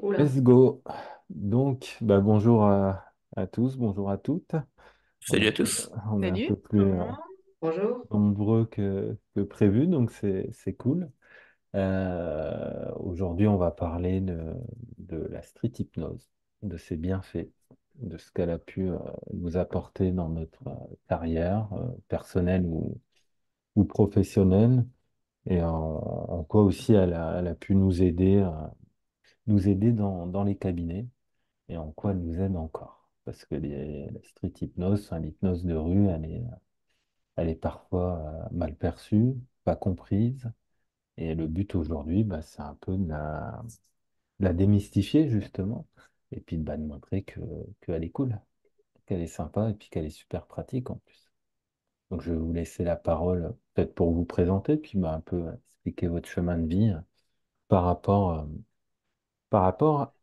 Oula. Let's go. Donc, bonjour à tous, bonjour à toutes. On est Salut un à peu, tous. on est un Salut. peu plus Bonjour. nombreux que prévu, donc c'est cool. Aujourd'hui, on va parler de la street hypnose, de ses bienfaits, de ce qu'elle a pu nous apporter dans notre carrière personnelle ou professionnelle, et en quoi aussi elle a pu nous aider dans les cabinets. Et en quoi elle nous aide encore. Parce que la street hypnose, enfin, l'hypnose de rue, elle est parfois mal perçue, pas comprise. Et le but aujourd'hui, c'est un peu de la démystifier, justement. Et puis de montrer qu'elle est cool, qu'elle est sympa et puis qu'elle est super pratique en plus. Donc je vais vous laisser la parole, peut-être pour vous présenter, puis un peu expliquer votre chemin de vie par rapport, euh, par rapport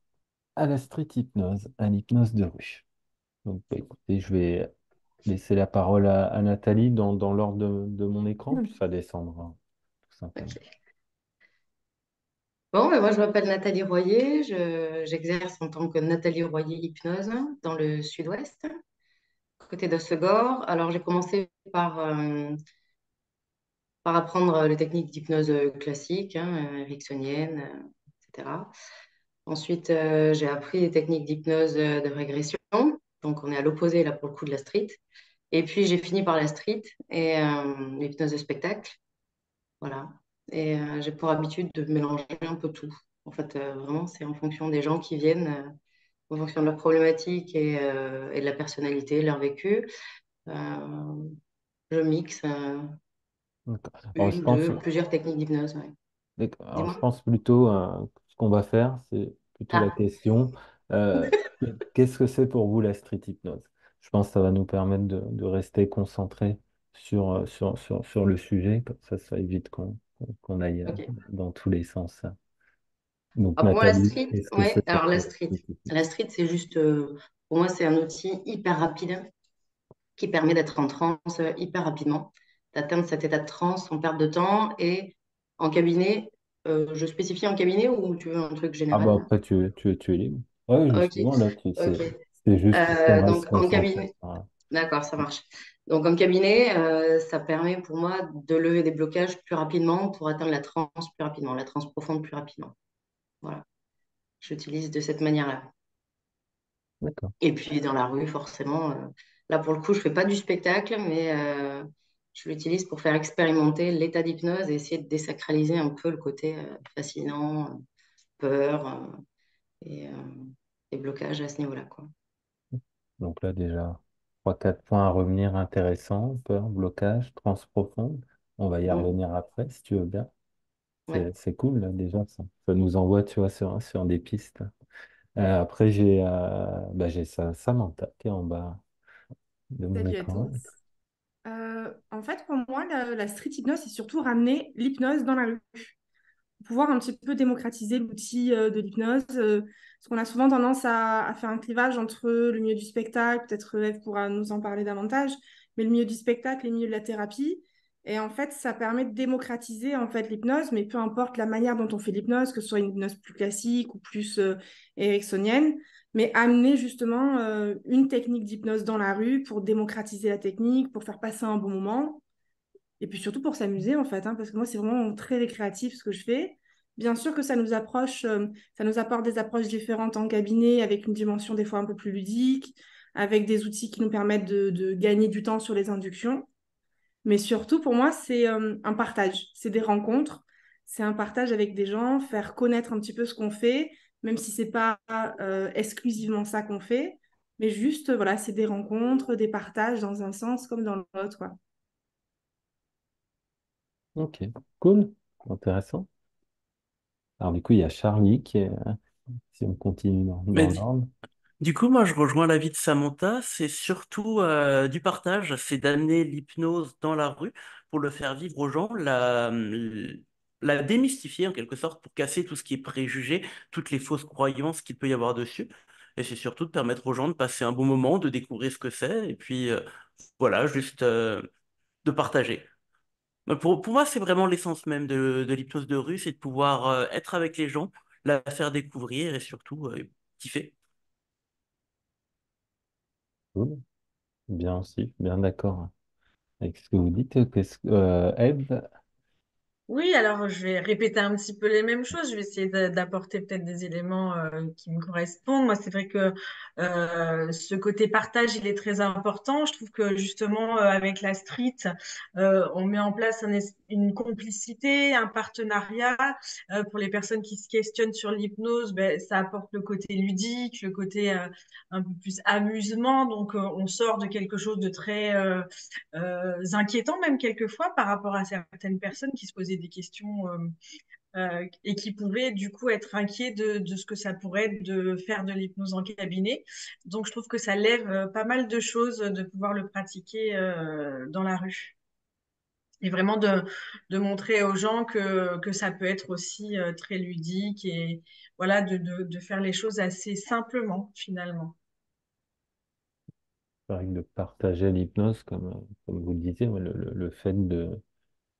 à la street hypnose, à l'hypnose de rue. Donc, écoutez, je vais laisser la parole à Nathalie dans l'ordre de mon écran, puis ça descendra, tout simplement. Ok. Bon, moi, je m'appelle Nathalie Royer. J'exerce en tant que Nathalie Royer hypnose dans le sud-ouest, côté d'Ossegor. Alors, j'ai commencé par apprendre les techniques d'hypnose classiques, ericksoniennes, etc. Ensuite, j'ai appris les techniques d'hypnose de régression. Donc, on est à l'opposé, là, pour le coup, de la street. Et puis, j'ai fini par la street et l'hypnose de spectacle. Voilà. Et j'ai pour habitude de mélanger un peu tout. En fait, vraiment, c'est en fonction des gens qui viennent, en fonction de leur problématique et de la personnalité, leur vécu. Euh, je mixe D'accord. une, deux, plusieurs techniques d'hypnose. Ouais. Alors, je Dis-moi. pense plutôt, ce qu'on va faire, c'est plutôt la Ah, question, euh, qu'est-ce que c'est pour vous la street hypnose? Je pense que ça va nous permettre de rester concentré sur le sujet, comme ça évite qu'on aille ok. dans tous les sens. Donc, Alors, pour moi, la Nathalie, street, qu'est-ce que ouais. c'est Alors, pour la toi la street. street hypnose? La street, c'est juste, pour moi, c'est un outil hyper rapide qui permet d'être en transe hyper rapidement, d'atteindre cet état de transe sans perte de temps. Et en cabinet, je spécifie en cabinet ou tu veux un truc Ah général? après, tu es libre. Oui, Ok, justement, là, ok. c'est juste pour qu'on reste Donc en concentré. cabinet, Voilà. d'accord, ça marche. Donc en cabinet, ça permet pour moi de lever des blocages plus rapidement pour atteindre la transe plus rapidement, la transe profonde plus rapidement. Voilà, j'utilise de cette manière-là. D'accord. Et puis dans la rue, forcément, là pour le coup, je fais pas du spectacle, mais je l'utilise pour faire expérimenter l'état d'hypnose et essayer de désacraliser un peu le côté fascinant, peur et les blocages à ce niveau-là, quoi. Donc là, déjà, trois, quatre points à revenir intéressants. Peur, blocage, transe profonde. On va y Mm. revenir après, si tu veux bien. Ouais. C'est cool, là, déjà. Ça nous envoie, tu vois, sur des pistes. Après, j'ai Samantha qui est en bas de mon Salut à écran. tous. En fait, pour moi, la street hypnose, c'est surtout ramener l'hypnose dans la rue. Pouvoir un petit peu démocratiser l'outil de l'hypnose. Parce qu'on a souvent tendance à faire un clivage entre le milieu du spectacle, peut-être Eve pourra nous en parler davantage, mais le milieu du spectacle et le milieu de la thérapie. Et en fait, ça permet de démocratiser en fait l'hypnose, mais peu importe la manière dont on fait l'hypnose, que ce soit une hypnose plus classique ou plus ericksonienne, mais amener justement une technique d'hypnose dans la rue pour démocratiser la technique, pour faire passer un bon moment. Et puis surtout pour s'amuser, en fait, hein, parce que moi, c'est vraiment très récréatif ce que je fais. Bien sûr que ça nous approche, ça nous apporte des approches différentes en cabinet, avec une dimension des fois un peu plus ludique, avec des outils qui nous permettent de gagner du temps sur les inductions. Mais surtout, pour moi, c'est un partage, c'est des rencontres, c'est un partage avec des gens, faire connaître un petit peu ce qu'on fait, même si c'est pas exclusivement ça qu'on fait, mais juste, voilà, c'est des rencontres, des partages dans un sens comme dans l'autre, quoi. Ok, cool, intéressant. Alors, du coup, il y a Charlie qui est, si on continue Mais dans l'ordre. du coup, moi, je rejoins l'avis de Samantha. C'est surtout du partage, c'est d'amener l'hypnose dans la rue pour le faire vivre aux gens, la démystifier en quelque sorte pour casser tout ce qui est préjugé, toutes les fausses croyances qu'il peut y avoir dessus. Et c'est surtout de permettre aux gens de passer un bon moment, de découvrir ce que c'est, et puis voilà, juste de partager. Pour moi, c'est vraiment l'essence même de l'hypnose de rue, c'est de pouvoir être avec les gens, la faire découvrir et surtout kiffer. Cool. Bien aussi, bien d'accord avec ce que vous dites. Eve, Oui, alors je vais répéter un petit peu les mêmes choses. Je vais essayer d'apporter peut-être des éléments qui me correspondent. Moi, c'est vrai que ce côté partage, il est très important. Je trouve que justement, avec la street, on met en place une complicité, un partenariat. Pour les personnes qui se questionnent sur l'hypnose, ben, ça apporte le côté ludique, le côté un peu plus amusement. Donc, on sort de quelque chose de très inquiétant même quelquefois par rapport à certaines personnes qui se posaient des questions et qui pouvaient du coup être inquiets de ce que ça pourrait être de faire de l'hypnose en cabinet. Donc je trouve que ça lève pas mal de choses de pouvoir le pratiquer dans la rue. Et vraiment de montrer aux gens que ça peut être aussi très ludique et voilà, de faire les choses assez simplement finalement. c'est vrai que de partager l'hypnose, comme vous le disiez, ouais, le fait de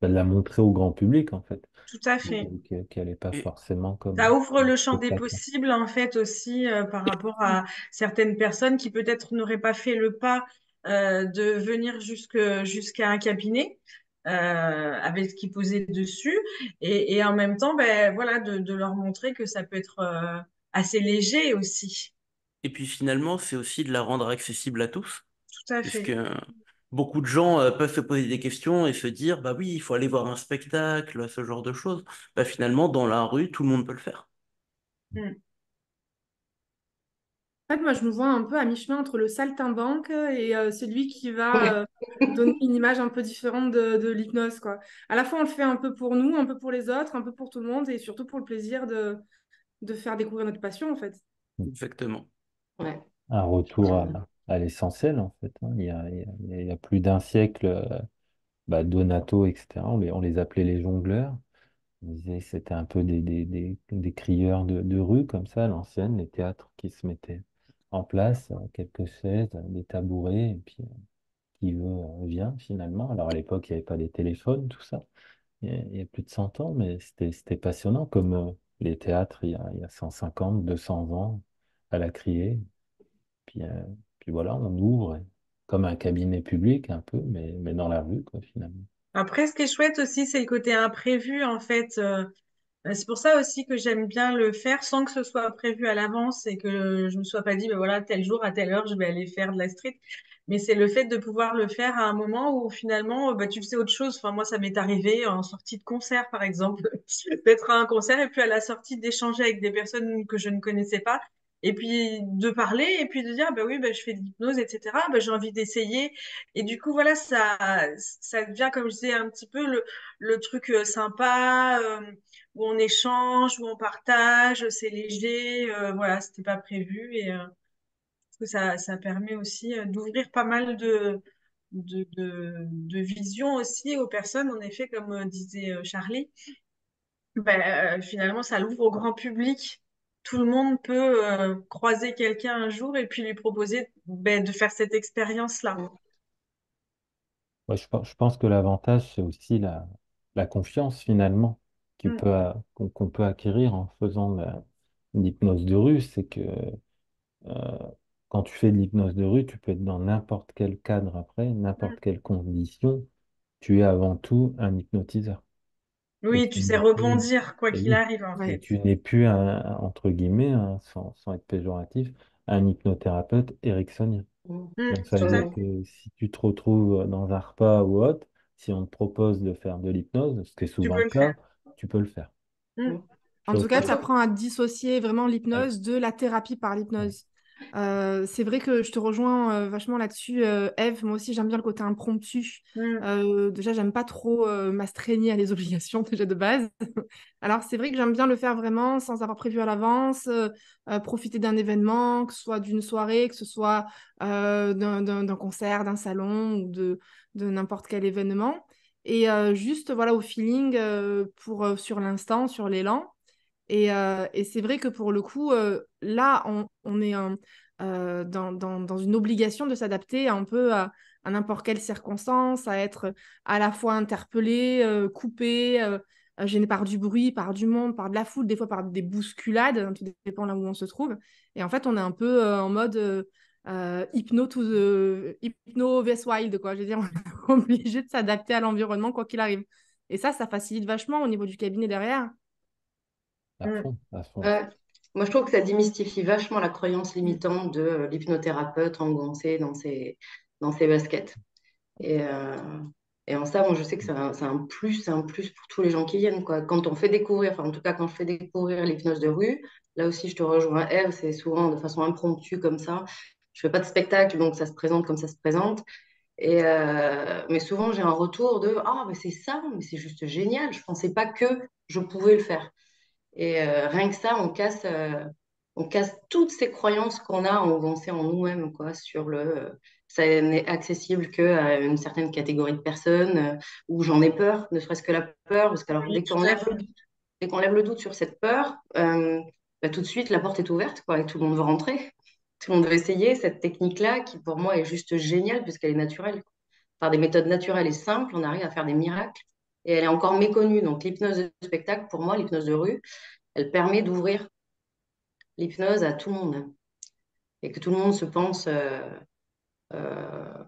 la montrer au grand public, en fait, Tout à fait. qu'elle n'est pas Et forcément Ça comme ouvre un le champ des spectacle. possibles, en fait, aussi par rapport à certaines personnes qui peut-être n'auraient pas fait le pas de venir jusqu'à un cabinet avec ce qui posait dessus. Et en même temps, ben, voilà, de leur montrer que ça peut être assez léger aussi. Et puis finalement, c'est aussi de la rendre accessible à tous, Tout à puisque fait. beaucoup de gens peuvent se poser des questions et se dire, bah oui, il faut aller voir un spectacle, ce genre de choses. Bah finalement, dans la rue, tout le monde peut le faire. Mm. En fait, moi, je me vois un peu à mi-chemin entre le saltimbanque et celui qui va donner une image un peu différente de l'hypnose, quoi. À la fois, on le fait un peu pour nous, un peu pour les autres, un peu pour tout le monde et surtout pour le plaisir de faire découvrir notre passion, en fait. Exactement. Ouais. Un retour à l'essentiel, en fait, hein. Il y a plus d'un siècle, Donato, etc., on les appelait les jongleurs. On disait que c'était un peu des crieurs de rue, comme ça, à l'ancienne, les théâtres qui se mettaient en place, quelques chaises, des tabourets, et puis qui veut vient finalement. Alors à l'époque, il n'y avait pas les téléphones, tout ça. Il y a plus de 100 ans, mais c'était passionnant, comme les théâtres il y a 150, 200 ans, à la criée. Puis, euh, puis voilà, on ouvre comme un cabinet public un peu, mais dans la rue, quoi, finalement. Après, ce qui est chouette aussi, c'est le côté imprévu, en fait. C'est pour ça aussi que j'aime bien le faire sans que ce soit prévu à l'avance et que je me sois pas dit, ben voilà, tel jour, à telle heure, je vais aller faire de la street. Mais c'est le fait de pouvoir le faire à un moment où finalement, bah, tu faisais autre chose. Enfin, moi, ça m'est arrivé en sortie de concert, par exemple, d'être à un concert et puis à la sortie d'échanger avec des personnes que je ne connaissais pas. Et puis de parler et puis de dire, bah oui, bah, je fais de l'hypnose, etc. Bah, j'ai envie d'essayer. Et du coup, voilà, ça devient, comme je disais, un petit peu le truc sympa. Où on échange, où on partage, c'est léger, voilà, c'était pas prévu et que ça permet aussi d'ouvrir pas mal de visions aussi aux personnes. En effet, comme disait Charlie, ben, finalement, ça l'ouvre au grand public. Tout le monde peut croiser quelqu'un un jour et puis lui proposer ben, de faire cette expérience-là. Mm. Ouais, je pense que l'avantage, c'est aussi la confiance finalement Mm, qu'on peut acquérir en faisant de l'hypnose de rue. C'est que euh, quand tu fais de l'hypnose de rue, tu peux être dans n'importe quel cadre après, mm. n'importe quelle condition. Tu es avant tout un hypnotiseur. Et Oui, tu tu sais n'es plus, rebondir quoi et qu'il oui, arrive en et fait. Ouais. tu n'es plus entre guillemets, hein, sans être péjoratif, un hypnothérapeute ericksonien. Mm. Donc, ça veut Tout à dire Ouais. fait. que si tu te retrouves dans un repas ou autre, si on te propose de faire de l'hypnose, ce qui est Tu souvent peux le le faire. cas, tu peux le faire. Mm. Mm. En tout Sauf cas, que, tu apprends à dissocier vraiment ouais, l'hypnose de la thérapie par ouais, l'hypnose. C'est vrai que je te rejoins vachement là-dessus, Eve. Moi aussi, j'aime bien le côté impromptu. Mm. Déjà, j'aime pas trop m'astreigner à les obligations déjà de base. Alors, c'est vrai que j'aime bien le faire vraiment sans avoir prévu à l'avance, profiter d'un événement, que ce soit d'une soirée, que ce soit d'un concert, d'un salon ou de n'importe quel événement. Et juste, voilà, au feeling, sur l'instant, sur l'élan. Et c'est vrai que pour le coup, là, on est dans une obligation de s'adapter un peu à n'importe quelle circonstance, à être à la fois interpellé, coupé, gêné par du bruit, par du monde, par de la foule, des fois par des bousculades, tout dépend là où on se trouve. Et en fait, on est un peu en mode hypno vs wild, quoi. Je veux dire, on est obligé de s'adapter à l'environnement quoi qu'il arrive. Et ça facilite vachement au niveau du cabinet derrière. À fond, à fond. Moi, je trouve que ça démystifie vachement la croyance limitante de l'hypnothérapeute engoncé dans ses baskets. Et, euh, et en ça, moi, je sais que c'est un plus pour tous les gens qui viennent, quoi. Quand on fait découvrir, enfin, en tout cas, quand je fais découvrir l'hypnose de rue, là aussi, je te rejoins, Eve, c'est souvent de façon impromptue comme ça. Je fais pas de spectacle, donc ça se présente comme ça se présente. Mais souvent, j'ai un retour de ah, mais c'est ça, mais c'est juste génial. Je pensais pas que je pouvais le faire. Rien que ça, on casse toutes ces croyances qu'on a engoncées en nous-mêmes, quoi, sur ça n'est accessible qu'à une certaine catégorie de personnes, où j'en ai peur, ne serait-ce que la peur, parce que alors, Oui, tout à fait. dès qu'on lève le doute sur cette peur, bah, tout de suite, la porte est ouverte, quoi, et tout le monde veut rentrer. Tout le monde veut essayer cette technique-là, qui pour moi est juste géniale, puisqu'elle est naturelle. Par des méthodes naturelles et simples, on arrive à faire des miracles. Et elle est encore méconnue. Donc, l'hypnose de spectacle, pour moi, l'hypnose de rue, elle permet d'ouvrir l'hypnose à tout le monde et que tout le monde se pense euh,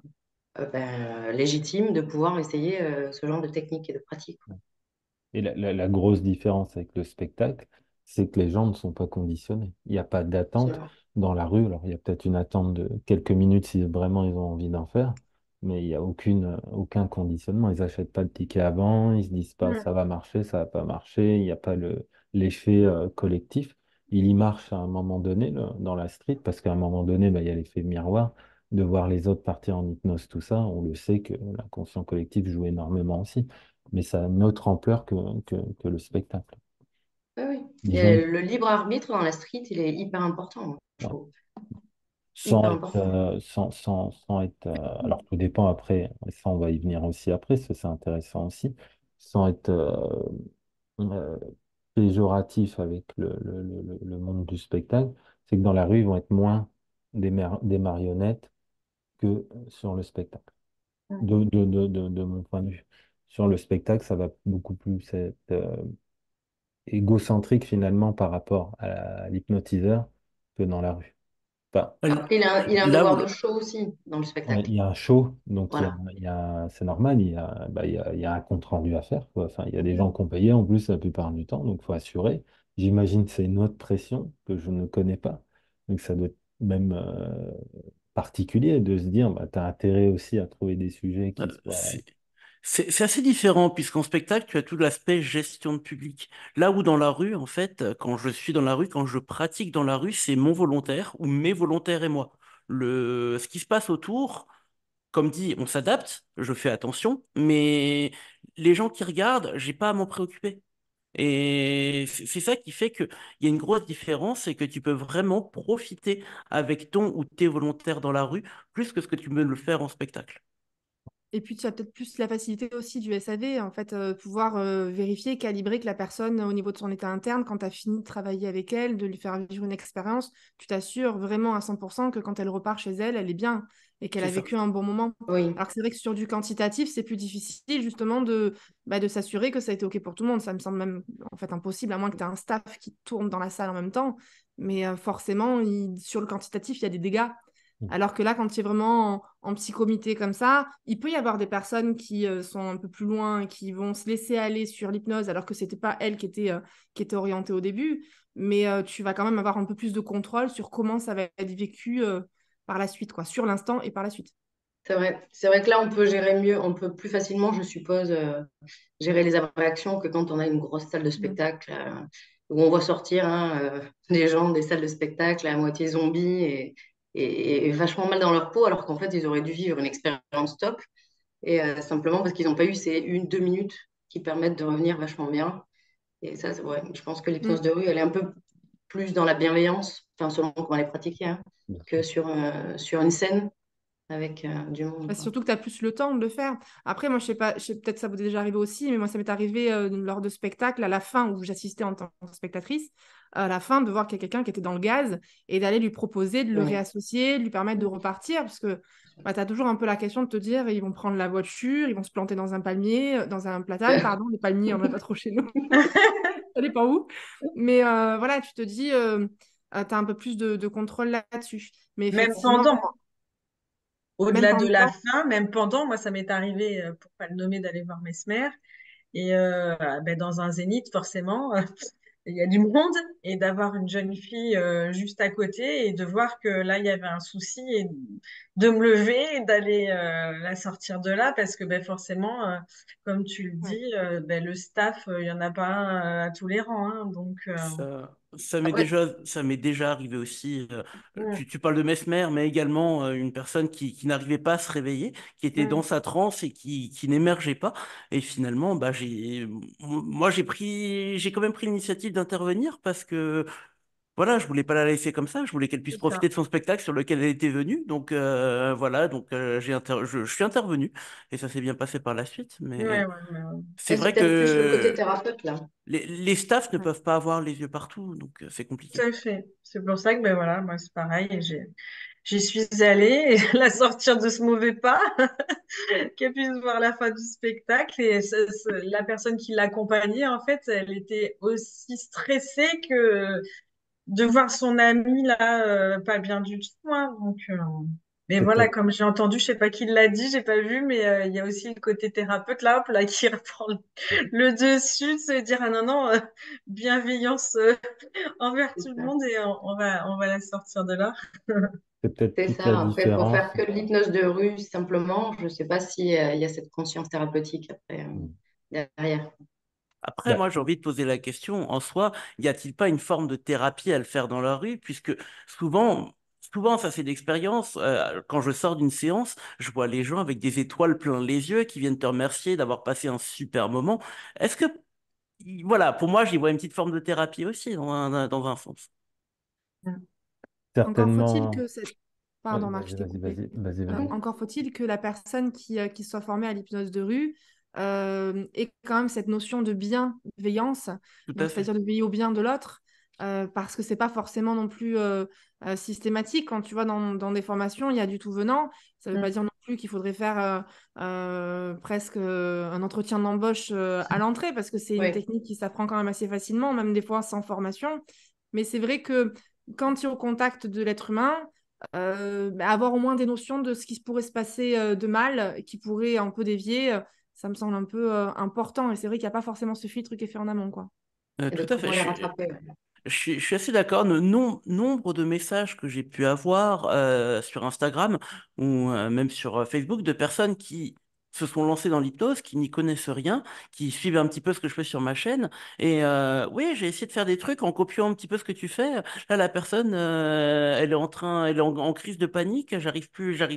légitime de pouvoir essayer ce genre de technique et de pratique. Et la grosse différence avec le spectacle, c'est que les gens ne sont pas conditionnés. Il n'y a pas d'attente Absolument. dans la rue. Alors, il y a peut-être une attente de quelques minutes si vraiment ils ont envie d'en faire, mais il n'y a aucun conditionnement. Ils n'achètent pas le ticket avant, ils se disent pas Mm. ça va marcher, ça va pas marcher. Il n'y a pas l'effet collectif. Il y marche à un moment donné dans la street, parce qu'à un moment donné, bah, il y a l'effet miroir de voir les autres partir en hypnose, tout ça. On le sait que l'inconscient collectif joue énormément aussi, mais ça a une autre ampleur que le spectacle. Oui, oui. Disons, Le libre arbitre dans la street, il est hyper important, je ouais, trouve. sans Hyper être, important. sans être, alors tout dépend après, et ça on va y venir aussi après, parce que c'est intéressant aussi, sans être euh, péjoratif avec le monde du spectacle, c'est que dans la rue, ils vont être moins des marionnettes que sur le spectacle, Mm. de mon point de vue. Sur le spectacle, ça va beaucoup plus être égocentrique finalement par rapport à l'hypnotiseur que dans la rue. Enfin, Après, il a un Là devoir où, de show aussi dans le ouais, spectacle. il y a un show, donc Voilà. c'est normal, il y a un compte-rendu à faire, quoi. Enfin, il y a des Mm. gens qui ont payé en plus la plupart du temps, donc il faut assurer. J'imagine que c'est une autre pression que je ne connais pas. Donc ça doit être même particulier de se dire, bah, tu as intérêt aussi à trouver des sujets euh, qui soient... c'est c'est assez différent, puisqu'en spectacle, tu as tout l'aspect gestion de public. Là où dans la rue, en fait, quand je suis dans la rue, quand je pratique dans la rue, c'est mon volontaire ou mes volontaires et moi. Ce qui se passe autour, comme dit, on s'adapte, je fais attention, mais les gens qui regardent, j'ai pas à m'en préoccuper. Et c'est ça qui fait qu'il y a une grosse différence, c'est que tu peux vraiment profiter avec ton ou tes volontaires dans la rue, plus que ce que tu peux le faire en spectacle. Et puis, tu as peut-être plus la facilité aussi du SAV, en fait, pouvoir vérifier, calibrer que la personne, au niveau de son état interne, quand tu as fini de travailler avec elle, de lui faire vivre une expérience, tu t'assures vraiment à 100% que quand elle repart chez elle, elle est bien et qu'elle C'est a ça. vécu un bon moment. Oui, Alors que c'est vrai que sur du quantitatif, c'est plus difficile justement de s'assurer que ça a été OK pour tout le monde. Ça me semble même en fait impossible, à moins que tu aies un staff qui tourne dans la salle en même temps. Mais forcément, sur le quantitatif, il y a des dégâts. Alors que là, quand tu es vraiment en petit comité comme ça, il peut y avoir des personnes qui sont un peu plus loin, qui vont se laisser aller sur l'hypnose, alors que c'était pas elle qui était orientée au début. Mais tu vas quand même avoir un peu plus de contrôle sur comment ça va être vécu par la suite, quoi, sur l'instant et par la suite. c'est vrai. C'est vrai que là, on peut gérer mieux, on peut plus facilement, je suppose, gérer les réactions que quand on a une grosse salle de Mm. spectacle où on voit sortir des gens des salles de spectacle à moitié zombies et vachement mal dans leur peau, alors qu'en fait, ils auraient dû vivre une expérience top. Simplement parce qu'ils n'ont pas eu ces 1, 2 minutes qui permettent de revenir vachement bien. Et ça, c'est vrai. Je pense que l'hypnose Mm. de rue, elle est un peu plus dans la bienveillance, enfin, selon comment elle est pratiquée, hein, Bien que sûr. sur une scène avec du monde, Bah, c'est quoi. surtout que tu as plus le temps de le faire. Après, moi, je sais pas, peut-être ça vous est déjà arrivé aussi, mais moi, ça m'est arrivé lors de spectacles, à la fin, où j'assistais en tant que spectatrice, à la fin, de voir qu'il y a quelqu'un qui était dans le gaz et d'aller lui proposer de le Oui, réassocier, de lui permettre de repartir, parce que bah, tu as toujours un peu la question de te dire, ils vont prendre la voiture, ils vont se planter dans un palmier, dans un platane, pardon, les palmiers, on n'en a pas trop chez nous, ça dépend où. Mais voilà, tu te dis, tu as un peu plus de contrôle là-dessus. Mais Même effectivement, pendant, même au-delà de la pendant, fin, même pendant, moi, ça m'est arrivé, pour pas le nommer, d'aller voir Mesmer. Et ben, dans un zénith, forcément, il y a du monde. Et d'avoir une jeune fille juste à côté et de voir que là, il y avait un souci et de me lever et d'aller la sortir de là parce que ben, forcément, comme tu le ouais. dis, ben, le staff, il y en a pas un, à tous les rangs, hein. Donc, Après, Ça m'est déjà arrivé aussi. mm, Tu parles de Mesmer, mais également une personne qui n'arrivait pas à se réveiller, qui était dans mm, sa transe et qui n'émergeait pas. Et finalement, bah, moi, j'ai quand même pris l'initiative d'intervenir parce que, voilà, je voulais pas la laisser comme ça. Je voulais qu'elle puisse c'est ça. profiter de son spectacle sur lequel elle était venue. Donc, voilà, je suis intervenu et ça s'est bien passé par la suite. Ouais, Mais ouais, ouais. c'est ouais, c'est vrai peut-être plus le côté que thérapeute, là. les staffs ne Ouais. peuvent pas avoir les yeux partout, donc c'est Tout compliqué. à fait. C'est pour ça que ben voilà, moi c'est pareil. J'y suis allée et la sortir de ce mauvais pas, qu'elle puisse voir la fin du spectacle. Et la personne qui l'accompagnait, en fait, elle était aussi stressée que de voir son ami là, pas bien du tout, hein. Donc, mais C'est voilà, peut-être comme j'ai entendu, je sais pas qui l'a dit, j'ai pas vu, mais il y a aussi le côté thérapeute là, hop, là qui reprend le dessus, de se dire ah non non, bienveillance envers C'est tout le ça. monde et on va la sortir de là. c'est peut-être C'est toute ça. la Après, pour faire différence. que de l'hypnose de rue, simplement, je ne sais pas si, il y a cette conscience thérapeutique après, Mm. derrière. Après, Bah, moi, j'ai envie de poser la question, en soi, y a-t-il pas une forme de thérapie à le faire dans la rue? Puisque souvent, ça c'est d'expérience. Quand je sors d'une séance, je vois les gens avec des étoiles plein les yeux qui viennent te remercier d'avoir passé un super moment. Est-ce que, voilà, pour moi, j'y vois une petite forme de thérapie aussi, dans un sens. Encore faut-il certainement. que cette... Ouais, Pardon, Marc, je vas-y, t'ai vas-y, coupé. vas-y, vas-y, vas-y. Encore faut-il que la personne qui soit formée à l'hypnose de rue ait quand même cette notion de bienveillance, Tout à donc fait. c'est-à-dire de veiller au bien de l'autre, parce que c'est pas forcément non plus systématique. Quand tu vois dans des formations, il y a du tout venant. Ça ne veut pas Mm. dire non plus qu'il faudrait faire presque un entretien d'embauche à l'entrée, parce que c'est une Oui. technique qui s'apprend quand même assez facilement, même des fois sans formation. Mais c'est vrai que quand tu es au contact de l'être humain, bah, avoir au moins des notions de ce qui pourrait se passer de mal, qui pourrait un peu dévier, ça me semble un peu important. Et c'est vrai qu'il n'y a pas forcément ce filtre qui est fait en amont, quoi. Et de Tout à fait. comment les rattraper. Ouais. Je suis assez d'accord. Nombre de messages que j'ai pu avoir sur Instagram ou même sur Facebook de personnes qui se sont lancées dans l'hypnose, qui n'y connaissent rien, qui suivent un petit peu ce que je fais sur ma chaîne. Et oui, j'ai essayé de faire des trucs en copiant un petit peu ce que tu fais. Là, la personne, elle est en crise de panique. J'arrive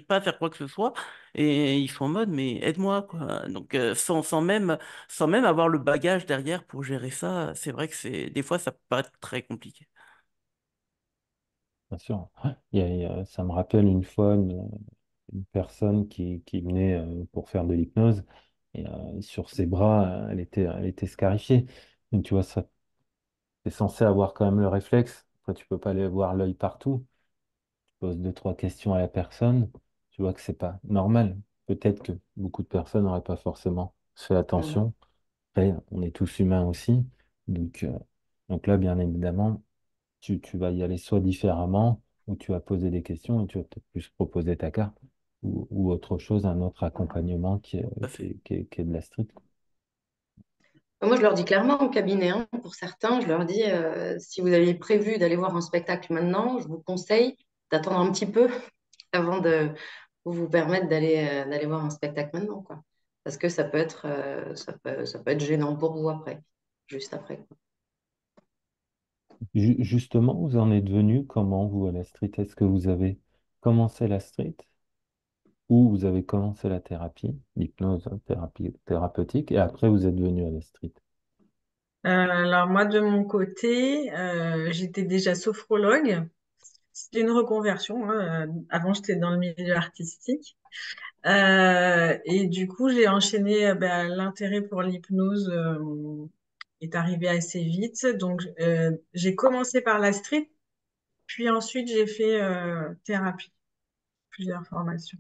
pas à faire quoi que ce soit. Et ils sont en mode, mais aide-moi, quoi. Donc, sans même avoir le bagage derrière pour gérer ça, c'est vrai que des fois, ça peut paraître très compliqué. Bien sûr. Ça me rappelle une fois une personne qui venait pour faire de l'hypnose et sur ses bras, elle était scarifiée. Donc, tu vois, ça, t'es censé avoir quand même le réflexe. Après, tu peux pas aller voir l'œil partout. Tu poses deux, trois questions à la personne. Tu vois que c'est pas normal. Peut-être que beaucoup de personnes n'auraient pas forcément fait Mhm. attention. Après, on est tous humains aussi. Donc, euh, donc là, bien évidemment, tu vas y aller soit différemment, ou tu vas poser des questions et tu vas peut-être plus proposer ta carte, ou autre chose, un autre accompagnement Tout à fait. qui est de la street. Moi, je leur dis clairement au cabinet, hein, pour certains, je leur dis, si vous aviez prévu d'aller voir un spectacle maintenant, je vous conseille d'attendre un petit peu avant de vous permettre d'aller voir un spectacle maintenant, quoi. Parce que ça peut être gênant pour vous après, juste après, quoi. Justement, vous en êtes venu comment, vous, à la street? Est-ce que vous avez commencé la street ou vous avez commencé la thérapie, l'hypnose, thérapie thérapeutique, et après vous êtes venu à la street? Alors moi, de mon côté, j'étais déjà sophrologue. C'était une reconversion, hein. Avant, j'étais dans le milieu artistique. Et du coup, j'ai enchaîné, ben, l'intérêt pour l'hypnose est arrivé assez vite. Donc, j'ai commencé par la street, puis ensuite, j'ai fait thérapie, plusieurs formations.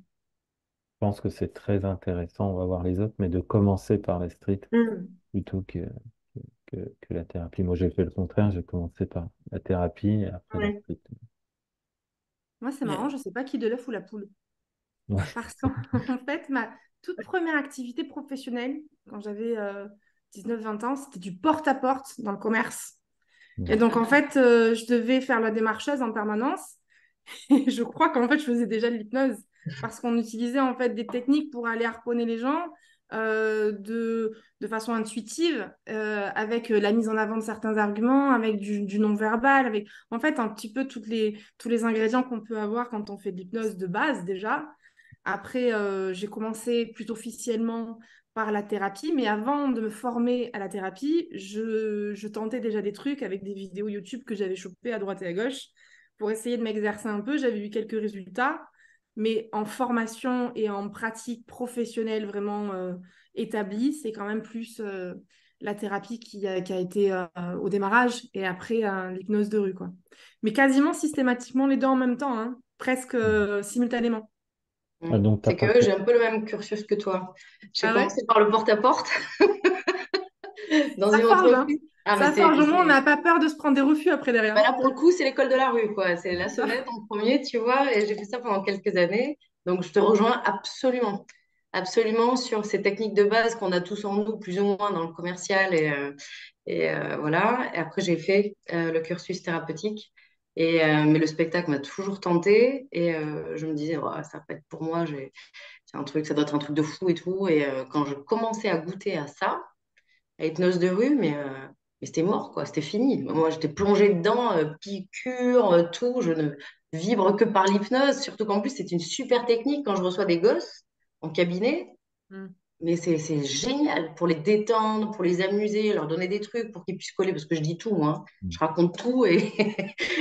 pense que c'est très intéressant, on va voir les autres, mais de commencer par la street Mm. plutôt que la thérapie. Moi, j'ai fait le contraire, j'ai commencé par la thérapie et après la Ouais. street. Moi, c'est marrant, Mais- je sais pas qui de l'œuf ou la poule. Ouais. Parce qu'en en fait, ma toute première activité professionnelle, quand j'avais 19-20 ans, c'était du porte-à-porte dans le commerce. Et donc, en fait, je devais faire la démarcheuse en permanence. Et je crois qu'en fait, je faisais déjà de l'hypnose parce qu'on utilisait en fait des techniques pour aller harponner les gens de façon intuitive, avec la mise en avant de certains arguments, avec du non-verbal, avec en fait un petit peu tous les ingrédients qu'on peut avoir quand on fait de l'hypnose de base déjà. Après, j'ai commencé plus officiellement par la thérapie, mais avant de me former à la thérapie, je tentais déjà des trucs avec des vidéos YouTube que j'avais chopées à droite et à gauche pour essayer de m'exercer un peu. J'avais eu quelques résultats, mais en formation et en pratique professionnelle vraiment établie, c'est quand même plus la thérapie qui a été au démarrage et après l'hypnose de rue, quoi. Mais quasiment systématiquement les deux en même temps, hein, presque simultanément. Ah, donc, t'as C'est pas que fait. j'ai un peu le même cursus que toi. J'ai Ah ouais? commencé par le porte-à-porte dans Ça une forge, hein. entreprise. Ah, mais Ça forge, au moins on n'a pas peur de se prendre des refus après derrière. bah là, pour le coup, c'est l'école de la rue, quoi. C'est la C'est ça. sonnette en premier, tu vois, et j'ai fait ça pendant quelques années. Donc, je te rejoins absolument, absolument sur ces techniques de base qu'on a tous en nous, plus ou moins dans le commercial. Voilà. Et après, j'ai fait le cursus thérapeutique. Mais le spectacle m'a toujours tenté. Je me disais, ouais, ça va pas être pour moi. C'est un truc, ça doit être un truc de fou et tout. Quand je commençais à goûter à ça, à hypnose de rue, mais c'était mort, quoi. C'était fini. Moi, j'étais plongée dedans, piqûre, tout. Je ne vibre que par l'hypnose. Surtout qu'en plus, c'est une super technique quand je reçois des gosses en cabinet. Mm. Mais c'est génial pour les détendre, pour les amuser, leur donner des trucs pour qu'ils puissent coller, parce que je dis tout, moi. Je raconte tout et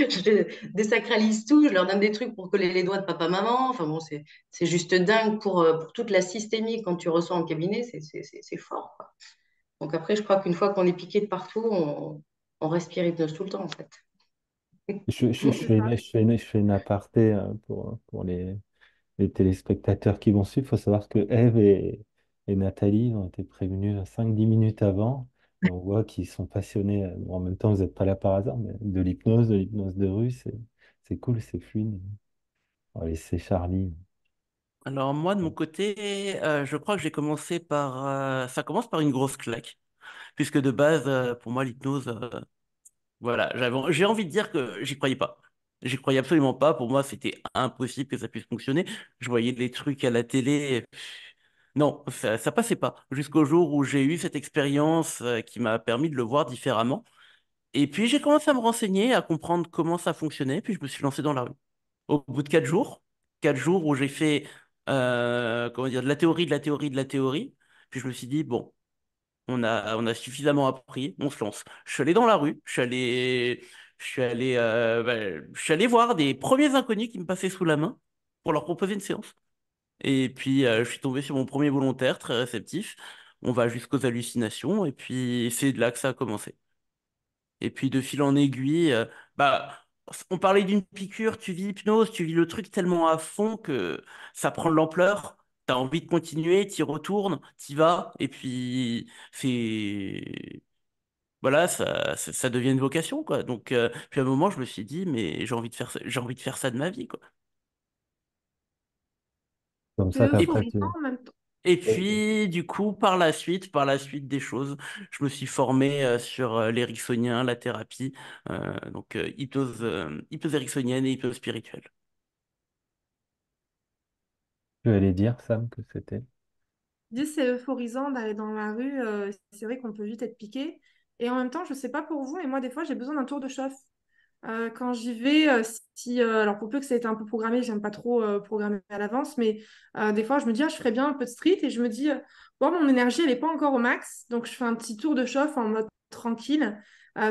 je désacralise tout. Je leur donne des trucs pour coller les doigts de papa-maman. Enfin bon, c'est juste dingue pour toute la systémique quand tu reçois en cabinet. C'est fort, quoi. Donc après, je crois qu'une fois qu'on est piqué de partout, on respire hypnose tout le temps, en fait. C'est ça. Je fais une aparté pour les téléspectateurs qui vont suivre. Il faut savoir que Eve et Nathalie ont été prévenus 5-10 minutes avant. Et on voit qu'ils sont passionnés. Bon, en même temps, vous n'êtes pas là par hasard, mais de l'hypnose de rue, c'est cool, c'est fluide. On va laisser Charlie. Alors moi, de mon côté, je crois que j'ai commencé par... ça commence par une grosse claque, puisque de base, pour moi, l'hypnose, voilà, j'ai envie de dire que j'y croyais pas. J'y croyais absolument pas. Pour moi, c'était impossible que ça puisse fonctionner. Je voyais des trucs à la télé. Non, ça passait pas. Jusqu'au jour où j'ai eu cette expérience qui m'a permis de le voir différemment. Et puis j'ai commencé à me renseigner, à comprendre comment ça fonctionnait. Puis je me suis lancé dans la rue. Au bout de 4 jours où j'ai fait comment dire, de la théorie, de la théorie, de la théorie. Puis je me suis dit, bon, on a suffisamment appris, on se lance. Je suis allé dans la rue, je suis allé voir des premiers inconnus qui me passaient sous la main pour leur proposer une séance. Et puis je suis tombé sur mon premier volontaire, très réceptif. On va jusqu'aux hallucinations, et puis c'est de là que ça a commencé. Et puis de fil en aiguille, bah, on parlait d'une piqûre, tu vis l'hypnose, tu vis le truc tellement à fond que ça prend de l'ampleur. T'as envie de continuer, t'y retournes, t'y vas, et puis voilà, ça devient une vocation, quoi. Donc, puis à un moment, je me suis dit, mais j'ai envie de faire ça de ma vie, quoi. Comme C'est ça Et, qu'après, euphorisant en même temps. et et- puis, du coup, par la suite des choses, je me suis formé sur l'éricksonien, la thérapie, donc hypnose ericksonienne et hypnose spirituelle. tu allais dire, Sam, que c'était. Je dis, c'est euphorisant d'aller dans la rue. C'est vrai qu'on peut vite être piqué. Et en même temps, je ne sais pas pour vous, mais moi, des fois, j'ai besoin d'un tour de chauffe. Quand j'y vais, alors pour peu que ça ait été un peu programmé, j'aime pas trop programmer à l'avance, mais des fois, je me dis, ah, je ferais bien un peu de street et je me dis, bon, mon énergie, elle n'est pas encore au max, donc je fais un petit tour de chauffe en mode tranquille.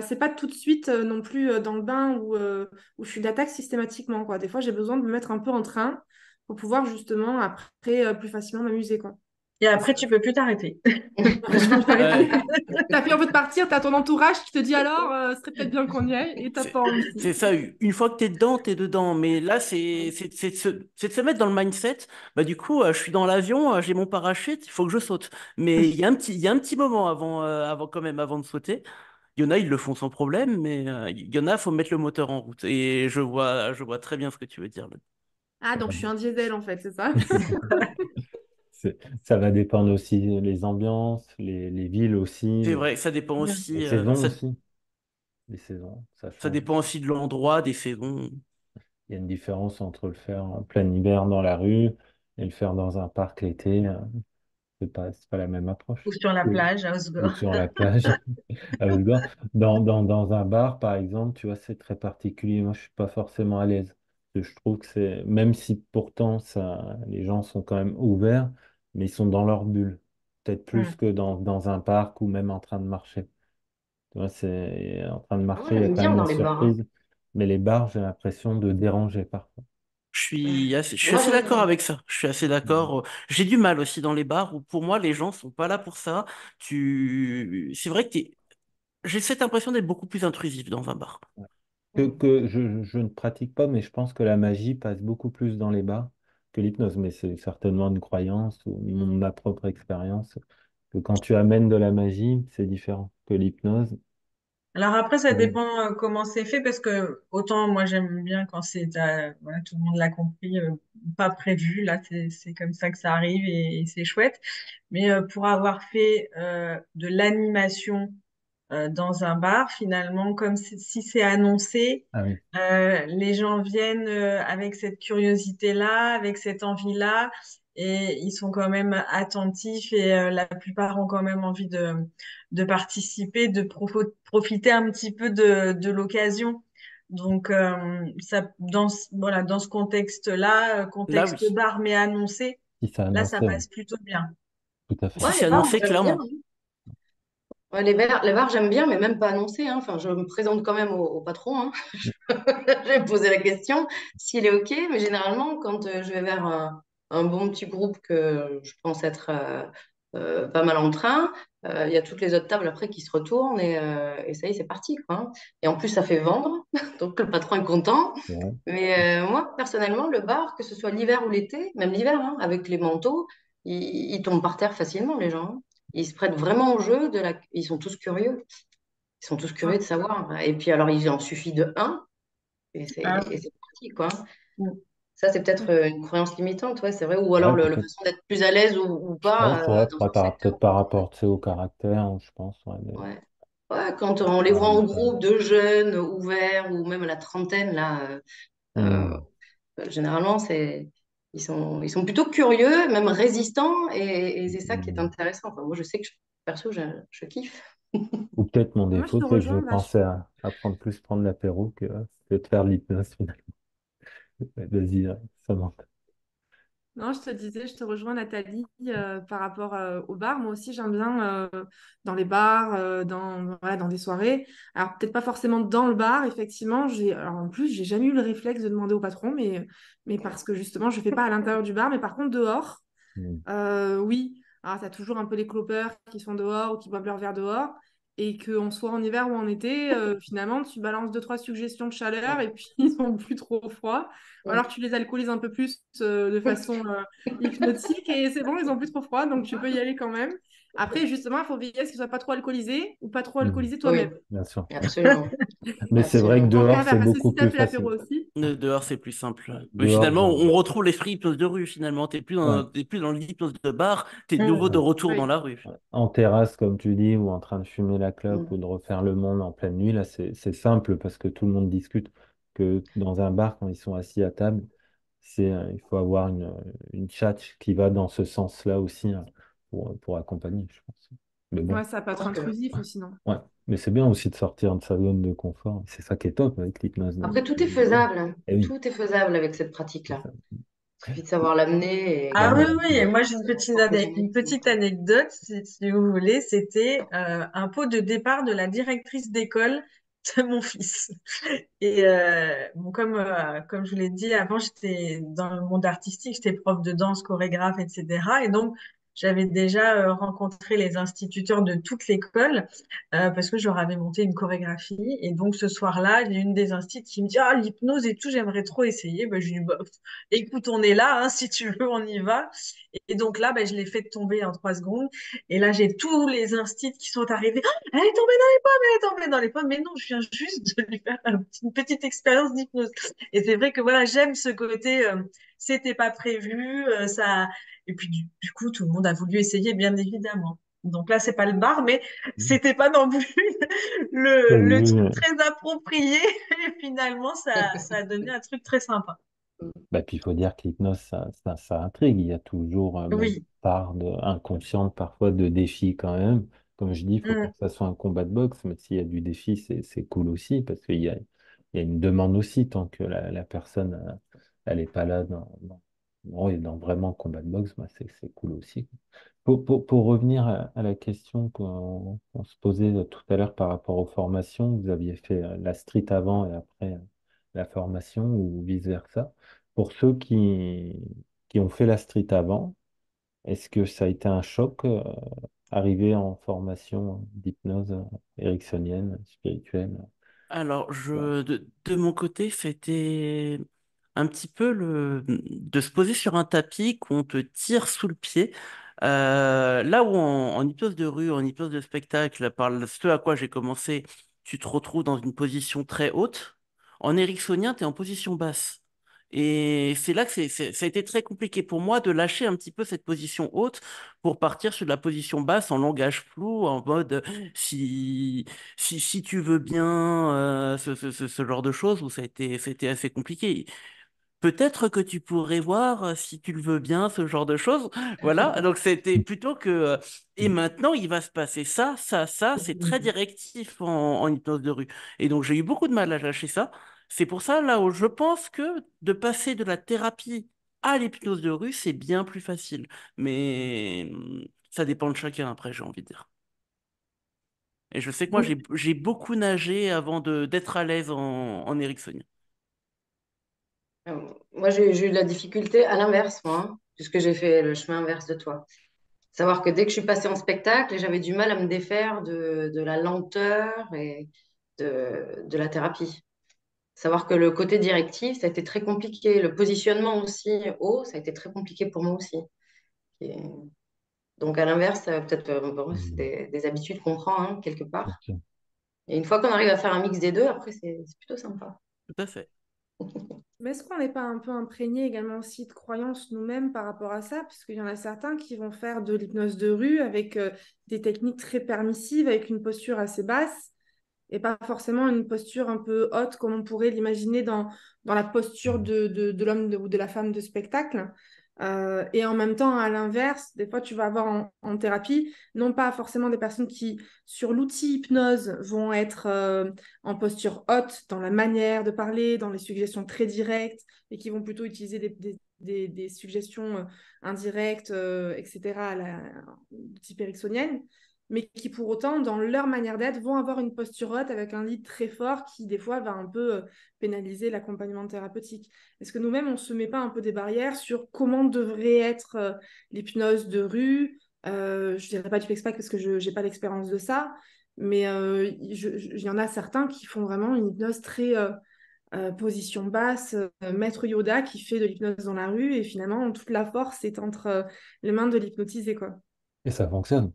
C'est pas tout de suite non plus dans le bain où je suis d'attaque systématiquement, quoi. Des fois, j'ai besoin de me mettre un peu en train pour pouvoir justement après plus facilement m'amuser, quoi. Et après, tu peux plus t'arrêter. Je peux t'arrêter. Ouais. T'as plus envie de partir, t'as ton entourage qui te dit alors, ce serait peut-être bien qu'on y aille, et t'as C'est pas envie. c'est ça, une fois que t'es dedans, t'es dedans. Mais là, c'est de se mettre dans le mindset. Bah, du coup, je suis dans l'avion, j'ai mon parachute, il faut que je saute. Mais il y a un petit moment avant quand même, avant de sauter. Il y en a, ils le font sans problème, mais il y en a, faut mettre le moteur en route. Et je vois très bien ce que tu veux dire là. Ah, donc je suis un diesel en fait, c'est ça? Ça va dépendre aussi les ambiances, les villes aussi, C'est vrai, ça dépend les aussi, saisons aussi. Les saisons, ça ça change. dépend aussi de l'endroit, des saisons. Il y a une différence entre le faire en plein hiver dans la rue et le faire dans un parc l'été. C'est pas la même Ou approche. sur la Ou, plage à ou Osgore. sur la plage, à Osgore. Dans un bar, par exemple, tu vois, c'est très particulier. Moi, je suis pas forcément à l'aise. Je trouve que c'est, même si pourtant les gens sont quand même ouverts, mais ils sont dans leur bulle. Peut-être plus Hmm. que dans un parc ou même en train de marcher. Tu vois, c'est en train de Ah, moi, marcher, il y a j'aime quand bien même dans la les bars, hein. surprise. Mais les bars, j'ai l'impression de déranger parfois. Je suis Moi, assez j'aime d'accord bien. avec ça. Je suis assez Mhm. d'accord. J'ai du mal aussi dans les bars où pour moi les gens sont pas là pour ça. C'est vrai que j'ai cette impression d'être beaucoup plus intrusif dans un bar. Je ne pratique pas, mais je pense que la magie passe beaucoup plus dans les bars que l'hypnose. Mais c'est certainement une croyance ou ma propre expérience que quand tu amènes de la magie, c'est différent que l'hypnose. Alors après, ça Oui. dépend comment c'est fait parce que autant moi j'aime bien quand voilà, tout le monde l'a compris, pas prévu. Là, c'est comme ça que ça arrive et c'est chouette. Mais pour avoir fait de l'animation dans un bar, finalement, comme si c'est annoncé, Ah oui. les gens viennent avec cette curiosité-là, avec cette envie-là, et ils sont quand même attentifs et la plupart ont quand même envie de participer, profiter un petit peu de l'occasion. Donc, voilà, dans ce contexte-là, Là contexte oui. bar mais annoncé, Si c'est là, ça annoncé, oui. passe plutôt bien. Tout à fait. Si Ouais, c'est les bars, moi, annoncé j'aime bien, clairement. hein. Ouais, les bars, j'aime bien, mais même pas annoncé, hein. Enfin, je me présente quand même au patron, hein. Je vais me poser la question s'il est OK. Mais généralement, quand je vais vers un bon petit groupe que je pense être pas mal en train, il y a toutes les autres tables après qui se retournent et ça y est, c'est parti, quoi, hein. Et en plus, ça fait vendre, donc le patron est content. C'est vrai. Mais moi, personnellement, le bar, que ce soit l'hiver ou l'été, même l'hiver, hein, avec les manteaux, ils tombent par terre facilement, les gens, hein. Ils se prêtent vraiment au jeu Ils sont tous curieux. Ils sont tous curieux de savoir. Et puis, alors, il en suffit de un Ah, et c'est parti, quoi. oui. Ça, c'est peut-être une croyance limitante, ouais, c'est vrai. Ou Ouais, alors le peut-être. façon d'être plus à l'aise ou Je pense, pas ouais, dans un secteur. peut-être par rapport, tu sais, au caractère, je pense. Ouais, Ouais. Ouais, quand on les voit en groupe de jeunes ouverts ou même à la trentaine, là, euh, Hmm. généralement, ils sont plutôt curieux, même résistants, et c'est ça qui est Hmm. intéressant. Enfin, moi, je sais que perso, je kiffe. Ou peut-être mon Moi, je défaut, te c'est que je rejoins pensais vachement. à prendre plus prendre l'apéro que de faire de l'hypnose finalement. Ouais, vas-y, ça monte. Non, je te disais, je te rejoins Nathalie par rapport au bar. Moi aussi, j'aime bien dans les bars, voilà, dans des soirées. Alors, peut-être pas forcément dans le bar, effectivement. Alors, en plus, j'ai jamais eu le réflexe de demander au patron, mais parce que justement, je fais pas à l'intérieur du bar, mais par contre, dehors. Hmm. Oui, alors tu as toujours un peu les clopeurs qui sont dehors ou qui boivent leur verre dehors. Et qu'on soit en hiver ou en été, finalement, tu balances deux, trois suggestions de chaleur et puis ils sont plus trop froids. Ou alors tu les alcoolises un peu plus de façon hypnotique et c'est bon, ils ont plus trop froid, donc tu peux y aller quand même. Après, justement, il faut veiller à ce qu'ils ne soient pas trop alcoolisés ou pas trop Hmm. alcoolisés toi-même. Oui, Bien sûr. absolument. Mais c'est vrai que Absolument. En dehors, cave, c'est parce que beaucoup si tu as plus fait l'apéro facile. aussi. Dehors, c'est plus simple. Mais Dehors, finalement, on retrouve l'esprit hypnose de rue, finalement. ouais. T'es plus dans l'hypnose de bar, t'es de nouveau Mm. de Ouais. retour dans Oui. la rue. Ouais. En terrasse, comme tu dis, ou en train de fumer la clope Mm. ou de refaire le monde en pleine nuit, là, c'est simple parce que tout le monde discute. Que dans un bar, quand ils sont assis à table, il faut avoir une tchatche qui va dans ce sens-là aussi, hein, pour accompagner, je pense. Mais Ouais, bon, ça peut Je être pense que intrusif ou sinon. ouais. Mais c'est bien aussi de sortir de sa zone de confort. C'est ça qui est top avec l'hypnose, non? après, tout est faisable, hein. Eh oui, Tout est faisable avec cette c'est pratique-là. ça. Il suffit de savoir l'amener Ah oui, Clairement. oui, et moi j'ai une s'organiser. petite anecdote, si vous voulez, c'était un pot de départ de la directrice d'école de mon fils. Et bon, comme je vous l'ai dit avant, j'étais dans le monde artistique, j'étais prof de danse, chorégraphe, etc. Et donc, j'avais déjà rencontré les instituteurs de toute l'école parce que je leur avais monté une chorégraphie. Et donc ce soir-là, il y a une des instituts qui me dit, ah, l'hypnose et tout, j'aimerais trop essayer. Ben, je lui dis, bah, écoute, on est là, hein, si tu veux, on y va. Et donc là, ben, je l'ai fait tomber en 3 secondes. Et là, j'ai tous les instituts qui sont arrivés. Ah, elle est tombée dans les pommes, elle est tombée dans les pommes. Mais non, je viens juste de lui faire une petite expérience d'hypnose. Et c'est vrai que voilà, j'aime ce côté, c'était pas prévu, ça. Et puis du coup, tout le monde a voulu essayer, bien évidemment. Donc là, c'est pas le bar, mais c'était pas non plus le truc Oui, très approprié. Et finalement, ça a donné un truc très sympa. bah, puis il faut dire que l'hypnose, ça intrigue. Il y a toujours même une Oui. part inconsciente, parfois de défi quand même. Comme je dis, il faut pas Mm. que ça soit un combat de boxe, mais s'il y a du défi, c'est cool aussi, parce il y a une demande aussi, tant que la personne, elle n'est pas là oui, dans vraiment le combat de boxe, bah, c'est cool aussi. Pour revenir à la question qu'on se posait tout à l'heure par rapport aux formations, vous aviez fait la street avant et après la formation ou vice-versa. Pour ceux qui ont fait la street avant, est-ce que ça a été un choc arriver en formation d'hypnose ericksonienne, spirituelle? Alors, Ouais. de mon côté, c'était un petit peu de se poser sur un tapis qu'on te tire sous le pied. Là où en hypnose de rue, en hypnose de spectacle, ce à quoi j'ai commencé, tu te retrouves dans une position très haute. En ericksonien, tu es en position basse. Et c'est là que ça a été très compliqué pour moi de lâcher un petit peu cette position haute pour partir sur de la position basse en langage flou, en mode si tu veux bien ce genre de choses où c'était assez compliqué. Peut-être que tu pourrais voir si tu le veux bien, ce genre de choses. Voilà, donc c'était plutôt que et maintenant il va se passer ça, c'est très directif en hypnose de rue. Et donc j'ai eu beaucoup de mal à lâcher ça. C'est pour ça là où je pense que de passer de la thérapie à l'hypnose de rue, c'est bien plus facile. Mais ça dépend de chacun après, j'ai envie de dire. Et je sais que moi, j'ai beaucoup nagé avant d'être à l'aise en ericksonien. Moi, j'ai eu de la difficulté à l'inverse, moi, hein, puisque j'ai fait le chemin inverse de toi. Savoir que dès que je suis passée en spectacle, j'avais du mal à me défaire de la lenteur et de la thérapie. Savoir que le côté directif, ça a été très compliqué. Le positionnement aussi haut, ça a été très compliqué pour moi aussi. Et donc, à l'inverse, peut-être, bon, c'est Mhm. des habitudes qu'on prend, hein, quelque part. Ok. Et une fois qu'on arrive à faire un mix des deux, après, c'est plutôt sympa. Tout à fait. Mais est-ce qu'on n'est pas un peu imprégné également aussi de croyances nous-mêmes par rapport à ça? Parce qu'il y en a certains qui vont faire de l'hypnose de rue avec des techniques très permissives, avec une posture assez basse, et pas forcément une posture un peu haute comme on pourrait l'imaginer dans la posture de l'homme ou de la femme de spectacle. Et en même temps, à l'inverse, des fois, tu vas avoir en thérapie, non pas forcément des personnes qui, sur l'outil hypnose, vont être en posture haute, dans la manière de parler, dans les suggestions très directes, et qui vont plutôt utiliser des suggestions indirectes, etc., de type ericksonienne, mais qui pour autant, dans leur manière d'être, vont avoir une posture haute avec un lead très fort qui, des fois, va un peu pénaliser l'accompagnement thérapeutique. Est-ce que nous-mêmes, on ne se met pas un peu des barrières sur comment devrait être l'hypnose de rue? Je ne dirais pas du flexpack parce que je n'ai pas l'expérience de ça, mais il y en a certains qui font vraiment une hypnose très position basse, maître Yoda qui fait de l'hypnose dans la rue et finalement, toute la force est entre les mains de l'hypnotisé, quoi. Et ça fonctionne.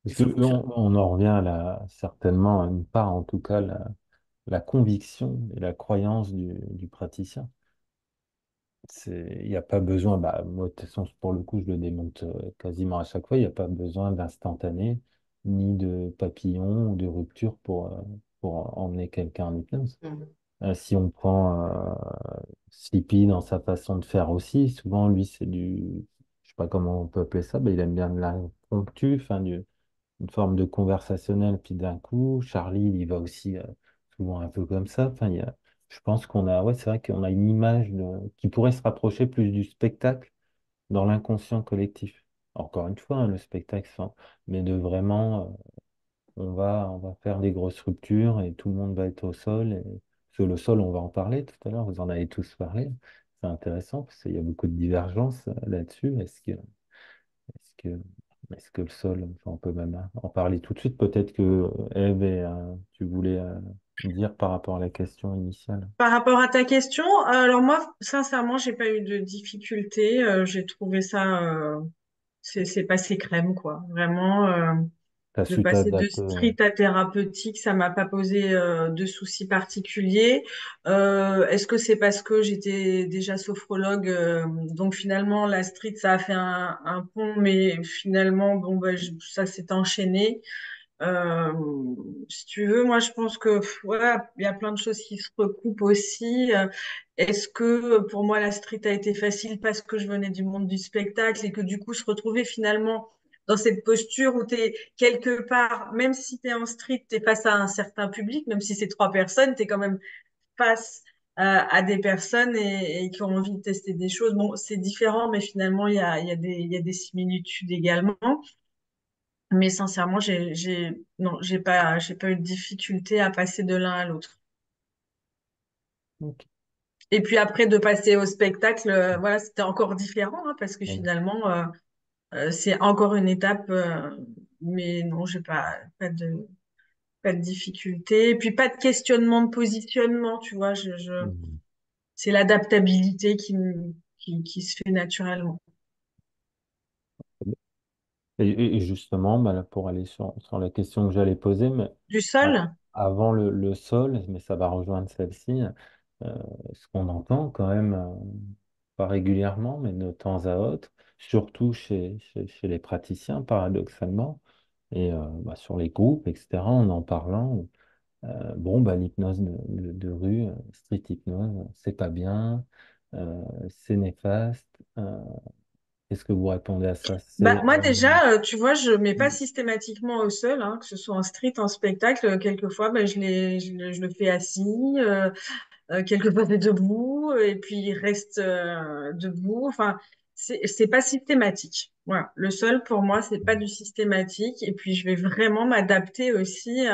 Et Parce que ça fonctionne. on en revient certainement à une part, en tout cas, la conviction et la croyance du praticien. Il n'y a pas besoin, bah, moi, de toute façon, pour le coup, je le démonte quasiment à chaque fois, il n'y a pas besoin d'instantané, ni de papillon ou de rupture pour emmener quelqu'un en hypnose. Mhm. Si on prend Sleepy dans sa façon de faire aussi, souvent, lui, je sais pas comment on peut appeler ça, mais il aime bien de l'impromptu, enfin, une forme de conversationnel, puis d'un coup, Charlie, il va aussi souvent un peu comme ça. Enfin, je pense ouais, c'est vrai qu'on a une image qui pourrait se rapprocher plus du spectacle dans l'inconscient collectif. Encore une fois, hein, le spectacle, enfin, mais de vraiment, on va faire des grosses ruptures et tout le monde va être au sol. Sur le sol, on va en parler tout à l'heure, vous en avez tous parlé. C'est intéressant parce qu'il y a beaucoup de divergences là-dessus. est-ce que le sol, enfin, on peut même en parler tout de suite. Peut-être que Eve, tu voulais dire par rapport à la question initiale. Par rapport à ta question, alors moi, sincèrement, j'ai pas eu de difficulté. J'ai trouvé ça, c'est passé crème, quoi. Vraiment, Tu as de su passer de t'adapter. street à thérapeutique, ça m'a pas posé de soucis particuliers. Est-ce que c'est parce que j'étais déjà sophrologue, donc finalement la street ça a fait un pont, mais finalement bon bah, ça s'est enchaîné. Euh, Si tu veux, moi je pense que ouais, il y a plein de choses qui se recoupent aussi. Est-ce que pour moi la street a été facile parce que je venais du monde du spectacle et que du coup se retrouver finalement dans cette posture où tu es quelque part, même si tu es en street, tu es face à un certain public, même si c'est trois personnes, tu es quand même face à des personnes et qui ont envie de tester des choses. Bon, c'est différent, mais finalement, il y a des similitudes également. Mais sincèrement, non, j'ai pas eu de difficulté à passer de l'un à l'autre. Ok. Et puis après, de passer au spectacle, voilà, c'était encore différent, hein, parce que Bon. finalement, c'est encore une étape, mais non, j'ai pas de difficulté. Et puis pas de questionnement de positionnement, tu vois, Mhm. c'est l'adaptabilité qui se fait naturellement. Et justement, bah, là, pour aller sur la question que j'allais poser, mais Du sol? avant le sol, mais ça va rejoindre celle-ci, euh, ce qu'on entend quand même, pas régulièrement, mais de temps à autre, surtout chez les praticiens, paradoxalement, et bah, sur les groupes, etc., en parlant, bon, bah, l'hypnose de rue, street hypnose, c'est pas bien, c'est néfaste. Qu'est-ce que vous répondez à ça? Bah, C'est moi déjà, tu vois, je mets pas systématiquement au sol, hein, que ce soit en street, en spectacle. Quelquefois, bah, je le fais assis, quelquefois c'est debout, et puis il reste debout. Enfin, c'est pas systématique. Voilà. Le sol, pour moi, c'est pas du systématique. Et puis, je vais vraiment m'adapter aussi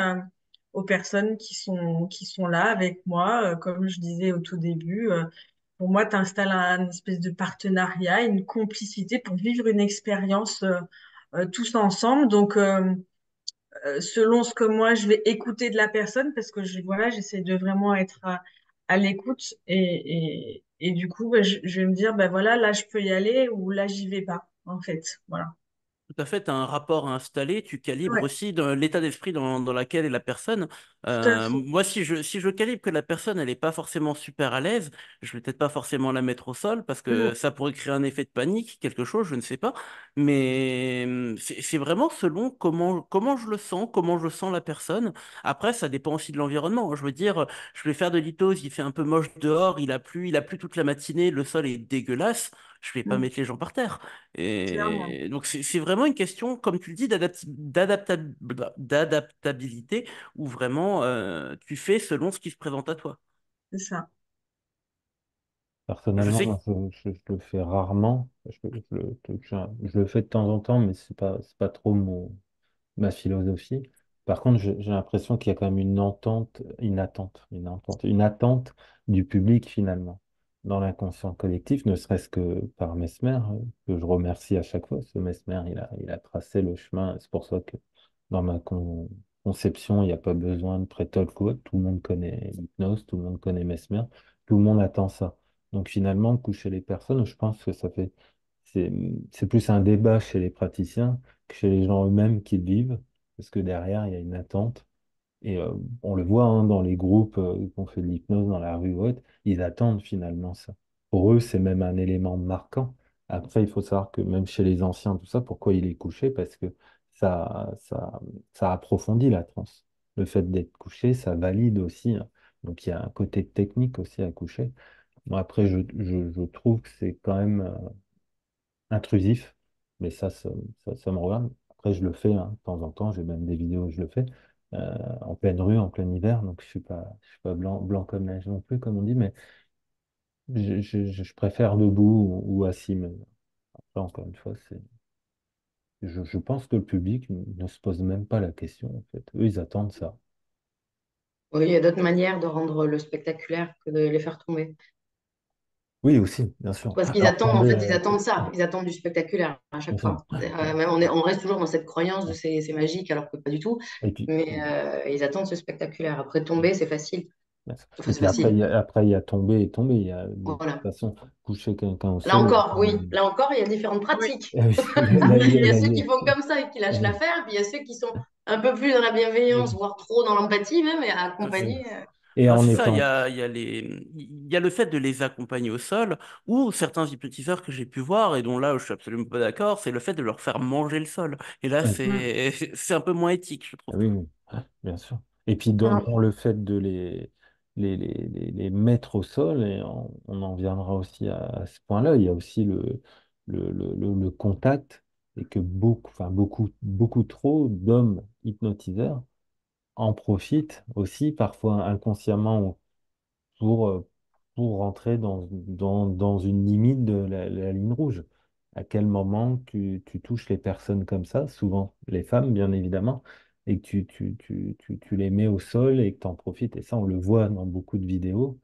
aux personnes qui sont là avec moi. Comme je disais au tout début, pour moi, tu installes un espèce de partenariat, une complicité pour vivre une expérience tous ensemble. Donc, selon ce que moi je vais écouter de la personne, parce que voilà, j'essaie de vraiment être à l'écoute et du coup, bah, je vais me dire, ben voilà, là je peux y aller ou là j'y vais pas, en fait. Voilà. Tout à fait, tu as un rapport à installer, tu calibres Ouais, aussi dans l'état d'esprit dans lequel est la personne. tout à fait. Moi, si je calibre que la personne, elle n'est pas forcément super à l'aise, je vais peut-être pas forcément la mettre au sol parce que Mm, ça pourrait créer un effet de panique, quelque chose, je ne sais pas. Mais c'est vraiment selon comment je le sens, comment je sens la personne. Après, ça dépend aussi de l'environnement. Je veux dire, je vais faire de l'hypnose, il fait un peu moche dehors, il a plu toute la matinée, le sol est dégueulasse, je vais pas mm, mettre les gens par terre. clairement, Et donc, c'est vraiment une question, comme tu le dis, d'adaptabilité, où vraiment tu fais selon ce qui se présente à toi. c'est ça. Je sais que Personnellement, je le fais rarement. Je le fais de temps en temps, mais c'est pas trop ma philosophie. Par contre, j'ai l'impression qu'il y a quand même une attente du public finalement dans l'inconscient collectif, ne serait-ce que par Mesmer, que je remercie à chaque fois. Ce Mesmer, il a tracé le chemin. C'est pour ça que dans ma conception, il n'y a pas besoin de pré-talk ou autre. Tout le monde connaît l'hypnose, tout le monde connaît Mesmer, tout le monde attend ça. Donc finalement, coucher les personnes, je pense que c'est, c'est plus un débat chez les praticiens que chez les gens eux-mêmes qui le vivent, parce que derrière, il y a une attente. Et on le voit hein, dans les groupes qu'on fait de l'hypnose dans la rue ou autre, ils attendent finalement ça. Pour eux, c'est même un élément marquant. Après, il faut savoir que même chez les anciens, tout ça, pourquoi il est couché? Parce que ça, ça, ça approfondit la transe. Le fait d'être couché, ça valide aussi, hein. Donc il y a un côté technique aussi à coucher. Bon, après, je trouve que c'est quand même intrusif, mais ça me regarde. Après, je le fais hein, de temps en temps, j'ai même des vidéos où je le fais, en pleine rue, en plein hiver, donc je suis pas blanc comme neige non plus, comme on dit, mais je préfère debout ou assis. Mais après, encore une fois, je pense que le public ne se pose même pas la question, en fait. Eux, ils attendent ça. Oui, il y a d'autres manières de rendre le spectaculaire que de les faire tomber. Oui, aussi, bien sûr. Parce qu'ils Alors, attendent, en tomber, fait, ils attendent ça. Ils attendent du spectaculaire à bien chaque sûr. fois. On reste toujours dans cette croyance de c'est magique, alors que pas du tout. Et puis, Mais ils attendent ce spectaculaire. Après, tomber, c'est facile. Enfin, et c'est puis après, facile. après, il y a tomber et tomber. Il y a de toute Voilà. façon coucher quelqu'un au Là sol. encore, oui. Là encore, il y a différentes Oui. pratiques. Oui, Il y a là, ceux qui font comme ça et qui lâchent l'affaire, puis il y a ceux qui sont un peu plus dans la bienveillance, voire trop dans l'empathie même, et à C'est accompagner. et bah, en c'est ça, étant. il y a le fait de les accompagner au sol, ou certains hypnotiseurs que j'ai pu voir, et dont là je suis absolument pas d'accord, c'est le fait de leur faire manger le sol. Et là, Ouais. Mm. c'est un peu moins éthique, je Ah trouve. oui, oui, bien sûr. Et puis Alors, dans le fait de les mettre au sol, et on en viendra aussi à ce point-là, il y a aussi le contact, et que beaucoup, enfin beaucoup trop d'hommes hypnotiseurs en profitent aussi, parfois inconsciemment, pour, euh, pour rentrer dans une limite de la ligne rouge. À quel moment tu touches les personnes comme ça, souvent les femmes, bien évidemment, et que tu les mets au sol et que tu en profites. Et ça, on le voit dans beaucoup de vidéos.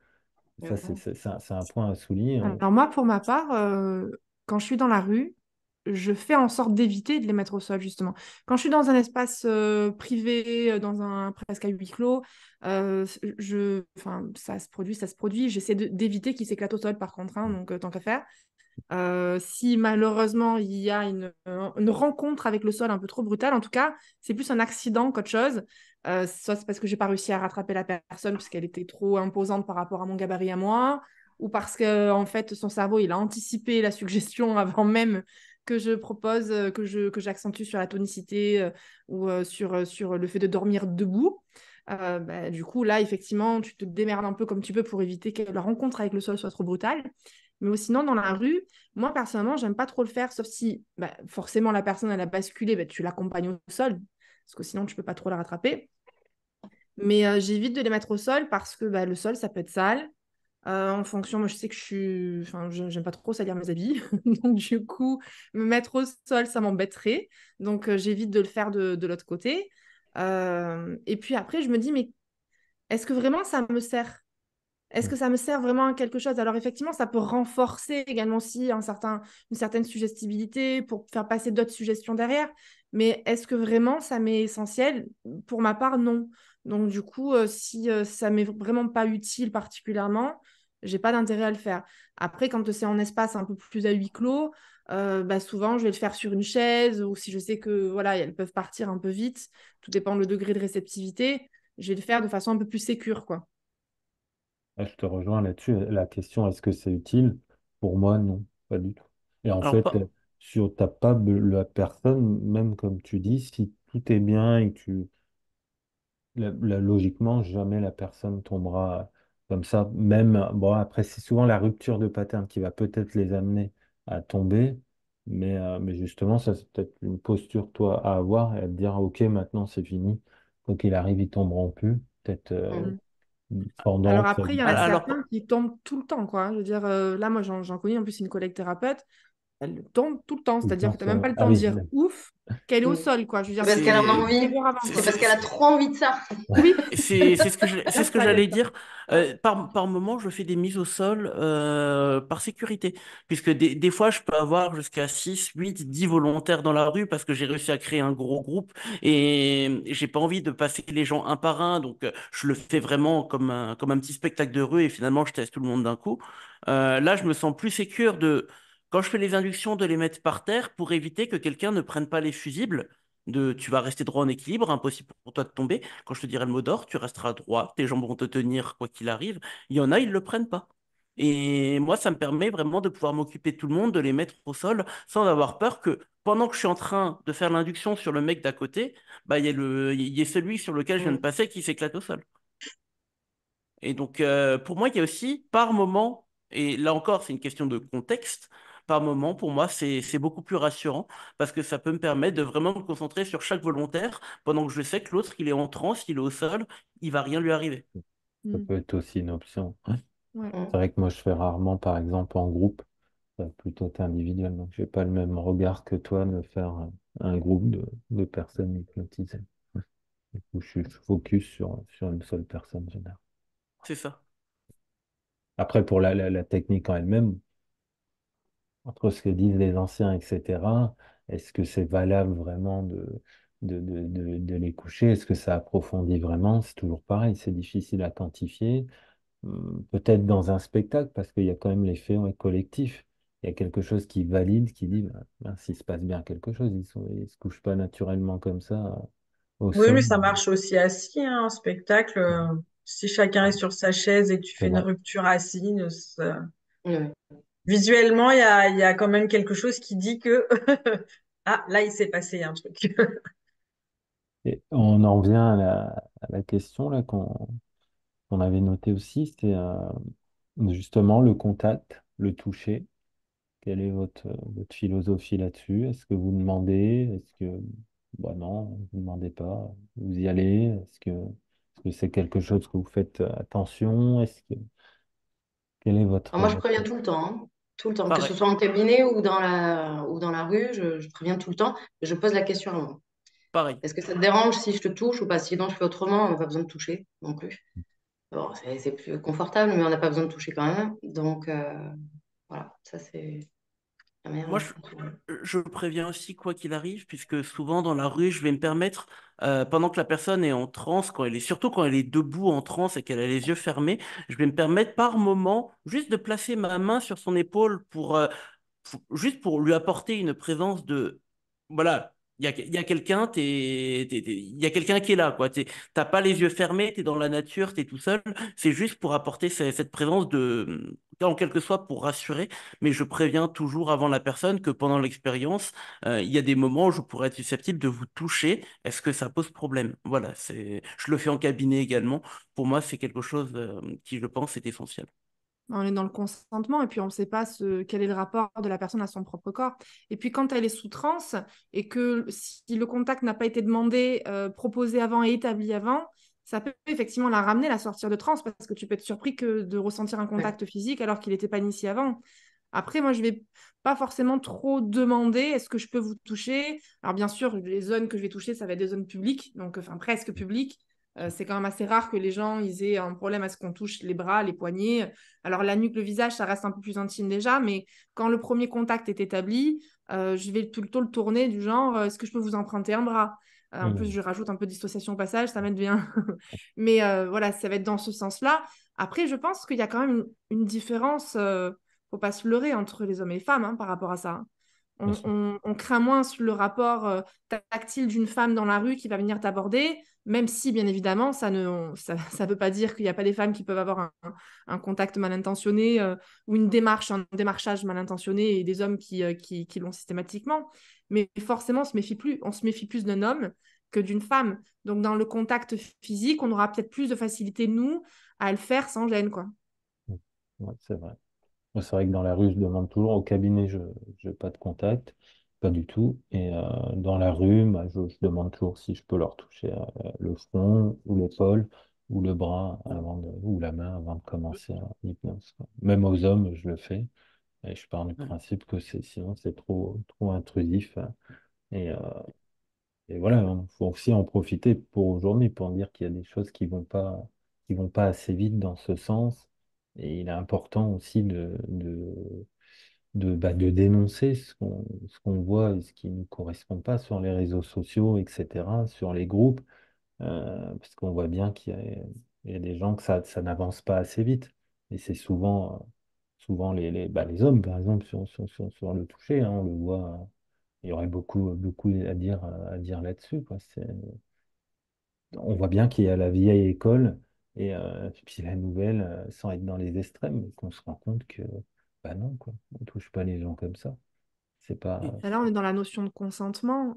Ça, c'est un point à souligner. alors moi, pour ma part, quand je suis dans la rue, je fais en sorte d'éviter de les mettre au sol, justement. Quand je suis dans un espace privé, dans un presque à huis clos, enfin, ça se produit. J'essaie d'éviter qu'ils s'éclatent au sol, par contre, hein, donc tant qu'à faire. Si malheureusement il y a une rencontre avec le sol un peu trop brutale, en tout cas, c'est plus un accident qu'autre chose. Soit c'est parce que j'ai pas réussi à rattraper la personne parce qu'elle était trop imposante par rapport à mon gabarit à moi, ou parce que en fait son cerveau il a anticipé la suggestion avant même que je propose, que j'accentue sur la tonicité ou sur le fait de dormir debout. Bah, du coup, là, effectivement, tu te démerdes un peu comme tu peux pour éviter que la rencontre avec le sol soit trop brutale. Mais sinon, dans la rue, moi, personnellement, j'aime pas trop le faire, sauf si bah, forcément la personne, elle a basculé, bah, tu l'accompagnes au sol, parce que sinon, tu peux pas trop la rattraper. Mais j'évite de les mettre au sol parce que bah, le sol, ça peut être sale. En fonction, moi, je sais que je suis... Enfin, j'aime pas trop salir mes habits. Donc, du coup, me mettre au sol, ça m'embêterait. Donc, j'évite de le faire de l'autre côté. Et puis après, je me dis, mais est-ce que vraiment ça me sert? Est-ce que ça me sert vraiment à quelque chose? Alors effectivement, ça peut renforcer également aussi une certaine suggestibilité pour faire passer d'autres suggestions derrière. Mais est-ce que vraiment ça m'est essentiel? Pour ma part, non. Donc du coup, si ça m'est vraiment pas utile particulièrement, j'ai pas d'intérêt à le faire. Après, quand c'est en espace un peu plus à huis clos, bah, souvent je vais le faire sur une chaise ou si je sais que voilà, elles peuvent partir un peu vite, tout dépend le degré de réceptivité, je vais le faire de façon un peu plus sécure, quoi. Je te rejoins là-dessus. La question, est-ce que c'est utile? Pour moi, non, pas du tout. Et en Alors, fait, pas, sur ta table, la personne, même comme tu dis, si tout est bien et que logiquement, jamais la personne tombera comme ça. Même, bon, après, c'est souvent la rupture de pattern qui va peut-être les amener à tomber. Mais justement, ça, c'est peut-être une posture, toi, à avoir et à te dire, OK, maintenant, c'est fini. Quoi qu'il arrive, ils tomberont plus. Peut-être Mm. pendant Alors que ça après, il y en dure. a alors, certains qui tombent tout le temps, quoi. Je veux dire, là, moi, j'en connais en plus une collègue thérapeute, elle tombe tout le temps, Tout le c'est-à-dire temps que tu n'as même sur. pas le Ah temps de oui, dire ouf qu'elle est au Mm. sol, quoi. Je veux C'est dire, parce qu'elle en a c'est, envie. c'est l'heure avant, c'est, C'est quoi. parce c'est- qu'elle a trop envie de ça. Oui, C'est là, ce que ça y j'allais est. dire. Par moment, je fais des mises au sol par sécurité. Puisque des fois, je peux avoir jusqu'à 6 8 10 volontaires dans la rue parce que j'ai réussi à créer un gros groupe et j'ai pas envie de passer les gens un par un. Donc, je le fais vraiment comme un petit spectacle de rue et finalement, je teste tout le monde d'un coup. Là, je me sens plus sécure quand je fais les inductions, de les mettre par terre pour éviter que quelqu'un ne prenne pas les fusibles. Tu vas rester droit en équilibre, impossible pour toi de tomber. Quand je te dirai le mot d'ordre, tu resteras droit, tes jambes vont te tenir quoi qu'il arrive. Il y en a, ils le prennent pas. Et moi, ça me permet vraiment de pouvoir m'occuper de tout le monde, de les mettre au sol, sans avoir peur que pendant que je suis en train de faire l'induction sur le mec d'à côté, bah, il y ait celui sur lequel je viens de Mm. passer qui s'éclate au sol. Et donc, pour moi, il y a aussi, par moment, et là encore, c'est une question de contexte, par moment, pour moi, c'est beaucoup plus rassurant parce que ça peut me permettre de vraiment me concentrer sur chaque volontaire pendant que je sais que l'autre, il est en transe, il est au sol, il va rien lui arriver. Ça Mm. peut être aussi une option. Ouais. C'est Mm. vrai que moi, je fais rarement, par exemple, en groupe. Ça va plutôt être individuel. Donc, j'ai pas le même regard que toi de faire un groupe de personnes hypnotisées. Du coup, je suis focus sur une seule personne, généralement. C'est ça. Après, pour la technique en elle-même, entre ce que disent les anciens, etc., est-ce que c'est valable vraiment de les coucher? Est-ce que ça approfondit vraiment? C'est toujours pareil, c'est difficile à quantifier. Peut-être dans un spectacle, parce qu'il y a quand même l'effet ouais, collectif. Il y a quelque chose qui valide, qui dit, ben, s'il se passe bien quelque chose, ils se couchent pas naturellement comme ça au Oui, mais sol. ça marche aussi assis, hein, en spectacle. Si chacun est sur sa chaise et tu C'est fais une vrai. rupture assise, Ouais. visuellement, il y a quand même quelque chose qui dit que ah, là, il s'est passé un truc. Et on en vient à la question là, qu'on avait notée aussi, c'est justement le contact, le toucher. Quelle est votre philosophie là-dessus? Est-ce que vous demandez? Est-ce que, bah non, vous ne demandez pas, vous y allez? Est-ce que c'est quelque chose que vous faites attention? Quel est Alors moi, je préviens tout le temps, hein. Tout le temps, que ce Pareil, soit en cabinet ou dans la rue, je préviens tout le temps. Je pose la question avant. pareil. Est-ce que ça te dérange si je te touche ou pas? Sinon, je fais autrement, on n'a pas besoin de toucher non plus. Bon, c'est plus confortable, mais on n'a pas besoin de toucher quand même. Donc, voilà, ça, c'est la Moi, meilleure façon. je préviens aussi quoi qu'il arrive, puisque souvent dans la rue, je vais me permettre, pendant que la personne est en transe, surtout quand elle est debout en transe et qu'elle a les yeux fermés, je vais me permettre par moment juste de placer ma main sur son épaule juste pour lui apporter une présence de, voilà, il y a quelqu'un, il y a quelqu'un qui est là, quoi. T'as pas les yeux fermés, t'es dans la nature, t'es tout seul. C'est juste pour apporter cette présence en quelque sorte pour rassurer. Mais je préviens toujours avant la personne que pendant l'expérience, il y a des moments où je pourrais être susceptible de vous toucher. Est-ce que ça pose problème? Voilà, je le fais en cabinet également. Pour moi, c'est quelque chose, qui, je pense, est essentiel. On est dans le consentement et puis on ne sait pas quel est le rapport de la personne à son propre corps. Et puis quand elle est sous transe et que si le contact n'a pas été demandé, proposé avant et établi avant, ça peut effectivement la ramener, la sortir de transe parce que tu peux être surpris que de ressentir un Ouais. contact physique alors qu'il n'était pas initié avant. Après, moi, je vais pas forcément trop demander est-ce que je peux vous toucher. Alors bien sûr, les zones que je vais toucher, ça va être des zones publiques, donc enfin presque publiques. C'est quand même assez rare que les gens ils aient un problème à ce qu'on touche les bras, les poignets. Alors la nuque, le visage, ça reste un peu plus intime déjà, mais quand le premier contact est établi, je vais plutôt le tourner du genre est-ce que je peux vous emprunter un bras? En plus, Hmm. je rajoute un peu de dissociation au passage, ça m'aide bien. Mais voilà, ça va être dans ce sens-là. Après, je pense qu'il y a quand même une différence. Faut pas se leurrer entre les hommes et les femmes hein, par rapport à ça. Hein. Bien sûr. On craint moins le rapport tactile d'une femme dans la rue qui va venir t'aborder, même si, bien évidemment, ça veut pas dire qu'il n'y a pas des femmes qui peuvent avoir un contact mal intentionné ou une démarche, un démarchage mal intentionné et des hommes qui l'ont systématiquement. Mais forcément, on se méfie plus d'un homme que d'une femme. Donc, dans le contact physique, on aura peut-être plus de facilité, nous, à le faire sans gêne, quoi. Hmm. Ouais, c'est vrai. Moi, c'est vrai que dans la rue, je demande toujours. Au cabinet, je n'ai pas de contact, pas du tout. Et dans la rue, bah, je demande toujours si je peux leur toucher le front ou l'épaule ou le bras ou la main avant de commencer l'hypnose, quoi. Même aux hommes, je le fais. Et je pars du Ouais. principe que sinon c'est trop intrusif. Et, euh, et voilà, il faut aussi en profiter pour aujourd'hui pour dire qu'il y a des choses qui vont pas assez vite dans ce sens. Et il est important aussi de dénoncer ce qu'on voit et ce qui ne correspond pas sur les réseaux sociaux, etc., sur les groupes, parce qu'on voit bien il y a des gens que ça n'avance pas assez vite. Et c'est souvent les hommes, par exemple, sur le toucher, hein, on le voit, il y aurait beaucoup à dire là-dessus, quoi. On voit bien qu'il y a la vieille école et puis la nouvelle, sans être dans les extrêmes, et qu'on se rend compte que, bah non, quoi, on touche pas les gens comme ça. C'est pas. Et Là, on est dans la notion de consentement.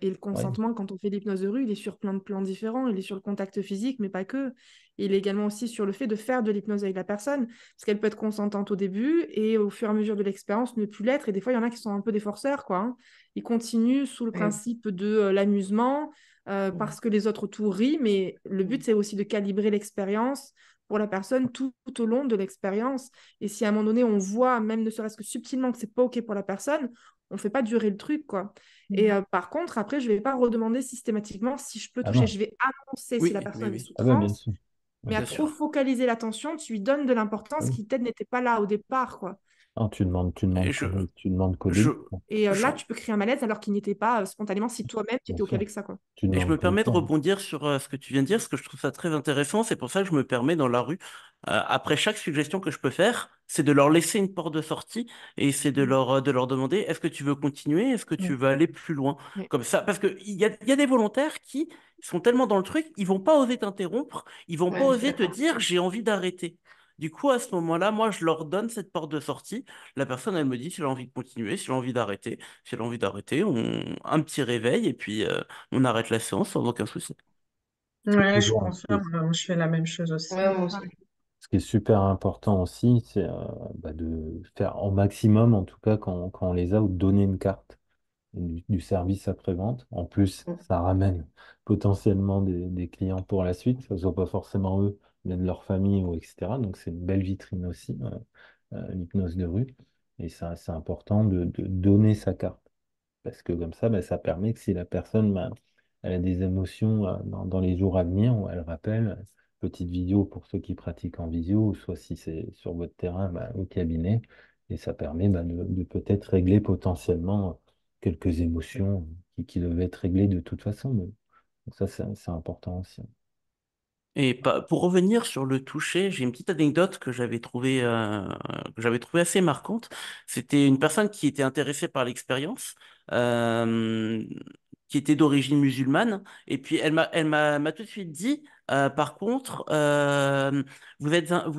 Et le Ouais. consentement, quand on fait l'hypnose de rue, il est sur plein de plans différents. Il est sur le contact physique, mais pas que. Il est également aussi sur le fait de faire de l'hypnose avec la personne. Parce qu'elle peut être consentante au début et au fur et à mesure de l'expérience ne plus l'être. Et des fois, il y en a qui sont un peu des forceurs, quoi. Hein. Ils continuent sous le Ouais. principe de l'amusement parce que les autres autour rient. Mais le but, c'est aussi de calibrer l'expérience pour la personne tout au long de l'expérience. Et si à un moment donné, on voit, même ne serait-ce que subtilement, que c'est pas OK pour la personne, on fait pas durer le truc, quoi. Et par contre, après, je vais pas redemander systématiquement si je peux Ah toucher. non. Je vais annoncer si la oui, personne oui, est oui. sous Ah bah bien transe. sûr. Mais à Bien trop sûr. focaliser l'attention, tu lui donnes de l'importance Oui. qui peut-être n'était pas là au départ, quoi. Non, Et je, tu demandes qu'au je, début, quoi. Et je, là, tu peux créer un malaise alors qu'il n'était pas spontanément si toi-même, tu Bien étais OK sûr. avec ça, quoi. Tu Et je demandes me qu'à le permets de faire. rebondir sur ce que tu viens de dire, parce que je trouve ça très intéressant. C'est pour ça que je me permets dans la rue, après chaque suggestion que je peux faire, c'est de leur laisser une porte de sortie et c'est de leur demander, est-ce que tu veux continuer? Est-ce que tu Mm. veux aller plus loin? Oui. Comme ça, parce il y a des volontaires qui sont tellement dans le truc, ils vont pas oser t'interrompre, ils vont pas Ouais, je suis oser te d'accord. dire, j'ai envie d'arrêter. Du coup, à ce moment-là, moi, je leur donne cette porte de sortie. La personne, elle me dit si elle a envie de continuer, si elle a envie d'arrêter. Si elle a envie d'arrêter, un petit réveil et puis on arrête la séance sans aucun souci. Ouais, je Toujours, confirme, je fais la même chose aussi. Ouais, moi aussi. Pareil. ce qui est super important aussi, c'est de faire au maximum, en tout cas quand on les a, ou de donner une carte du service après-vente. En plus, Mm. ça ramène potentiellement des clients pour la suite, que ce soit pas forcément eux, mais de leur famille ou etc. Donc c'est une belle vitrine aussi, l'hypnose de rue. Et ça, c'est important de donner sa carte. Parce que comme ça, ça permet que si la personne elle a des émotions dans les jours à venir, ou elle rappelle, petite vidéo pour ceux qui pratiquent en visio, ou soit si c'est sur votre terrain, au cabinet, et ça permet de peut-être régler potentiellement quelques émotions qui devaient être réglées de toute façon. Donc ça, c'est important aussi. Et pour revenir sur le toucher, j'ai une petite anecdote que j'avais trouvé assez marquante. C'était une personne qui était intéressée par l'expérience, euh, qui était d'origine musulmane, et puis m'a tout de suite dit, par contre, vous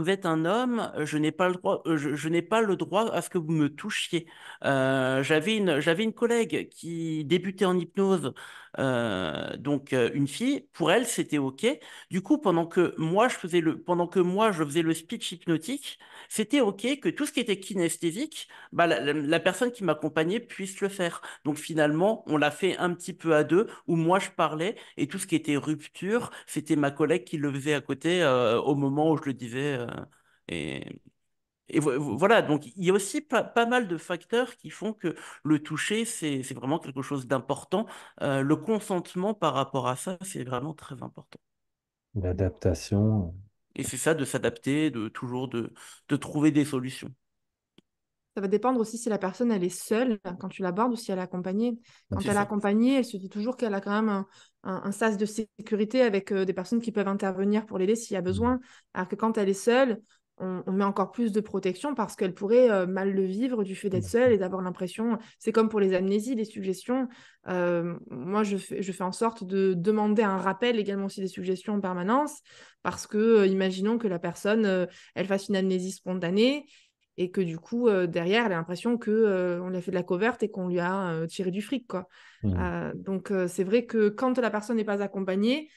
êtes un homme, je n'ai pas le droit, je n'ai pas le droit à ce que vous me touchiez. J'avais une collègue qui débutait en hypnose, donc une fille. Pour elle, c'était OK. Du coup, pendant que moi je faisais le speech hypnotique, c'était OK que tout ce qui était kinesthésique, la personne qui m'accompagnait puisse le faire. Donc finalement, on l'a fait un petit peu à deux, où moi je parlais et tout ce qui était rupture, c'était ma collègue qui le faisait à côté au moment où je le disais. Et, voilà, donc il y a aussi pas mal de facteurs qui font que le toucher, c'est vraiment quelque chose d'important. Le consentement par rapport à ça, c'est vraiment très important. L'adaptation, Et c'est ça de s'adapter, de trouver des solutions. Ça va dépendre aussi si la personne, elle est seule quand tu l'abordes ou si elle est accompagnée. Quand C'est elle est ça. accompagnée, elle se dit toujours qu'elle a quand même un sas de sécurité avec des personnes qui peuvent intervenir pour l'aider s'il y a besoin. Alors que quand elle est seule, on met encore plus de protection parce qu'elle pourrait mal le vivre du fait d'être seule et d'avoir l'impression, c'est comme pour les amnésies, les suggestions. Moi, je fais en sorte de demander un rappel également aussi des suggestions en permanence parce que, imaginons que la personne, elle fasse une amnésie spontanée et que du coup, derrière, elle a l'impression que on lui a fait de la coverte et qu'on lui a tiré du fric, quoi. mm, Donc, c'est vrai que quand la personne n'est pas accompagnée,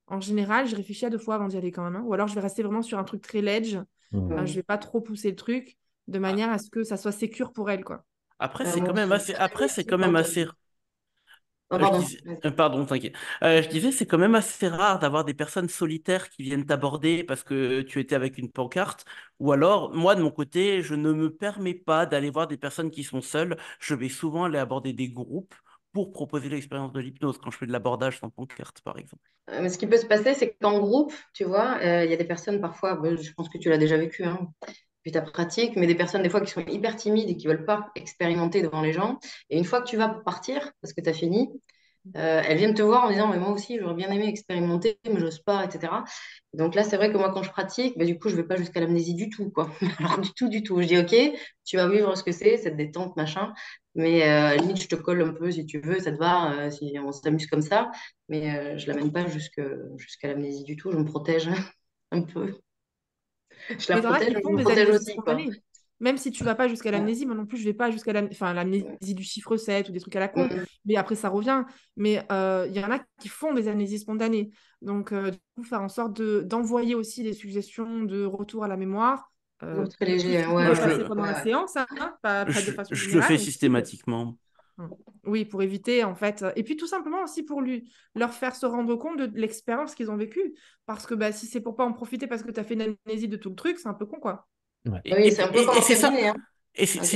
en général, je réfléchis à deux fois avant d'y aller quand même, hein. Ou alors, je vais rester vraiment sur un truc très ledge. mm. Je vais pas trop pousser le truc de A- manière à ce que ça soit sécure pour elle, quoi. Après, Moi aussi, je suis très après, c'est quand négative même quand. assez. Oh, Je pardon. disais, pardon, t'inquiète. Je disais, c'est quand même assez rare d'avoir des personnes solitaires qui viennent t'aborder parce que tu étais avec une pancarte. Ou alors, moi, de mon côté, je ne me permets pas d'aller voir des personnes qui sont seules. Je vais souvent aller aborder des groupes pour proposer l'expérience de l'hypnose quand je fais de l'abordage sans pancarte, par exemple. Mais ce qui peut se passer, c'est qu'en groupe, tu vois, il y a des personnes parfois, je pense que tu l'as déjà vécu, hein, vu ta pratique, mais des personnes des fois qui sont hyper timides et qui veulent pas expérimenter devant les gens. Et une fois que tu vas pour partir, parce que tu as fini, elles viennent te voir en disant, mais moi aussi, j'aurais bien aimé expérimenter, mais j'ose pas, etc. Donc là, c'est vrai que moi, quand je pratique, du coup, je vais pas jusqu'à l'amnésie du tout, quoi. Alors, du tout, du tout. Je dis, OK, tu vas vivre ce que c'est, cette détente, machin. Mais à la limite, je te colle un peu si tu veux, ça te va, si on s'amuse comme ça. Mais je l'amène pas jusqu'à l'amnésie du tout. Je me protège un peu. Je la Mais t'en as protège, qui mais je font me des protège amnésies aussi, quoi. spontanées. Même si tu vas pas jusqu'à Ouais. l'amnésie, moi non plus, je vais pas jusqu'à l'amnésie du chiffre 7 ou des trucs à la con. Mm. Mais après, ça revient. Mais il y en a qui font des amnésies spontanées. Donc, du coup, faire en sorte d'envoyer aussi des suggestions de retour à la mémoire. Très Tout léger, ce hein. qui Ouais, pourrait Moi, ouais, passer pendant ouais, la ouais. séance, hein, pas de façon je le générale fais aussi. systématiquement. Oui, pour éviter, en fait. Et puis, tout simplement aussi pour leur faire se rendre compte de l'expérience qu'ils ont vécue. Parce que si c'est pour pas en profiter parce que tu as fait une amnésie de tout le truc, c'est un peu con, quoi. Ouais. Oui, Et c'est puis, un peu comme et en c'est ça. cabinet, hein. Et c'est Ok.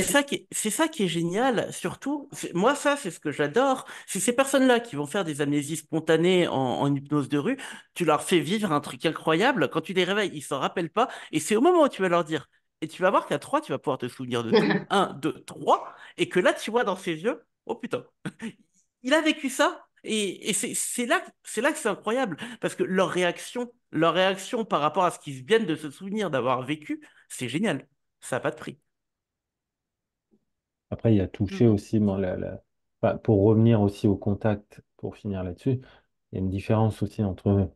c'est ça qui est génial, surtout, moi ça c'est ce que j'adore, c'est ces personnes-là qui vont faire des amnésies spontanées en hypnose de rue, tu leur fais vivre un truc incroyable, quand tu les réveilles, ils s'en rappellent pas, et c'est au moment où tu vas leur dire, et tu vas voir qu'à trois, tu vas pouvoir te souvenir de tout, un, deux, trois, et que là tu vois dans ses yeux, oh putain, il a vécu ça, et c'est là que c'est incroyable, parce que leur réaction par rapport à ce qu'ils viennent de se souvenir d'avoir vécu, c'est génial, ça n'a pas de prix. Après, il y a touché Mm. aussi, moi, enfin, pour revenir aussi au contact, pour finir là-dessus, il y a une différence aussi entre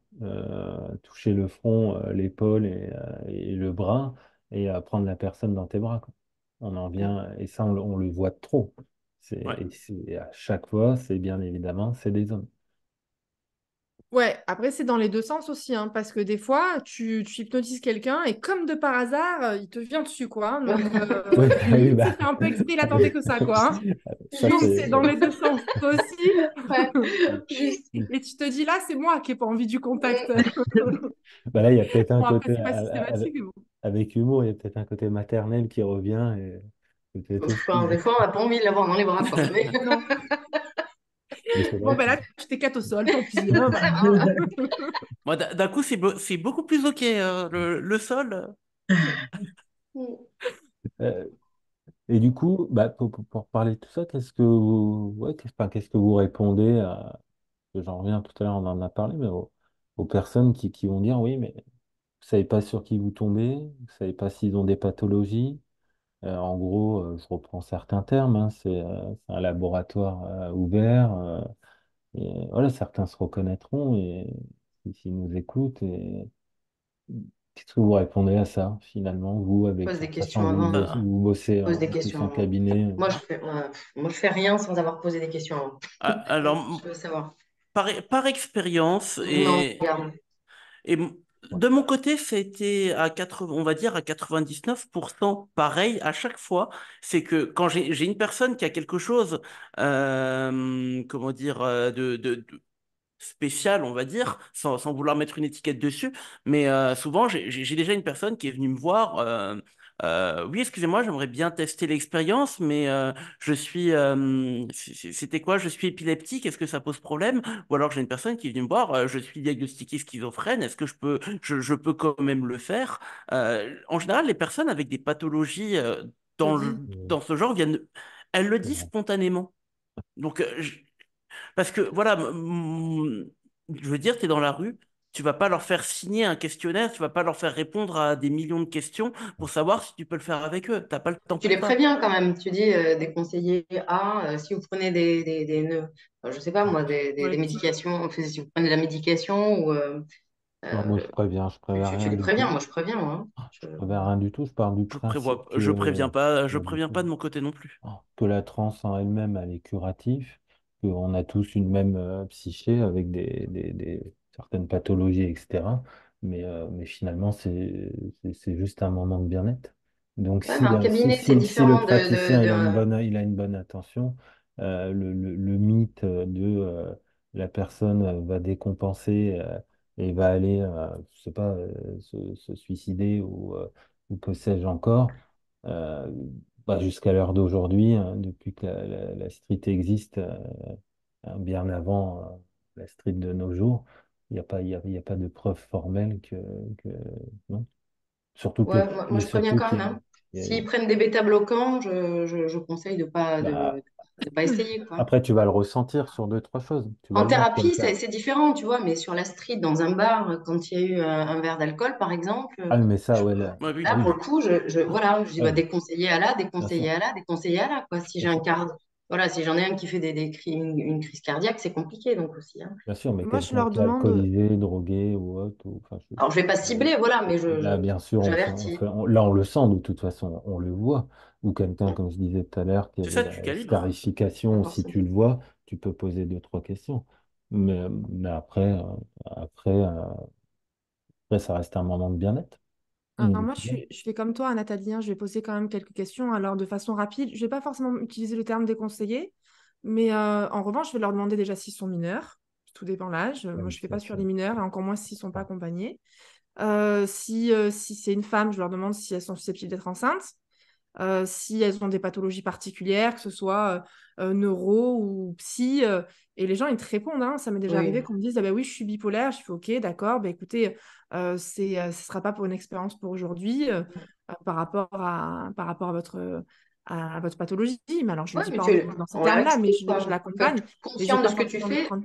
toucher le front, l'épaule et le bras et prendre la personne dans tes bras, quoi. On en vient, et ça, on le voit trop. Ouais. Et à chaque fois, c'est bien évidemment, c'est des hommes. Ouais, après, c'est dans les deux sens aussi, hein, parce que des fois, tu hypnotises quelqu'un et comme de par hasard, il te vient dessus, quoi. Hein. Donc, Oui, oui, limite, s'il bah, fait un peu exprès, il a tenté que ça, quoi. Hein. ça, Donc, Juste. c'est dans les deux sens. Toi aussi. Ouais, juste. Et tu te dis, là, c'est moi qui n'ai pas envie du contact. bah là, il y a peut-être un Bon, après, côté, c'est pas systématique, mais bon. avec humour, il y a peut-être un côté maternel qui revient, et peut-être Enfin, aussi. des fois, on n'a pas envie de l'avoir dans les bras, quoi. Mais... Non. Mais c'est Bon, vrai ben que là, tu t'éclates au sol, tant pis. Hein, voilà. Moi, d'un coup, c'est beaucoup plus OK. Le sol. euh, et du coup, bah, pour parler de tout ça, qu'est-ce que vous répondez à, j'en reviens tout à l'heure, on en a parlé, mais aux personnes qui vont dire oui, mais vous savez pas sur qui vous tombez, vous savez pas s'ils ont des pathologies. En gros, je reprends certains termes, hein, c'est un laboratoire ouvert. Et voilà, certains se reconnaîtront et s'ils nous écoutent. Et qu'est-ce que vous répondez à ça, finalement, vous, Pose des sachant questions que avant. vous bossez Pose des plus questions en avant. cabinet? Moi, je fais rien sans avoir posé des questions avant. Alors, Je veux savoir. par expérience, Non, regarde. et Ouais. de mon côté, c'était à 80, on va dire à 99% pareil à chaque fois. C'est que quand j'ai une personne qui a quelque chose, comment dire, de spécial, on va dire, sans vouloir mettre une étiquette dessus, mais souvent, j'ai déjà une personne qui est venue me voir. Oui, excusez-moi, j'aimerais bien tester l'expérience, mais c'était quoi? Je suis épileptique, est-ce que ça pose problème? Ou alors j'ai une personne qui est venue me voir, je suis diagnostiqué schizophrène, est-ce que je peux quand même le faire? En général, les personnes avec des pathologies Je te dis. Euh, dans ce genre elles le c'est disent vrai. spontanément. Donc, parce que voilà, je veux dire, tu es dans la rue, tu vas pas leur faire signer un questionnaire, tu vas pas leur faire répondre à des millions de questions pour savoir si tu peux le faire avec eux. T'as pas le temps Tu pour les ça. préviens quand même. Tu dis des conseillers A, si vous prenez des nœuds, je sais pas moi, Pour des les petits. médications, enfin, si vous prenez de la médication, ou Non, moi, euh, je préviens tu rien les du préviens. tout. Moi, je préviens. Hein. Je préviens rien du tout. Je pars du principe que, Je du préviens pas coup, de mon côté non plus. que la transe en elle-même, elle est curative, qu'on a tous une même psyché avec certaines pathologies, etc. Mais finalement, c'est juste un moment de bien-être. Donc, Ouais, mais en cabinet, c'est si le différent praticien il a une bonne intention, le mythe de la personne va décompenser et va aller, je sais pas, se suicider ou que sais-je encore. euh, Bah, jusqu'à l'heure d'aujourd'hui, hein, depuis que la street existe, bien avant la street de nos jours, il y a pas de preuve formelle que non. Ouais, moi, Mais je préviens surtout quand même. Hein. il y a- S'ils prennent des bêta-bloquants, je conseille bah, de pas essayer, quoi. après, tu vas le ressentir sur deux, trois choses. Tu vas En le voir comme thérapie, ça. c'est différent, tu vois, mais sur la street, dans un bar, quand il y a eu un verre d'alcool, par exemple, Ah, mais ça, je- ouais, Ouais, oui. là, pour oui, le coup, voilà, je dis, ah, bah, déconseiller à là, bien déconseiller sûr, à là, déconseiller à là, quoi. Si j'ai bien un sûr. quart, voilà, si j'en ai un qui fait une crise cardiaque, c'est compliqué, donc aussi, hein. Bien sûr, mais Moi, je quelqu'un leur qui est demande. alcoolisé, drogué ou autre, enfin, Alors, je vais pas cibler, voilà, mais là, bien sûr, j'avertis. là, on le sent de toute façon, on le voit. Ou quelqu'un, comme je disais tout à l'heure, qui C'est avait ça, tu la calibres. scarification, si tu le vois, tu peux poser deux, trois questions. Mais après, ça reste un moment de bien-être. Alors moi, Indéniable. je fais comme toi, Nathalie, hein, je vais poser quand même quelques questions. Alors, de façon rapide, je ne vais pas forcément utiliser le terme déconseillé, mais en revanche, je vais leur demander déjà s'ils sont mineurs. Tout dépend de l'âge. Moi, Oui, je ne fais bien pas sur sûr. les mineurs, et encore moins s'ils ne sont pas Ah, accompagnés. Si c'est une femme, je leur demande si elles sont susceptibles d'être enceintes. si elles ont des pathologies particulières, que ce soit neuro ou psy. Et les gens, ils te répondent. Hein. Ça m'est déjà arrivé Oui. qu'on me dise, ah ben oui, je suis bipolaire. Je fais, ok, d'accord, ben écoutez, ce ne sera pas pour une expérience pour aujourd'hui par rapport à votre pathologie. Mais alors, je ne Ouais, le dis mais pas tu, dans ces on leur termes-là, mais explique, je quoi. Faut être l'accompagne. Mais je conscient vais de pas ce que tu forcément lui fais. prendre.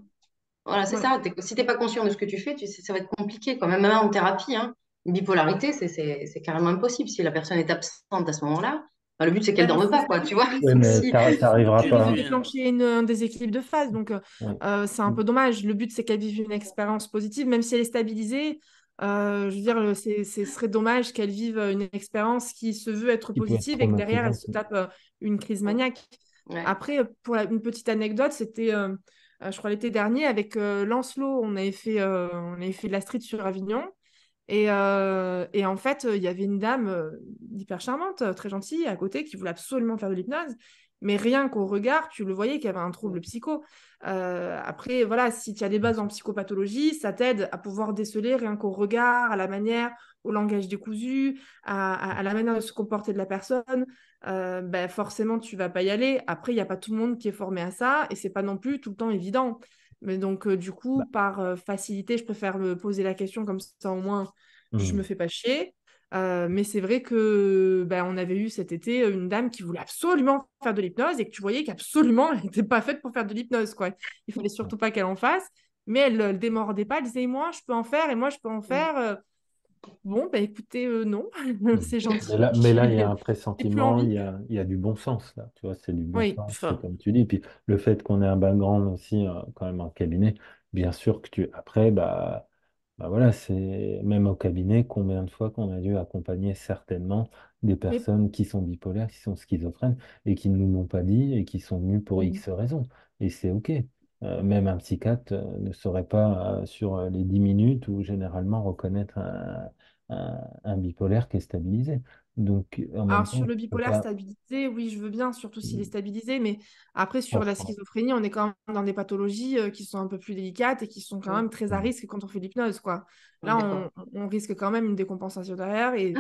Voilà, c'est Ouais. ça. Si t'es pas conscient de ce que tu fais, ça va être compliqué, quand même en thérapie. Hein. Une bipolarité, c'est carrément impossible. Si la personne est absente à ce moment-là, enfin, le but, c'est qu'elle Ben, dorme c'est pas, ça quoi, tu vois. le Oui, risque. mais Si, t'arriveras Tu risques de pas. déclencher un déséquilibre de phase. Donc, Ouais. c'est un peu dommage. Le but, c'est qu'elle vive une expérience positive, même si elle est stabilisée. Je veux dire, ce serait dommage qu'elle vive une expérience qui se veut être Qui peut être positive et que derrière, elle traumatisante. se tape une crise maniaque. ouais. Après, pour une petite anecdote, c'était, je crois, l'été dernier, avec Lancelot, on avait fait de la street sur Avignon. Et en fait, il y avait une dame hyper charmante, très gentille, à côté, qui voulait absolument faire de l'hypnose. Mais rien qu'au regard, tu le voyais qu'il y avait un trouble psycho. Après, voilà, si tu as des bases en psychopathologie, ça t'aide à pouvoir déceler rien qu'au regard, à la manière, au langage décousu, à la manière de se comporter de la personne. Ben, forcément, tu vas pas y aller. Après, il n'y a pas tout le monde qui est formé à ça et c'est pas non plus tout le temps évident. Mais donc, du coup, Bah, par facilité, je préfère me poser la question comme ça, au moins, je me hmm. fais pas chier. Mais c'est vrai que ben, on avait eu cet été une dame qui voulait absolument faire de l'hypnose et que tu voyais qu'absolument, elle n'était pas faite pour faire de l'hypnose, quoi. Il fallait surtout pas qu'elle en fasse. Mais elle ne démordait pas. Elle disait, moi, je peux en faire et moi, je peux en faire. Bon, ben écoutez, non, Hmm. c'est gentil. Mais là, il y a un J'ai plus pressentiment, envie. il y a du bon sens, là. Tu vois, c'est du bon Oui, sens, c'est Ça. comme tu dis. Puis le fait qu'on ait un background aussi, quand même, en cabinet, bien sûr que après, bah voilà, c'est même au cabinet, combien de fois qu'on a dû accompagner certainement des mais personnes qui sont bipolaires, qui sont schizophrènes et qui ne nous l'ont pas dit et qui sont venus pour X raisons. Et c'est OK. Même un psychiatre ne saurait pas, sur les 10 minutes, ou généralement reconnaître un bipolaire qui est stabilisé. Donc, en même alors, temps, sur le faut bipolaire pas. stabilisé, oui, je veux bien, surtout s'il est stabilisé. Mais après, Oh, sur la schizophrénie, on est quand même dans des pathologies qui sont un peu plus délicates et qui sont quand même très à mm, risque quand on fait l'hypnose, quoi. On est Là, d'accord. on risque quand même une décompensation derrière et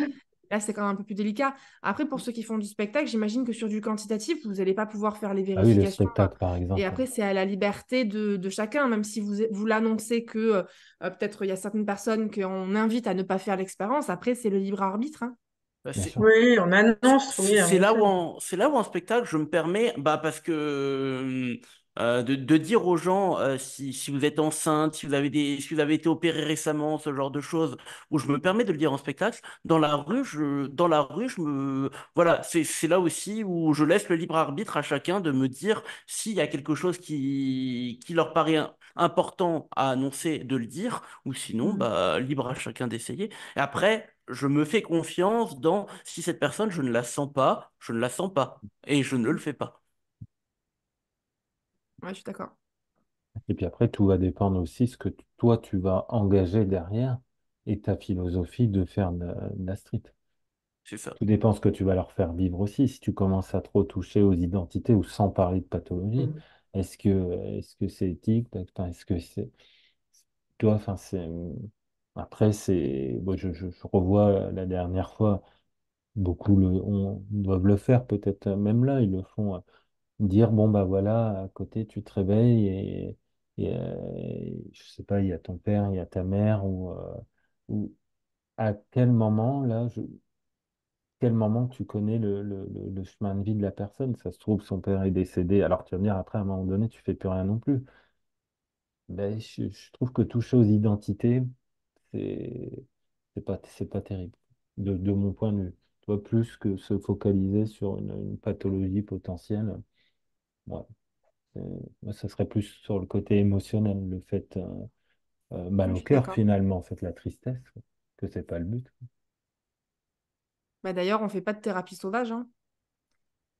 là, c'est quand même un peu plus délicat. Après, pour ceux qui font du spectacle, j'imagine que sur du quantitatif, vous n'allez pas pouvoir faire les ah oui, le vérifications. spectacle, par Et exemple. après, c'est à la liberté de chacun, même si vous l'annoncez que peut-être il y a certaines personnes qu'on invite à ne pas faire l'expérience. Après, c'est le libre arbitre. Hein. Bah, Bien c'est sûr. Oui, on annonce, oui, en c'est là effet. où en spectacle, je me permets, bah, parce que de dire aux gens si vous êtes enceinte, si vous avez été opéré récemment, ce genre de choses, où je me permets de le dire en spectacle, voilà, c'est là aussi où je laisse le libre arbitre à chacun de me dire s'il y a quelque chose qui leur paraît important à annoncer, de le dire, ou sinon, Mhm. bah, libre à chacun d'essayer. Et après, je me fais confiance dans si cette personne, je ne la sens pas, je ne la sens pas. Et je ne le fais pas. Ouais, je suis d'accord. Et puis après, tout va dépendre aussi ce que toi, tu vas engager derrière et ta philosophie de faire de la street. C'est ça. Tout dépend ce que tu vas leur faire vivre aussi. Si tu commences à trop toucher aux identités ou sans parler de pathologie, Mm. est-ce que c'est éthique? Enfin, est-ce que c'est. Tu vois, enfin, c'est. Après, c'est. Bon, je revois la dernière fois, beaucoup doivent le faire, peut-être même là, ils le font. Dire, bon, bah voilà, à côté, tu te réveilles et je sais pas, il y a ton père, il y a ta mère, ou à quel moment, là, quel moment tu connais le chemin de vie de la personne? Ça se trouve, son père est décédé. Alors, tu vas me dire, après, à un moment donné, tu fais plus rien non plus. Ben, je trouve que toucher aux identités, c'est c'est pas terrible, de mon point de vue. Tu vois, plus que se focaliser sur une pathologie potentielle. Ouais. Euh, Moi, ça serait plus sur le côté émotionnel, le fait mal Ouais, au je suis cœur d'accord. finalement, en fait, la tristesse, que c'est pas le but. Bah, d'ailleurs, on ne fait pas de thérapie sauvage. Hein.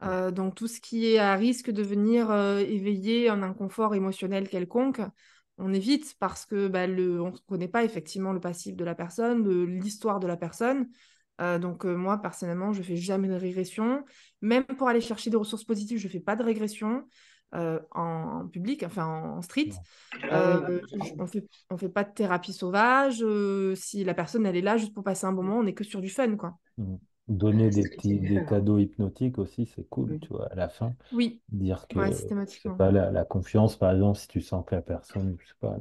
Ouais. Donc, tout ce qui est à risque de venir éveiller un inconfort émotionnel quelconque, on évite parce que bah, on ne connaît pas effectivement le passif de la personne, l'histoire de la personne. Donc, moi, personnellement, je ne fais jamais de régression. Même pour aller chercher des ressources positives, je ne fais pas de régression en public, enfin en street. Ah oui, Euh, on fait pas de thérapie sauvage. Si la personne, elle est là juste pour passer un bon moment, on n'est que sur du fun, quoi. Mhm. donner c'est des ce que tu des fais. cadeaux hypnotiques aussi, c'est cool, Mm. tu vois, à la fin. Oui, Dire ouais, que, je sais systématiquement. pas, la confiance, par exemple, si tu sens que la personne, je sais pas,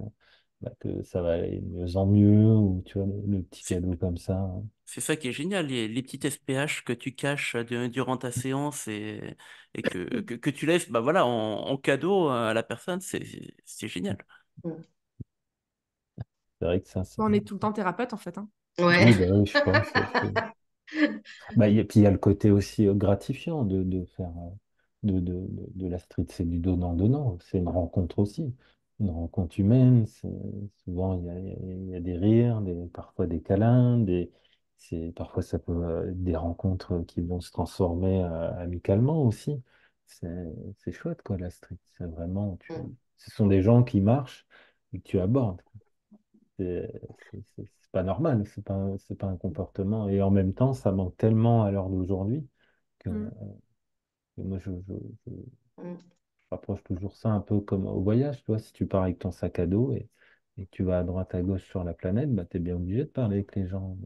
bah, que ça va aller de mieux en mieux, ou tu vois, le petit C'est cadeau comme ça, hein. c'est ça qui est génial, les petites SPH que tu caches durant ta séance et que tu laisses bah voilà, en cadeau à la personne, c'est génial. Mm. C'est vrai que ça, c'est... On est tout le temps thérapeute, en fait, hein. Oui, Ouais. bah oui, je pense. Bah, puis il y a le côté aussi gratifiant de faire de la street, c'est du donnant-donnant, c'est une rencontre aussi, une rencontre humaine. Souvent il y a des rires, parfois des câlins, parfois ça peut être des rencontres qui vont se transformer amicalement aussi. C'est chouette quoi la street, c'est vraiment, Mm. ce sont des gens qui marchent et que tu abordes. C'est c'est pas normal, c'est pas un comportement. Et en même temps, ça manque tellement à l'heure d'aujourd'hui Mm. que moi, je Mm. rapproche toujours ça un peu comme au voyage. Tu vois, si tu pars avec ton sac à dos et que tu vas à droite, à gauche sur la planète, bah, tu es bien obligé de parler avec les gens.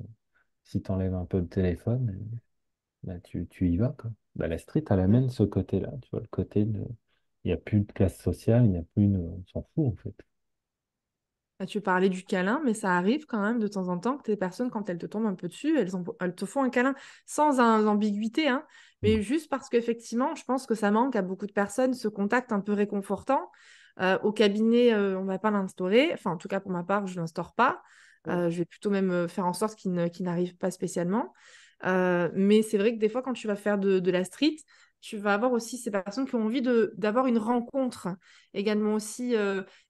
Si tu enlèves un peu le téléphone, bah, tu y vas, quoi. Bah, la street, elle Mm. amène ce côté-là. Tu vois, le côté de. Il n'y a plus de classe sociale, il n'y a plus de. On s'en fout, en fait. Bah, tu parlais du câlin, mais ça arrive quand même de temps en temps que tes personnes, quand elles te tombent un peu dessus, elles te font un câlin sans ambiguïté, hein, Mm. mais juste parce qu'effectivement, je pense que ça manque à beaucoup de personnes, ce contact un peu réconfortant. Au cabinet, on ne va pas l'instaurer. Enfin, en tout cas, pour ma part, je ne l'instaure pas. Mm. Je vais plutôt même faire en sorte qu'il n'arrive pas spécialement. Mais c'est vrai que des fois, quand tu vas faire de la street, tu vas avoir aussi ces personnes qui ont envie d'avoir une rencontre. Également aussi,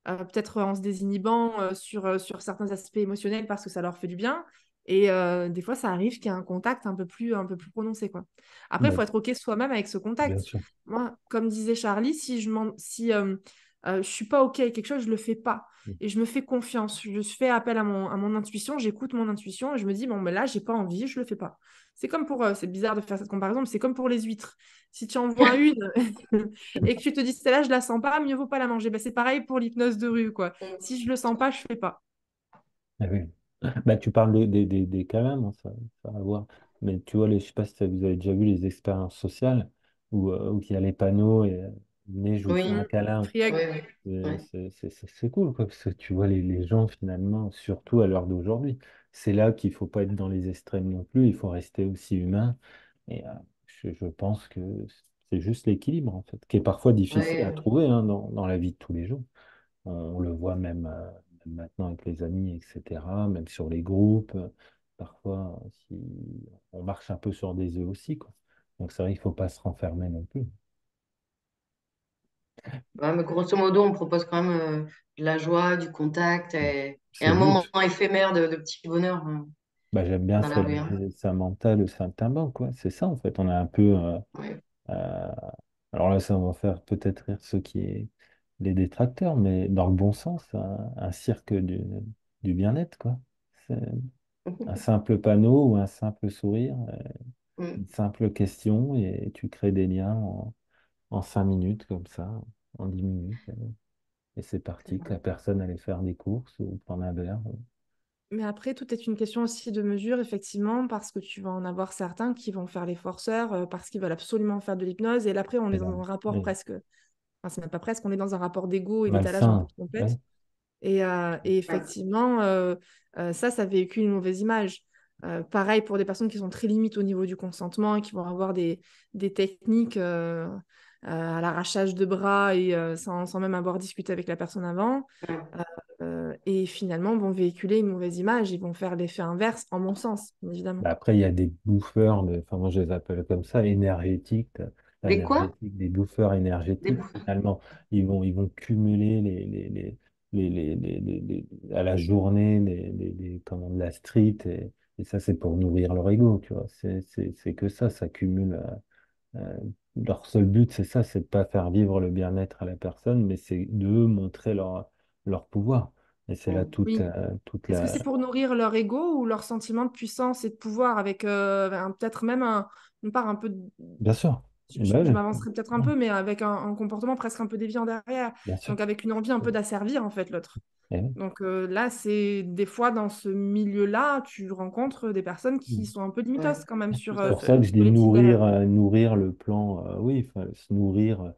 peut-être en se désinhibant sur certains aspects émotionnels parce que ça leur fait du bien. Et des fois, ça arrive qu'il y ait un contact un peu plus prononcé, quoi. Après, il Bah, faut être OK soi-même avec ce bien contact. sûr. Moi, comme disait Charlie, si je suis pas OK avec quelque chose, je le fais pas. Et je me fais confiance. Je fais appel à mon intuition, j'écoute mon intuition et je me dis, bon, mais là, j'ai pas envie, je le fais pas. C'est comme pour, c'est bizarre de faire cette comparaison, mais c'est comme pour les huîtres. Si tu en vois une et que tu te dis, celle-là, je la sens pas, mieux vaut pas la manger. Ben, c'est pareil pour l'hypnose de rue, quoi. Si je le sens pas, je fais pas. Ah oui. Bah, tu parles des câlins, non, ça a à voir. Mais tu vois, je sais pas si vous avez déjà vu les expériences sociales où il y a les panneaux et venez, je vous fais Oui. un Mm. câlin. Oui, Friag. oui. Ouais. C'est cool, quoi, parce que tu vois les gens finalement, surtout à l'heure d'aujourd'hui. C'est là qu'il faut pas être dans les extrêmes non plus, il faut rester aussi humain. Et je pense que c'est juste l'équilibre, en fait, qui est parfois difficile à Ouais. trouver hein, dans la vie de tous les jours. On le voit même, même maintenant avec les amis, etc., même sur les groupes. Parfois, si on marche un peu sur des œufs aussi, quoi. Donc c'est vrai qu'il ne faut pas se renfermer non plus. Ouais, mais grosso modo, on propose quand même de la joie, du contact et C'est un le moment but. éphémère de petit bonheur Bah, j'aime bien dans la rue, hein. Samantha, le saltimbanque, quoi. C'est ça, en fait. On a un peu. Ouais. Euh, alors là, ça va faire peut-être rire ceux les détracteurs, mais dans le bon sens, un cirque du bien-être, quoi. C'est un simple panneau ou un simple sourire. Mm. Une simple question et tu crées des liens en 5 minutes comme ça, en 10 minutes. Et c'est C'est parti, que vrai. la personne allait faire des courses ou prendre un verre. Mais après, tout est une question aussi de mesure, effectivement, parce que tu vas en avoir certains qui vont faire les forceurs parce qu'ils veulent absolument faire de l'hypnose. Et là, après, on est Et là, dans un rapport oui, presque, enfin, c'est même pas presque, on est dans un rapport d'ego et d'étalage un peu malsain, complète. oui. Et effectivement, ça véhicule une mauvaise image. Pareil pour des personnes qui sont très limites au niveau du consentement et qui vont avoir des techniques à l'arrachage de bras et sans même avoir discuté avec la personne avant. Ouais. Et finalement, vont véhiculer une mauvaise image. Ils vont faire l'effet inverse, en mon sens, bien évidemment. Bah, après, il y a des bouffeurs, enfin moi je les appelle comme ça, Des quoi? des bouffeurs Des... énergétiques. Finalement, ils vont cumuler à la journée comment, de la street et ça c'est pour nourrir leur ego, tu vois. C'est que ça cumule. Euh, Leur seul but, c'est ça, c'est de pas faire vivre le bien-être à la personne, mais c'est de montrer leur pouvoir. Et c'est là Mm. Oui. toute Est-ce que la... c'est pour nourrir leur ego ou leur sentiment de puissance et de pouvoir avec peut-être même une part un peu Bien sûr, Ouais, je m'avancerai peut-être un peu, mais avec un comportement presque un peu déviant derrière. bien sûr. Donc avec une envie un peu d'asservir en fait l'autre. Eh oui. Donc là, c'est des fois dans ce milieu-là, tu rencontres des personnes qui sont un peu Ouais, limitos quand même Tout C'est à pour ça fait. que je dis l'éthique derrière. nourrir le plan, oui, enfin, se nourrir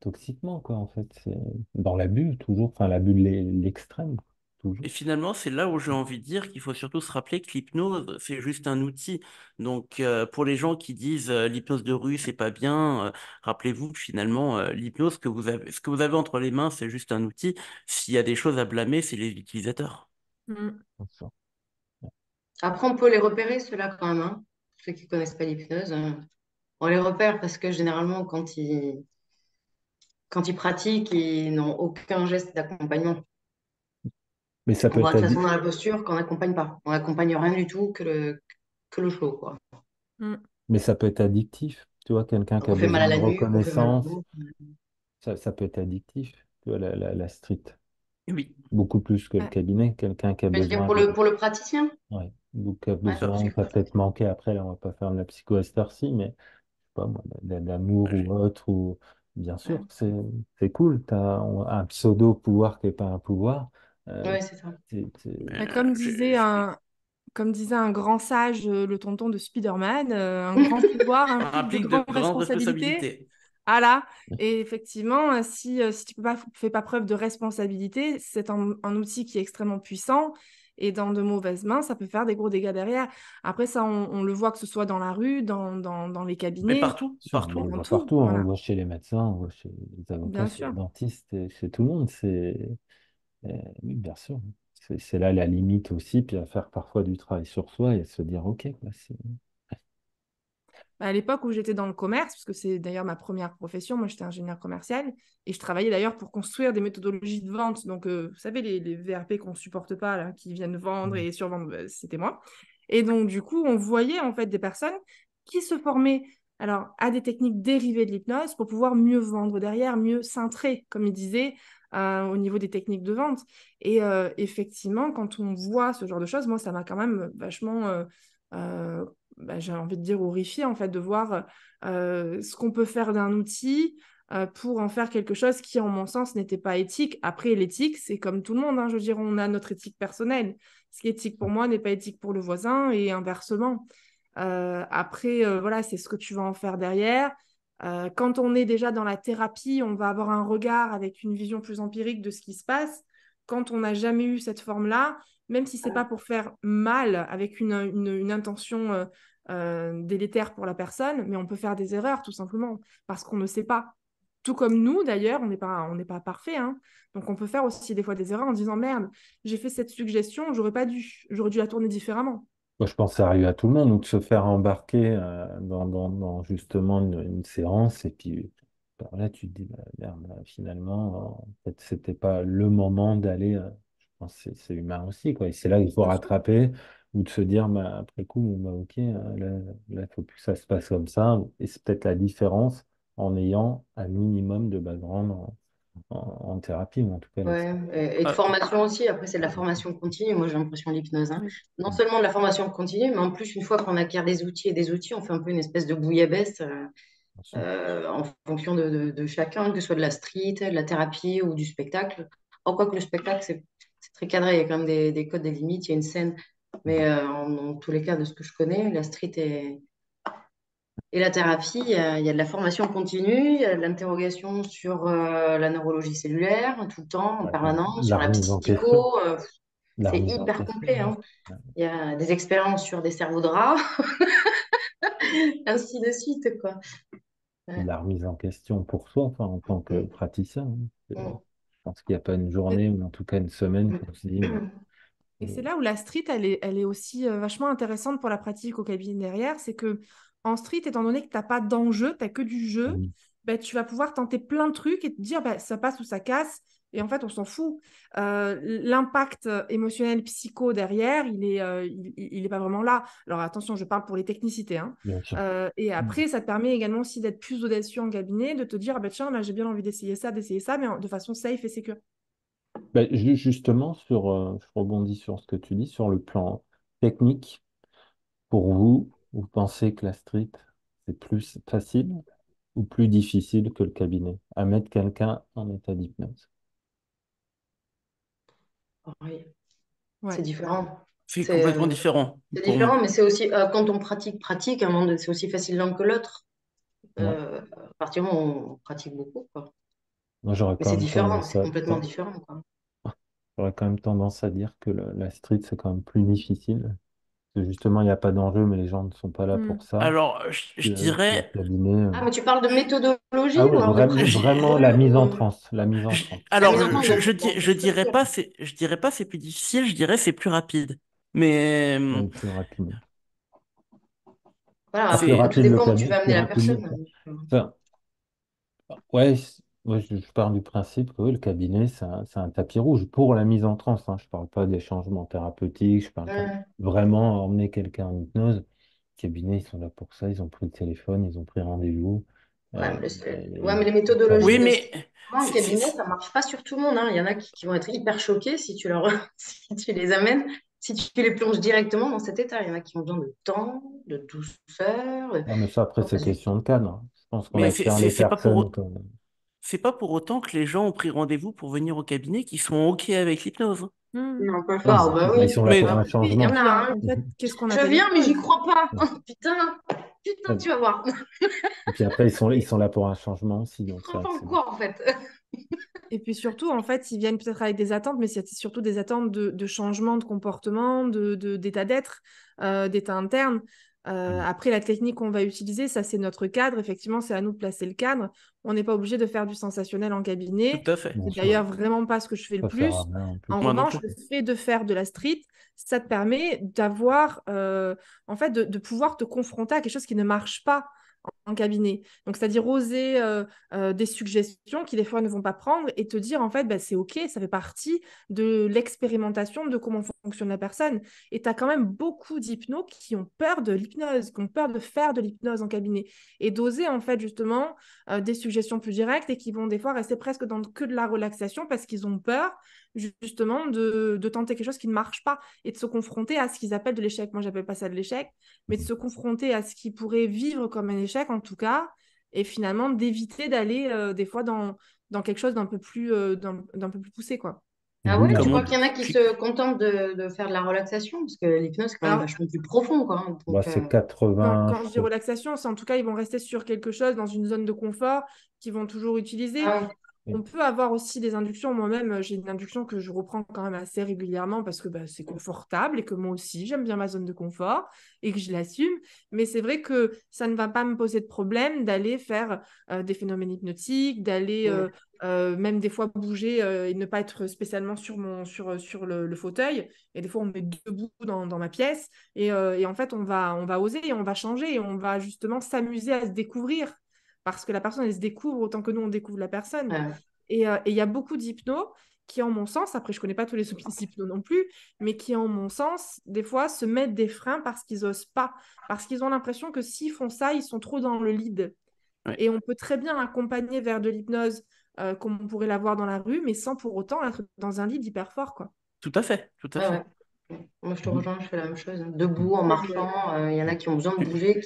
toxiquement, quoi, en fait. C'est dans l'abus, toujours, enfin, l'abus de l'extrême, toujours. Et finalement, c'est là où j'ai envie de dire qu'il faut surtout se rappeler que l'hypnose, c'est juste un outil. Donc, pour les gens qui disent l'hypnose de rue, c'est pas bien, rappelez-vous que finalement, l'hypnose ce que vous avez entre les mains, c'est juste un outil. S'il y a des choses à blâmer, c'est les utilisateurs. Mm. Bien sûr. après, on peut les repérer, ceux-là, quand même, hein. Ceux qui connaissent pas l'hypnose, on les repère parce que généralement, quand ils pratiquent, ils n'ont aucun geste d'accompagnement. Mais ça On peut voit être de toute façon dans la posture qu'on n'accompagne pas. On n'accompagne rien du tout que le flow, quoi. Mm. mais ça peut être addictif. Tu vois, quelqu'un qui Donc, a on fait mal besoin à de la nuque, on fait mal au reconnaissance, dos. ça peut être addictif. Tu vois, la street. Oui, Beaucoup plus que le Ouais. cabinet. Quelqu'un qui a Je veux dire, besoin pour le praticien, ouais, donc qui a ouais, ça, besoin, parce que qui a peut-être manqué après, là, on va pas faire de la psycho à cette heure-ci, mais je sais pas moi, d'amour ou j'ai- autre, ou bien Ouais. sûr, c'est cool. Tu as un pseudo-pouvoir qui n'est pas un pouvoir. Euh, ouais, c'est ça. Bah, j'ai- comme disait un grand sage, le tonton de Spider-Man, un grand pouvoir ça implique de implique de grandes grandes responsabilités. responsabilités. Ah là, et effectivement, si tu fais pas preuve de responsabilité, c'est un outil qui est extrêmement puissant et dans de mauvaises mains, ça peut faire des gros dégâts derrière. Après, ça, on le voit que ce soit dans la rue, dans les Mais cabinets, partout, Sûr, on partout. le dans voit tout. partout, hein. On le Voilà, voit chez les médecins, on le voit chez les avocats, bien chez les sûr. dentistes, et chez tout le monde. Oui, bien sûr. C'est là la limite aussi, puis à faire parfois du travail sur soi et à se dire, OK, quoi, À l'époque où j'étais dans le commerce, parce que c'est d'ailleurs ma première profession, moi j'étais ingénieur commercial, et je travaillais d'ailleurs pour construire des méthodologies de vente. Donc, vous savez, les VRP qu'on ne supporte pas, là, qui viennent vendre et survendre, c'était moi. Et donc, du coup, on voyait en fait des personnes qui se formaient alors, à des techniques dérivées de l'hypnose pour pouvoir mieux vendre derrière, mieux cintrer, comme il disait, au niveau des techniques de vente. Et effectivement, quand on voit ce genre de choses, moi, ça m'a quand même vachement euh, j'ai envie de dire horrifié en fait de voir ce qu'on peut faire d'un outil pour en faire quelque chose qui, en mon sens, n'était pas éthique. Après, l'éthique, c'est comme tout le monde, hein, je veux dire, on a notre éthique personnelle. Ce qui est éthique pour moi n'est pas éthique pour le voisin et inversement. Après, voilà, c'est ce que tu vas en faire derrière. Quand on est déjà dans la thérapie, on va avoir un regard avec une vision plus empirique de ce qui se passe. Quand on n'a jamais eu cette forme-là, même si c'est pas pour faire mal avec une intention délétère pour la personne, mais on peut faire des erreurs tout simplement parce qu'on ne sait pas. Tout comme nous d'ailleurs, on n'est pas parfait, hein. Donc on peut faire aussi des fois des erreurs en disant merde, j'ai fait cette suggestion, j'aurais dû la tourner différemment. moi, je pense que ça arrive à tout le monde, ou de se faire embarquer dans justement une séance, et puis là, tu te dis, bah, merde, finalement, peut-être c'était pas le moment d'aller. Je pense que c'est humain aussi, quoi. Et c'est là qu'il faut Bien sûr. rattraper, ou de se dire, bah, après coup, bon, bah, ok, là, il faut plus que ça se passe comme ça. Et c'est peut-être la différence en ayant un minimum de background en thérapie, ou en tout cas une Ouais, expérience. et de Ah, formation aussi. Après, c'est de la formation continue. Moi, j'ai l'impression l'hypnose, hein. Oui. Non seulement de la formation continue, mais en plus, une fois qu'on acquiert des outils et des outils, on fait un peu une espèce de bouillabaisse Bien sûr. en fonction de chacun, que ce soit de la street, de la thérapie ou du spectacle. En quoi que le spectacle, c'est très cadré. Il y a quand même des codes, des limites, il y a une scène. Mais en tous les cas, de ce que je connais, la street et la thérapie, il y a de la formation continue, il y a de l'interrogation sur la neurologie cellulaire, tout le temps, en Ouais, permanence, la sur la remise en question. psycho. La C'est remise en hyper complet, question. hein. Il y a des expériences sur des cerveaux de rats, ainsi de suite, quoi. Ouais. La remise en question pour soi, enfin, en tant que Mm, praticien, hein. mm, Je pense qu'il n'y a pas une journée, ou en tout cas une semaine, qu'on se dit, bah, mm. Et euh, c'est là où la street, elle est aussi vachement intéressante pour la pratique au cabinet derrière. C'est que en street, étant donné que tu n'as pas d'enjeu, tu n'as que du jeu, oui, ben, tu vas pouvoir tenter plein de trucs et te dire ben, ça passe ou ça casse. Et en fait, on s'en fout. L'impact émotionnel, psycho derrière, il est pas vraiment là. Alors attention, je parle pour les technicités, hein. bien sûr. Et Mm. après, ça te permet également aussi d'être plus audacieux en cabinet, de te dire, ah ben, tiens, là, j'ai bien envie d'essayer ça, mais de façon safe et sécure. Bah, justement, je rebondis sur ce que tu dis, sur le plan technique, pour vous, vous pensez que la street, c'est plus facile? ou plus difficile que le cabinet à mettre quelqu'un en état d'hypnose? Pareil. Ouais. C'est différent. C'est C'est complètement différent. c'est Pour moi. différent, mais c'est aussi, quand on pratique, à un moment donné, c'est aussi facile l'un que l'autre. Ouais. À partir du moment où on pratique beaucoup, quoi. Moi, j'aurais Mais quand c'est même différent, tendance c'est à, complètement différent, quoi. j'aurais quand même tendance à dire que la street, c'est quand même plus difficile. Parce que justement, il n'y a pas d'enjeu, mais les gens ne sont pas là Mm. pour ça. Alors, je Que le dirais, cabinet. Ah, mais tu parles de Ah méthodologie oui, ou alors de pratique? vraiment la mise en transe. La mise en transe. La alors mise en place, donc, bon, je c'est dirais sûr. pas c'est plus difficile, je dirais c'est plus rapide. Mais Oui, plus rapide. Voilà, Pas plus après, c'est tout rapide le dépend où tu cabinet, vas plus amener la rapide le personne. cas. Enfin, ouais, moi, je pars du principe que oui, le cabinet, c'est un tapis rouge pour la mise en transe, hein. Je parle pas des changements thérapeutiques, je parle pas Ouais, vraiment emmener quelqu'un en hypnose. Le cabinet, ils sont là pour ça, ils ont pris le téléphone, ils ont pris rendez-vous. ouais, Euh, ouais, mais les ils savent. méthodologies oui, de mais en cabinet, ça marche pas sur tout le monde, hein. Il y en a qui vont être hyper choqués si tu leur, si tu les amènes, si tu les plonges directement dans cet état. Il y en a qui ont besoin de temps, de douceur. Ouais, mais ça, après, Donc, c'est question de cadre, hein. Je pense qu'on mais attire les personnes comme. c'est pas pour autant que les gens ont pris rendez-vous pour venir au cabinet qui sont OK avec l'hypnose. Mm. Non, pas Ouais, ah, forcément. bah ils oui. sont là Mais pour un Ah, Oui, il y et en changement. a, puis hein. en fait, qu'est-ce qu'on Je appelle viens, mais j'y l'hypnose? crois pas. Ouais. Putain, putain, tu vas voir. Et puis après, ils sont là pour un changement aussi, Je donc c'est crois vrai pas que en c'est. quoi, en fait. Et puis surtout, en fait, ils viennent peut-être avec des attentes, mais c'est surtout des attentes de changement de comportement, d'état d'être, d'état interne. Après, la technique qu'on va utiliser, ça, c'est notre cadre. Effectivement, c'est à nous de placer le cadre. On n'est pas obligé de faire du sensationnel en tout cabinet. à fait. Bien C'est sûr, d'ailleurs vraiment pas ce que je fais le ça sert à plus. rien en plus. En Moi non revanche, plus. le fait de faire de la street, ça te permet d'avoir, en fait, de pouvoir te confronter à quelque chose qui ne marche pas en cabinet. Donc, c'est-à-dire oser des suggestions qui, des fois, ne vont pas prendre et te dire, en fait, bah, c'est OK, ça fait partie de l'expérimentation de comment fonctionne la personne. Et tu as quand même beaucoup d'hypnos qui ont peur de l'hypnose, qui ont peur de faire de l'hypnose en cabinet et d'oser, en fait, justement, des suggestions plus directes et qui vont, des fois, rester presque dans que de la relaxation parce qu'ils ont peur, justement, de tenter quelque chose qui ne marche pas et de se confronter à ce qu'ils appellent de l'échec. Moi, j'appelle pas ça de l'échec, mais de se confronter à ce qu'ils pourraient vivre comme un échec, en tout cas, et finalement d'éviter d'aller des fois dans quelque chose d'un peu plus poussé, quoi. Ah D'où ouais, tu Comment crois l'importance. qu'il y en a qui se contentent de faire de la relaxation? Parce que l'hypnose, c'est quand même Alors, vachement plus profond, quoi, hein. Bah, Donc, c'est quand, 80. quand je dis relaxation, c'est en tout cas, ils vont rester sur quelque chose dans une zone de confort qu'ils vont toujours utiliser. ah ouais. On peut avoir aussi des inductions. Moi-même, j'ai une induction que je reprends quand même assez régulièrement parce que bah, c'est confortable et que moi aussi, j'aime bien ma zone de confort et que je l'assume. Mais c'est vrai que ça ne va pas me poser de problème d'aller faire des phénomènes hypnotiques, d'aller Ouais. même des fois bouger et ne pas être spécialement sur le fauteuil. Et des fois, on me met debout dans ma pièce. Et en fait, on va oser et on va changer et on va justement s'amuser à se découvrir parce que la personne, elle se découvre autant que nous, on découvre la personne. Ouais. Et il y a beaucoup d'hypnos qui, en mon sens, après, je connais pas tous les hypnos non plus, mais qui, en mon sens, des fois, se mettent des freins parce qu'ils osent pas, parce qu'ils ont l'impression que s'ils font ça, ils sont trop dans le lead. Ouais, Et on peut très bien accompagner vers de l'hypnose comme on pourrait l'avoir dans la rue, mais sans pour autant être dans un lead hyper fort, quoi. tout à fait, tout à Ouais, fait. ouais. Moi, je te D'où- rejoins, je fais la même chose, hein. Debout, en Ouais, je- marchant, il y en a qui ont besoin de Puis- bouger,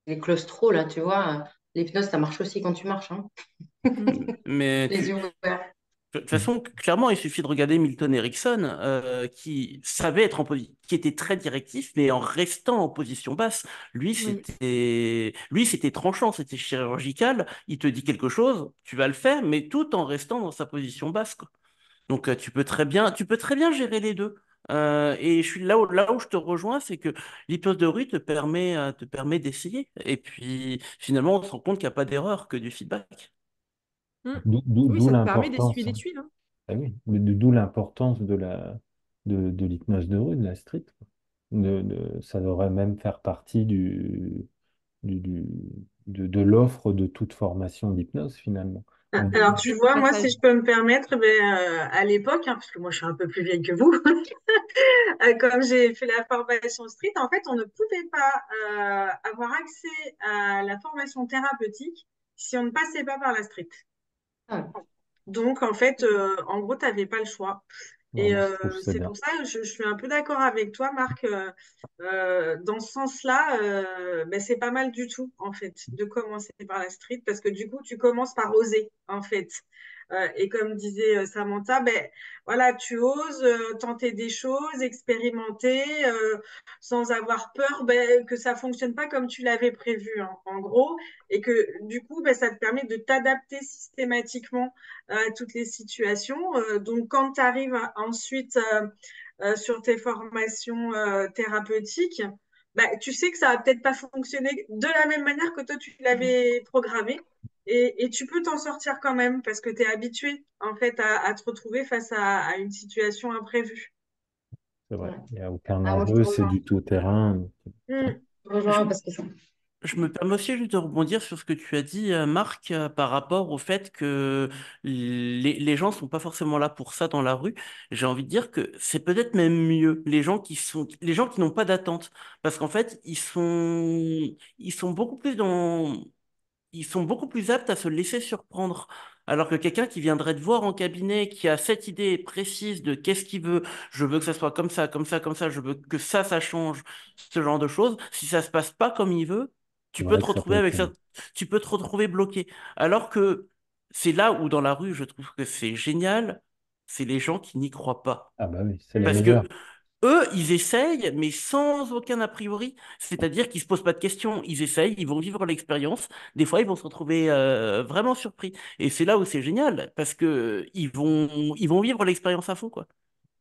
les claustros, là, tu vois. L'hypnose, ça marche aussi quand tu marches, hein. Mm. Mais Les yeux ouverts. de toute façon, clairement, il suffit de regarder Milton Erickson, qui savait être qui était très directif, mais en restant en position basse. Oui. Lui, c'était tranchant, c'était chirurgical. Il te dit quelque chose, tu vas le faire, mais tout en restant dans sa position basse, quoi. Donc, tu peux très bien gérer les deux. Et je suis là où je te rejoins, c'est que l'hypnose de rue te permet d'essayer. Et puis, finalement, on se rend compte qu'il n'y a pas d'erreur, que du feedback. Mm. Oui, d'où ça te permet d'essuyer l'importance, des hein. tuiles, hein. Ah oui, d'où l'importance de l'hypnose de rue, de la street, quoi. Ça devrait même faire partie du- du- de l'offre de toute formation d'hypnose, finalement. On- Du Alors, tu rite de vois, moi, passage. si je peux me permettre, à l'époque, hein, parce que moi, je suis un peu plus vieille que vous, comme j'ai fait la formation street, en fait, on ne pouvait pas avoir accès à la formation thérapeutique si on ne passait pas par la street. Ah, Donc, en fait, en gros, tu n'avais pas le choix. Non, Et moi, je trouve que c'est c'est bien. pour ça que je suis un peu d'accord avec toi, Marc. Dans ce sens-là, ben, c'est pas mal du tout, en fait, de commencer par la street, parce que du coup, tu commences par oser, en fait. Et comme disait Samantha, ben, voilà, tu oses tenter des choses, expérimenter, sans avoir peur ben, que ça fonctionne pas comme tu l'avais prévu, en gros, et que du coup, ben, ça te permet de t'adapter systématiquement à toutes les situations. Donc, quand tu arrives ensuite sur tes formations thérapeutiques, bah, tu sais que ça va peut-être pas fonctionner de la même manière que toi tu l'avais programmé. Et tu peux t'en sortir quand même parce que tu es habitué en fait à te retrouver face à une situation imprévue. C'est vrai. Ouais. Il n'y a aucun Ah, moi, je te enjeu, c'est rejoins. du tout terrain. Mm. Je te rejoins parce que ça. Je me permets aussi juste de rebondir sur ce que tu as dit, Marc, par rapport au fait que les gens sont pas forcément là pour ça dans la rue. J'ai envie de dire que c'est peut-être même mieux les gens qui n'ont pas d'attente, parce qu'en fait ils sont beaucoup plus ils sont beaucoup plus aptes à se laisser surprendre. Alors que quelqu'un qui viendrait te voir en cabinet, qui a cette idée précise de qu'est-ce qu'il veut, je veux que ça soit comme ça, comme ça, comme ça, je veux que ça change, ce genre de choses. Si ça se passe pas comme il veut, C'est tu peux vrai te que ça peut retrouver être avec ça, long. tu peux te retrouver bloqué. Alors que c'est là où dans la rue, je trouve que c'est génial, c'est les gens qui n'y croient pas. Ah bah oui, c'est les Parce meilleurs. que eux, ils essayent, mais sans aucun a priori. C'est-à-dire qu'ils se posent pas de questions. Ils essayent, ils vont vivre l'expérience. Des fois, ils vont se retrouver vraiment surpris. Et c'est là où c'est génial, parce que ils vont vivre l'expérience à fond, quoi.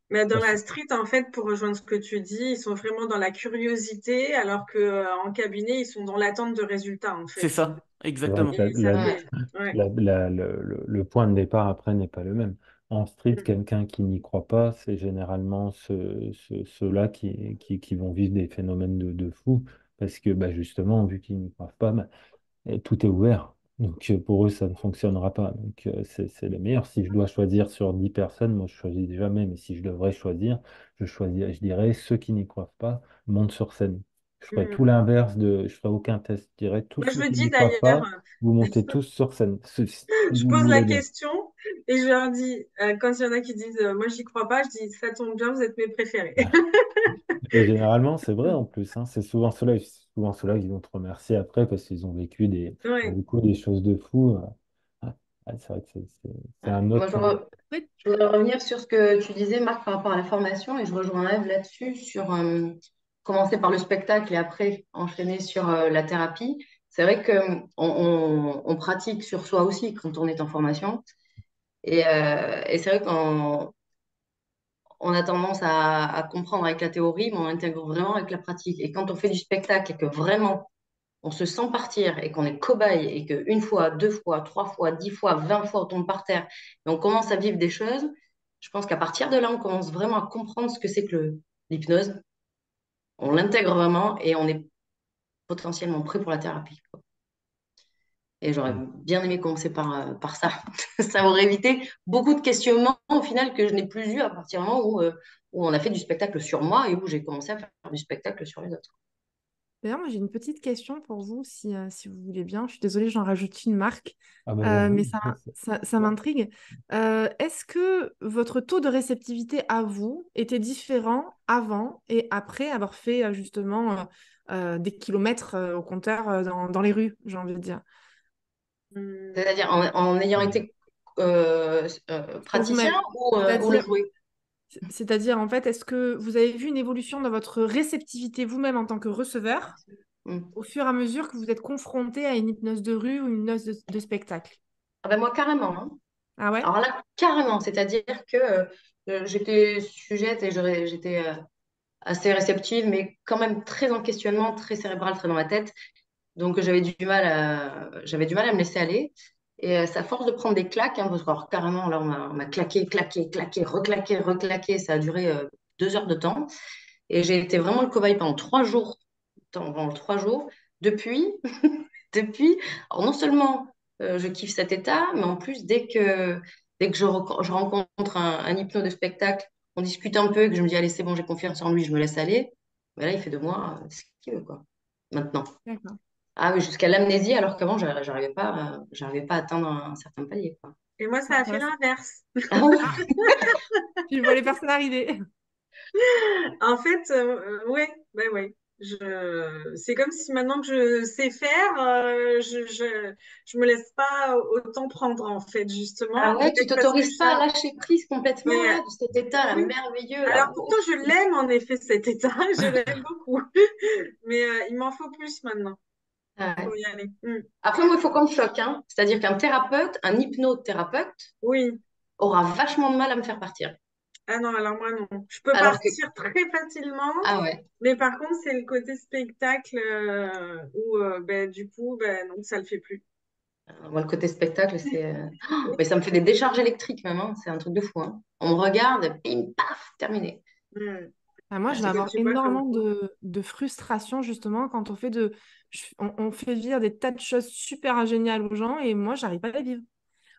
Mais dans Bah, la street, en fait, pour rejoindre ce que tu dis, ils sont vraiment dans la curiosité, alors que en cabinet, ils sont dans l'attente de résultats, en C'est fait. ça, c'est vrai exactement. que Et ça Ouais. fait. Ouais. le point de départ après n'est pas le même. En street, Mm. quelqu'un qui n'y croit pas, c'est généralement ceux-là qui vont vivre des phénomènes de fou, parce que bah, justement, vu qu'ils n'y croient pas, bah, et tout est ouvert. Donc pour eux, ça ne fonctionnera pas. Donc c'est le meilleur. Si je dois choisir sur 10 personnes, moi je choisis jamais, mais si je devrais choisir, je dirais ceux qui n'y croient pas montent sur scène. Je ferais tout Mm. l'inverse je ferais aucun test. Je dirais tous Moi, je ceux le qui dis n'y croient d'ailleurs, pas, vous montez tous sur scène, si je vous le pose la voulez bien. question et je leur dis, quand il y en a qui disent, moi, j'y crois pas, je dis, ça tombe bien, vous êtes mes préférés. Et généralement, c'est vrai en plus, hein. C'est souvent ceux-là qui vont te remercier après parce qu'ils ont vécu Ouais. des choses de fou. C'est vrai que c'est Ouais. un Moi, autre point. je voudrais revenir sur ce que tu disais, Marc, par rapport à la formation, et je rejoins Eve là-dessus, sur commencer par le spectacle et après enchaîner sur la thérapie. C'est vrai qu'on pratique sur soi aussi quand on est en formation. Et c'est vrai qu'on a tendance à comprendre avec la théorie, mais on intègre vraiment avec la pratique. Et quand on fait du spectacle et que vraiment on se sent partir et qu'on est cobaye et qu'une fois, deux fois, trois fois, 10 fois, 20 fois, on tombe par terre et on commence à vivre des choses, je pense qu'à partir de là, on commence vraiment à comprendre ce que c'est que l'hypnose. On l'intègre vraiment et on est potentiellement prêt pour la thérapie, quoi. Et j'aurais bien aimé commencer par ça. Ça aurait évité beaucoup de questionnements au final que je n'ai plus eu à partir du moment où on a fait du spectacle sur moi et où j'ai commencé à faire du spectacle sur les autres. D'ailleurs, moi, j'ai une petite question pour vous, si vous voulez bien. Je suis désolée, j'en rajoute une marque, Ah bah mais vas-y. ça m'intrigue. Est-ce que votre taux de réceptivité à vous était différent avant et après avoir fait justement des kilomètres au compteur dans les rues, j'ai envie de dire, Mm. C'est-à-dire en ayant été pour praticien vous-même? ou le C'est-à-dire, jouer. c'est-à-dire, en fait, est-ce que vous avez vu une évolution dans votre réceptivité vous-même en tant que receveur Mm. au fur et à mesure que vous êtes confronté à une hypnose de rue ou une hypnose de spectacle? Ah ben moi, carrément, hein. Ah ouais? Alors là, carrément. C'est-à-dire que j'étais sujette et j'étais assez réceptive, mais quand même très en questionnement, très cérébral, très dans ma tête. Donc j'avais du mal à me laisser aller. Et c'est à force de prendre des claques, hein, parce que alors, carrément, là, on m'a claqué, claqué, claqué, reclaqué, reclaqué. Ça a duré 2 heures de temps. Et j'ai été vraiment le cobaye pendant 3 jours. Pendant 3 jours. Depuis, depuis, alors non seulement je kiffe cet état, mais en plus, dès que je rencontre un hypno de spectacle, on discute un peu, et que je me dis, allez, c'est bon, j'ai confiance en lui, je me laisse aller. Mais là, il fait de moi ce qu'il veut, quoi. Maintenant. D'accord. Ah oui, jusqu'à l'amnésie, alors qu'avant, j'arrivais pas à atteindre un certain palier, quoi. Et moi, ça a fait Voilà, l'inverse. Ah oui. tu vois les personnes arriver. En fait, ouais, ouais, ouais. C'est comme si maintenant que je sais faire, je me laisse pas autant prendre, en fait, justement. Ah ouais, tu Peut-être parce que t'autorises pas à lâcher prise complètement mais, là, de cet état là, oui. merveilleux Alors là. pourtant, je l'aime, en effet, cet état. Je l'aime beaucoup. Mais il m'en faut plus maintenant. Ah Faut ouais. y aller. Mm. Après, moi, il faut qu'on me choque, hein. C'est-à-dire qu'un thérapeute, un hypnothérapeute, Oui. aura vachement de mal à me faire partir. Ah non, alors moi, non. Je peux Alors que, partir très facilement. ah ouais. Mais par contre, c'est le côté spectacle où, ben, du coup, ben, non, ça le fait plus. Moi, le côté spectacle, mais ça me fait des décharges électriques même, hein. C'est un truc de fou, hein. On me regarde, bim, paf, terminé. Mm. Ah, moi, Ah, je vais c'est Donc, avoir fou. tu vois, comme énormément quoi. de frustration justement quand on fait vivre des tas de choses super géniales aux gens et moi, j'arrive pas à les vivre.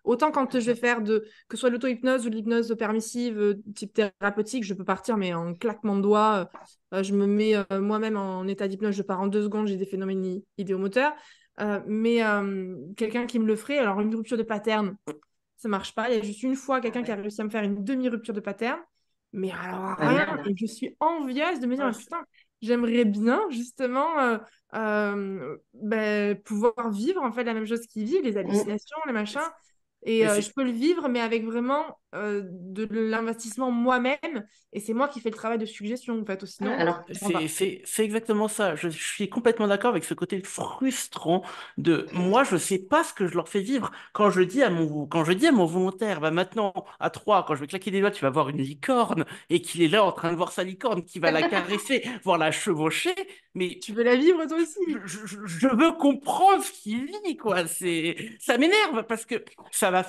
Autant quand je vais faire que ce soit l'auto-hypnose ou de l'hypnose permissive type thérapeutique, je peux partir, mais en claquement de doigts, je me mets moi-même en état d'hypnose, je pars en 2 secondes, j'ai des phénomènes idéomoteurs. Mais quelqu'un qui me le ferait, alors une rupture de pattern, ça marche pas. Il y a juste une fois Ah quelqu'un qui a ouais. réussi à me faire une demi-rupture de pattern, mais alors Ouais, rien. merde. Et je suis envieuse de me dire, Ouais. mais putain, j'aimerais bien justement pouvoir vivre en fait la même chose qu'il vit, les Mm. hallucinations, les machins. Et Mais je peux le vivre, mais avec vraiment de l'investissement moi-même. Et c'est moi qui fais le travail de suggestion, en fait. Ou Ouais, sinon, alors, je m'en vais. c'est exactement ça. Je suis complètement d'accord avec ce côté frustrant de moi, je sais pas ce que je leur fais vivre. Quand je dis à mon volontaire, bah maintenant, à 3, quand je vais claquer des doigts, tu vas voir une licorne et qu'il est là en train de voir sa licorne, qui va la caresser, voire la chevaucher. Mais Tu veux la vivre toi aussi? je veux comprendre ce qu'il vit, quoi. Ça m'énerve parce que ça va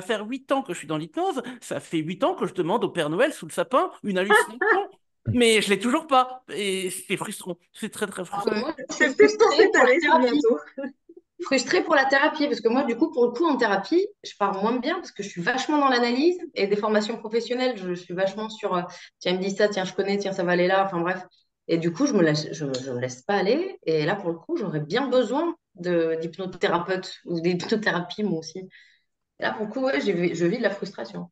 faire 8 ans que je suis dans l'hypnose. Ça fait 8 ans que je demande au Père Noël sous le sapin une hallucination. Mais je l'ai toujours pas. Et c'est frustrant. C'est très, très alors que frustrant. Ouais. moi, je suis C'est peut-être pour frustrée cette pour la année, c'est thérapie. bientôt. Frustrée pour la thérapie, parce que moi, du coup, pour le coup, en thérapie, je pars moins bien parce que je suis vachement dans l'analyse et des formations professionnelles, je suis vachement sur, tiens, il me dit ça, tiens, je connais, tiens, ça va aller là, enfin bref. Et du coup, je me laisse pas aller. Et là, pour le coup, j'aurais bien besoin d'hypnothérapeute ou d'hypnothérapie, moi aussi. Et là, pour le coup, ouais, je vis de la frustration.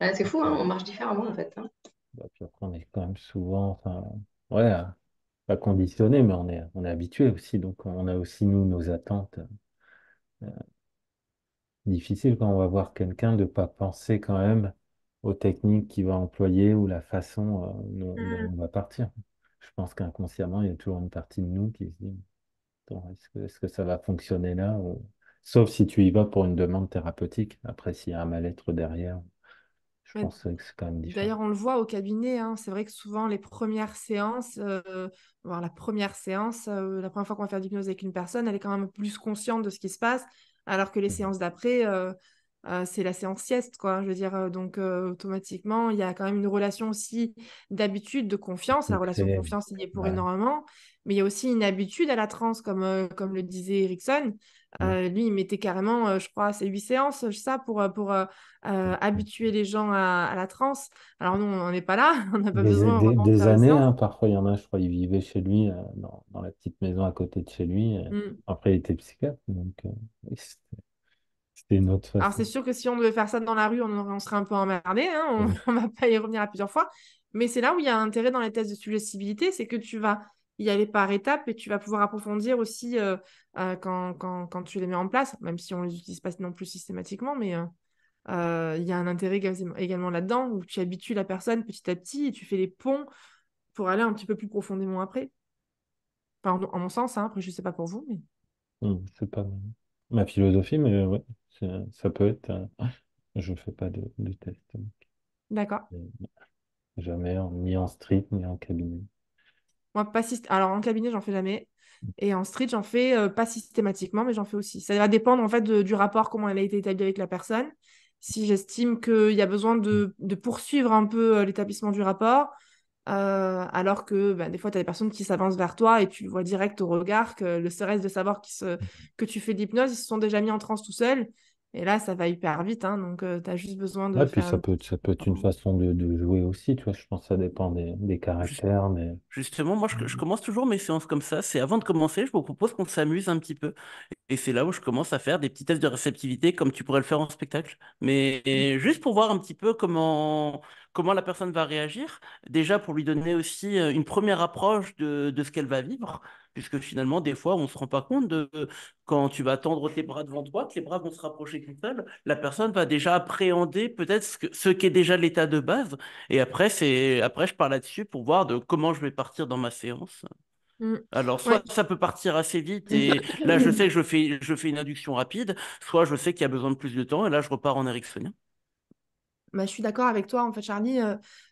Ouais, c'est fou, hein, on marche différemment, en Mm. fait, hein. Bah, puis après, on est quand même souvent, enfin, ouais, pas conditionné, mais on est habitué aussi. Donc, on a aussi, nous, nos attentes difficiles quand on va voir quelqu'un de ne pas penser quand même aux techniques qu'il va employer ou la façon dont Mm. on va partir. Je pense qu'inconsciemment, il y a toujours une partie de nous qui se dit, attends, est-ce que ça va fonctionner là? Sauf si tu y vas pour une demande thérapeutique. Après, s'il y a un mal-être derrière, je Mais pense que c'est quand même différent. d'ailleurs, on le voit au cabinet, hein. C'est vrai que souvent, les premières séances, voire la première fois qu'on va faire d'hypnose avec une personne, elle est quand même plus consciente de ce qui se passe, alors que les Mhm. séances d'après, c'est la séance sieste, quoi. Je veux dire, donc automatiquement, il y a quand même une relation aussi d'habitude, de confiance. La C'est relation de créé. confiance, il y est pour Ouais. énormément, mais il y a aussi une habitude à la transe, comme le disait Erickson. Mhm. Lui, il mettait carrément, je crois, c'est 8 séances, ça, pour habituer les gens à la transe. Alors nous, on n'en est pas là, on n'a pas besoin vraiment de Des faire des années, séances. hein, parfois il y en a, je crois, il vivait chez lui, dans la petite maison à côté de chez lui. Mm. Après, il était psychiatre, donc oui, c'était une autre Alors façon. c'est sûr que si on devait faire ça dans la rue, on serait un peu emmerdé, hein, Mhm. on ne va pas y revenir à plusieurs fois. Mais c'est là où il y a un intérêt dans les tests de suggestibilité, c'est que tu vas y aller par étapes et tu vas pouvoir approfondir aussi quand tu les mets en place, même si on ne les utilise pas non plus systématiquement, mais il y a un intérêt également là-dedans où tu habitues la personne petit à petit et tu fais les ponts pour aller un petit peu plus profondément après. Enfin, en mon sens, hein, après, je sais pas pour vous, mais C'est pas ma philosophie, mais ouais, ça peut être. Je fais pas de test. d'accord. Jamais, ni en street, ni en cabinet. Moi, pas Alors, en cabinet, j'en fais jamais. Et en street, j'en fais pas systématiquement, mais j'en fais aussi. Ça va dépendre en fait du rapport, comment elle a été établie avec la personne. Si j'estime qu'il y a besoin de poursuivre un peu l'établissement du rapport, alors que ben, des fois, tu as des personnes qui s'avancent vers toi et tu le vois direct au regard que le stress de savoir que tu fais de l'hypnose, ils se sont déjà mis en transe tout seuls. Et là, ça va hyper vite, hein, donc tu as juste besoin de Ouais, puis faire un petit... ça peut être une façon de jouer aussi, tu vois. Je pense que ça dépend des Juste- caractères, mais Justement, moi, je commence toujours mes séances comme ça. C'est avant de commencer, je vous propose qu'on s'amuse un petit peu. Et c'est là où je commence à faire des petits tests de réceptivité comme tu pourrais le faire en spectacle. Mais juste pour voir un petit peu comment la personne va réagir. Déjà pour lui donner aussi une première approche de ce qu'elle va vivre. Puisque finalement, des fois, on ne se rend pas compte de quand tu vas tendre tes bras devant toi, que les bras vont se rapprocher tout seuls. La personne va déjà appréhender peut-être ce qu'est déjà l'état de base. Et après, je pars là-dessus pour voir de comment je vais partir dans ma séance. Mm. Alors, Ouais, soit ça peut partir assez vite et là, je sais que je fais une induction rapide, soit je sais qu'il y a besoin de plus de temps et là, je repars en ericksonien. bah, je suis d'accord avec toi, en fait, Charlie.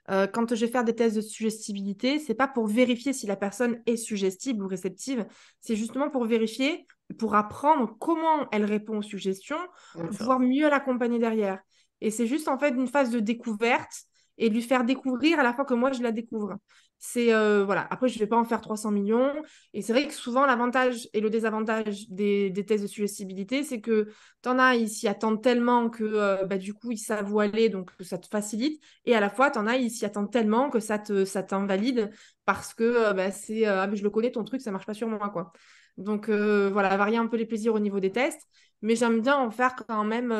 Quand je vais faire des tests de suggestibilité, c'est pas pour vérifier si la personne est suggestible ou réceptive, c'est justement pour vérifier, pour apprendre comment elle répond aux suggestions, C'est pour ça. pouvoir mieux l'accompagner derrière. Et c'est juste en fait une phase de découverte et lui faire découvrir à la fois que moi je la découvre. C'est voilà. Après, je vais pas en faire 300 millions. Et c'est vrai que souvent l'avantage et le désavantage des tests de suggestibilité, c'est que t'en as, ils s'y attendent tellement que bah, du coup, ils savent où aller, donc ça te facilite. Et à la fois, t'en as, ils s'y attendent tellement que ça t'invalide parce que bah, c'est ah, mais je le connais, ton truc, ça marche pas sur moi, quoi. Donc voilà, varier un peu les plaisirs au niveau des tests. Mais j'aime bien en faire quand même.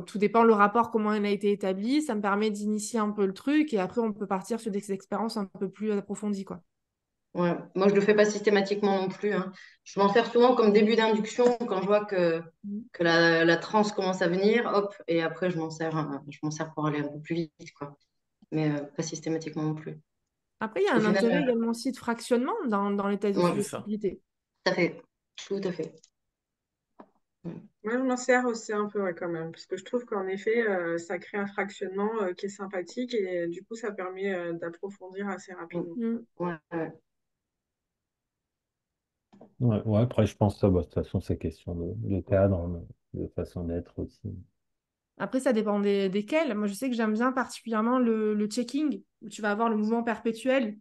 Tout dépend le rapport, comment il a été établi. Ça me permet d'initier un peu le truc et après, on peut partir sur des expériences un peu plus approfondies, quoi. Ouais. Moi, je ne le fais pas systématiquement non plus, hein. Je m'en sers souvent comme début d'induction quand je vois que la transe commence à venir, hop, et après, je m'en sers pour aller un peu plus vite, quoi. Mais pas systématiquement non plus. Après, il y a Au un final, intérêt également aussi de fractionnement dans les tests de ouais, C'est ça. suggestibilité. tout à fait. Tout à fait. Ouais. Moi, je m'en sers aussi un peu, ouais, quand même, parce que je trouve qu'en effet, ça crée un fractionnement qui est sympathique et du coup, ça permet d'approfondir assez rapidement. Mm. Ouais, ouais. ouais, ouais, après, je pense que ça, bah, de toute façon, c'est question de cadre, de façon d'être aussi. Après, ça dépend desquels. Moi, je sais que j'aime bien particulièrement le checking, où tu vas avoir le mouvement perpétuel.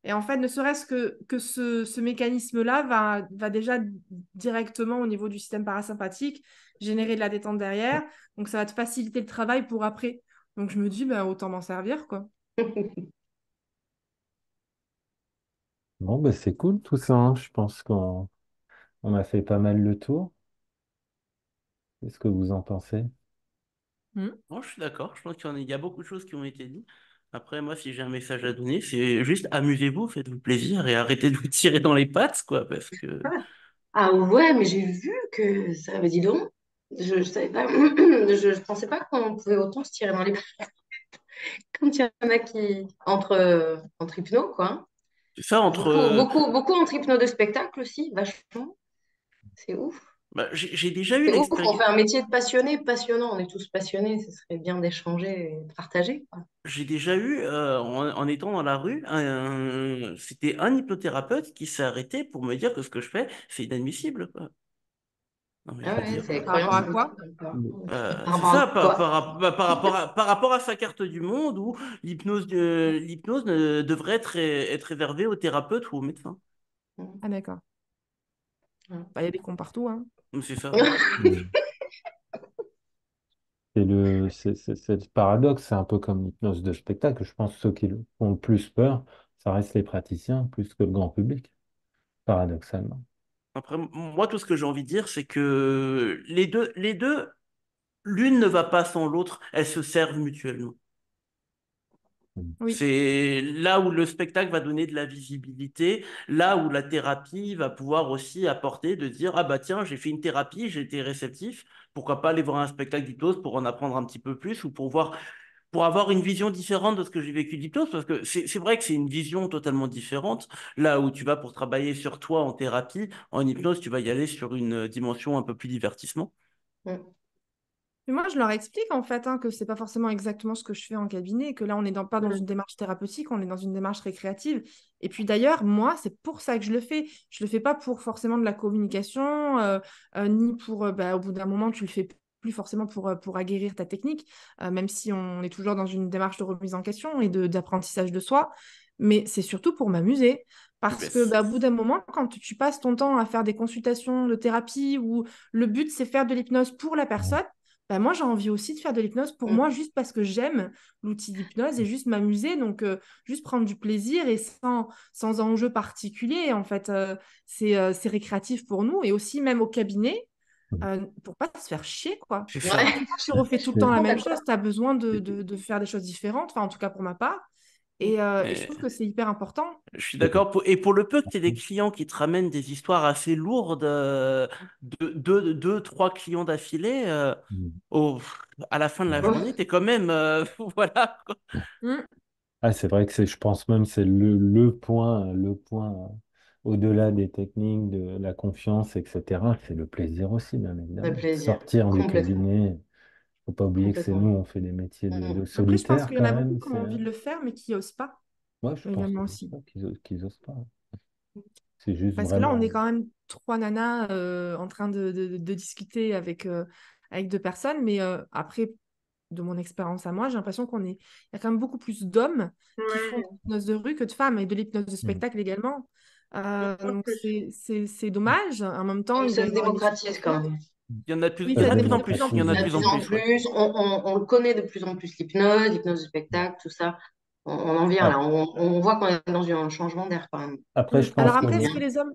Et en fait, ne serait-ce que ce mécanisme-là va déjà directement au niveau du système parasympathique générer de la détente derrière. Donc, ça va te faciliter le travail pour après. Donc, je me dis, bah, autant m'en servir, quoi. Bon, bah, c'est cool tout ça, hein. Je pense qu'on a fait pas mal le tour. Qu'est-ce que vous en pensez? Mm. Moi, je suis d'accord. Je pense qu'il y a beaucoup de choses qui ont été dites. Après, moi, si j'ai un message à donner, c'est juste amusez-vous, faites-vous plaisir et arrêtez de vous tirer dans les pattes, quoi, parce que Ah ouais, mais j'ai vu que ça, bah dis donc, je savais pas, je pensais pas qu'on pouvait autant se tirer dans les pattes quand il y en a qui entre hypno, quoi, hein. c'est ça entre. Beaucoup, beaucoup, beaucoup entre hypno de spectacle aussi, vachement. C'est ouf. Bah, j'ai déjà eu C'est ouf, on l'expérience. fait un métier de passionné, passionnant, on est tous passionnés, ce serait bien d'échanger et de partager, quoi. J'ai déjà eu, en étant dans la rue, c'était un hypnothérapeute qui s'est arrêté pour me dire que ce que je fais, c'est inadmissible, quoi. Non, mais je Ah veux ouais, dire, c'est Par rapport croyance à quoi? par c'est rapport ça, à quoi? par rapport à sa carte du monde où l'hypnose devrait être réservée aux thérapeutes ou aux médecins. Ah, d'accord. Bah, il y a des cons partout, hein. C'est ça. Mm. C'est le paradoxe, c'est un peu comme l'hypnose de spectacle. Je pense que ceux qui font le plus peur, ça reste les praticiens plus que le grand public, paradoxalement. Après, moi, tout ce que j'ai envie de dire, c'est que les deux, l'une ne va pas sans l'autre, elles se servent mutuellement. Mm. Oui. C'est là où le spectacle va donner de la visibilité, là où la thérapie va pouvoir aussi apporter de dire, ah bah tiens, j'ai fait une thérapie, j'ai été réceptif, pourquoi pas aller voir un spectacle d'hypnose pour en apprendre un petit peu plus ou pour avoir une vision différente de ce que j'ai vécu d'hypnose, parce que c'est vrai que c'est une vision totalement différente. Là où tu vas pour travailler sur toi en thérapie, en hypnose, tu vas y aller sur une dimension un peu plus divertissement. Mais moi, je leur explique en fait hein, que c'est pas forcément exactement ce que je fais en cabinet, que là, on n'est pas dans une démarche thérapeutique, on est dans une démarche récréative. Et puis d'ailleurs, moi, c'est pour ça que je le fais. Je le fais pas pour forcément de la communication, ni pour, bah, au bout d'un moment, tu le fais plus forcément pour aguerrir ta technique, même si on est toujours dans une démarche de remise en question et d'apprentissage de soi. Mais c'est surtout pour m'amuser, Parce que au bout d'un moment, quand tu passes ton temps à faire des consultations de thérapie où le but c'est faire de l'hypnose pour la personne, moi j'ai envie aussi de faire de l'hypnose pour moi juste parce que j'aime l'outil d'hypnose et juste m'amuser, donc juste prendre du plaisir et sans enjeu particulier. En fait, c'est récréatif pour nous et aussi même au cabinet. Pour pas se faire chier, quoi. C'est ça. Quand tu refais tout le temps la même chose, D'accord. tu as besoin de faire des choses différentes, enfin en tout cas pour ma part. Et je Mais trouve que c'est hyper important. je suis d'accord. Et pour le peu que tu aies des clients qui te ramènent des histoires assez lourdes, deux, trois clients d'affilée, au- à la fin de la journée, tu es quand même. Voilà, quoi. Mm. Ah, c'est vrai que je pense même, c'est le point au-delà des techniques, de la confiance, etc. C'est le plaisir aussi, bien Le évidemment. plaisir, Sortir du complètement, cabinet, faut pas oublier que c'est nous, complètement. on fait des métiers de Après, je pense solitaire qu'il y en quand a beaucoup même. qui ont envie de le faire, mais qui n'osent pas Moi, je pense que également c'est aussi. ça qu'ils osent pas. C'est juste Parce que là, on est vraiment. quand même trois nanas en train de discuter avec deux personnes. Mais après, de mon expérience à moi, j'ai l'impression il y a quand même beaucoup plus d'hommes qui font de Ouais, l'hypnose de rue que de femmes et de l'hypnose de Mm. spectacle également. je pense Donc, que c'est dommage. En même temps, Et il ça doit y se avoir une démocratise quand éducation. même. Il y en a de plus, Oui, il y Ça en se ça a de se plus en fait de plus plus. en Il y en plus. Il a y de en a de plus en plus en plus, ouais. plus. On le connaît de plus en plus, l'hypnose de spectacle, tout ça. On en vient Ah, là. On voit qu'on est dans un changement d'air quand même. après, je Alors pense que après, C'est est-ce bien. que les hommes...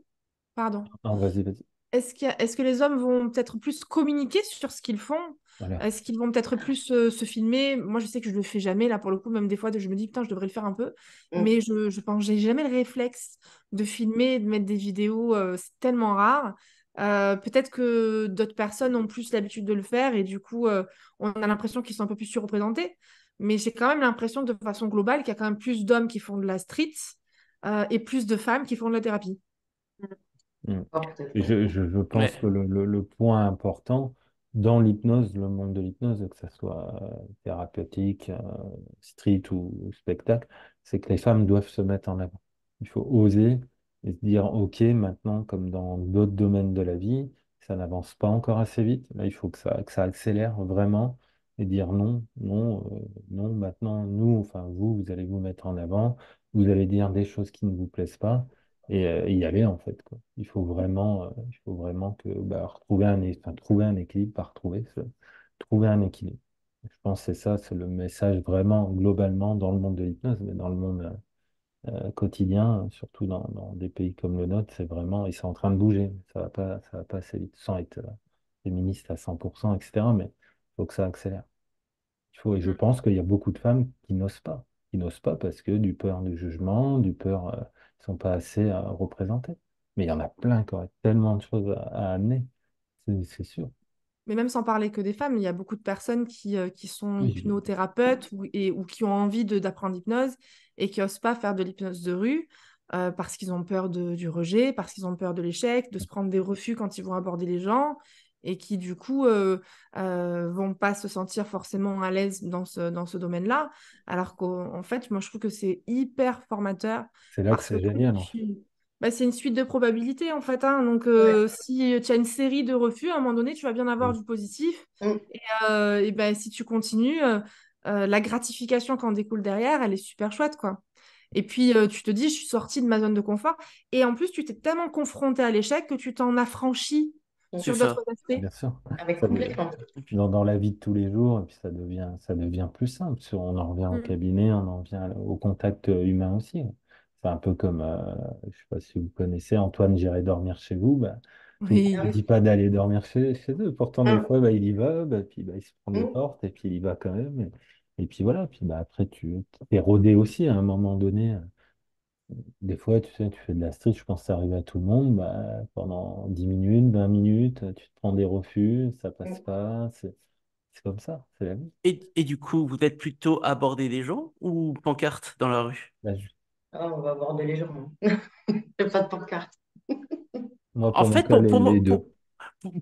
Pardon. Non, vas-y, vas-y. Est-ce que les hommes vont peut-être plus communiquer sur ce qu'ils font? Voilà. Est-ce qu'ils vont peut-être plus se filmer? Moi, je sais que je le fais jamais, là, pour le coup, même des fois, je me dis, putain, je devrais le faire un peu. Mm. Mais je pense, j'ai jamais le réflexe de filmer, de mettre des vidéos, c'est tellement rare. Peut-être que d'autres personnes ont plus l'habitude de le faire et du coup, on a l'impression qu'ils sont un peu plus surreprésentés. Mais j'ai quand même l'impression, de façon globale, qu'il y a quand même plus d'hommes qui font de la street et plus de femmes qui font de la thérapie. Mm. Oh, peut-être. Et je pense que Ouais. le point important dans l'hypnose, le monde de l'hypnose, que ce soit thérapeutique, street ou spectacle, c'est que les femmes doivent se mettre en avant. Il faut oser et se dire, OK, maintenant, comme dans d'autres domaines de la vie, ça n'avance pas encore assez vite. Là, il faut que ça accélère vraiment et dire non, non, non, maintenant, nous, enfin vous allez vous mettre en avant, vous allez dire des choses qui ne vous plaisent pas et y aller en fait, quoi. Il faut vraiment que trouver un équilibre, pas trouver un équilibre. Je pense que c'est ça, c'est le message vraiment globalement dans le monde de l'hypnose, mais dans le monde quotidien, surtout dans des pays comme le nôtre, c'est vraiment, ils sont en train de bouger. Ça va pas assez vite, sans être féministe à 100%, etc. Mais il faut que ça accélère. Et je pense qu'il y a beaucoup de femmes qui n'osent pas. Qui n'osent pas parce que du peur du jugement, du peur, ils sont pas assez représentés. Mais il y en a plein qui auraient tellement de choses à amener, c'est sûr. Mais même sans parler que des femmes, il y a beaucoup de personnes qui sont Oui, hypnothérapeutes ou qui ont envie d'apprendre l'hypnose et qui n'osent pas faire de l'hypnose de rue parce qu'ils ont peur du rejet, parce qu'ils ont peur de l'échec, de se prendre des refus quand ils vont aborder les gens et qui du coup vont pas se sentir forcément à l'aise dans ce domaine-là. Alors qu'en fait, moi je trouve que c'est hyper formateur c'est là que parce que c'est génial, en fait. c'est une suite de probabilités en fait, hein. Donc, Ouais. si tu as une série de refus, à un moment donné, tu vas bien avoir Oui. du positif. Mm. Et ben, si tu continues, la gratification qui en découle derrière, elle est super chouette, quoi. Et puis, tu te dis, je suis sortie de ma zone de confort. Et en plus, tu t'es tellement confronté à l'échec que tu t'en affranchis Mm. C'est sur d'autres ça. aspects. Bien sûr. Avec Ça, complètement. dans la vie de tous les jours, et puis ça devient plus simple. On en revient au Mm. cabinet, on en vient au contact humain aussi. C'est un peu comme, je sais pas si vous connaissez, Antoine, j'irai dormir chez vous. Bah, tout le monde Ah Oui. ne oui. dit pas d'aller dormir chez eux. Pourtant, des Ah. fois, bah, il y va, bah, puis bah, il se prend des Mm. portes, et puis il y va quand même. Et puis voilà, puis bah, après, tu t'es rodé aussi à un moment donné. Des fois, tu sais, tu fais de la street, je pense que ça arrive à tout le monde. Bah, pendant 10 minutes, 20 minutes, tu te prends des refus, ça passe Mm. pas. C'est comme ça, c'est la vie. Et du coup, vous êtes plutôt aborder des gens ou pancarte dans la rue? Là, Ah, on va aborder les gens. Il n'y a pas de pancarte. moi, En pour mon fait, cas, les deux.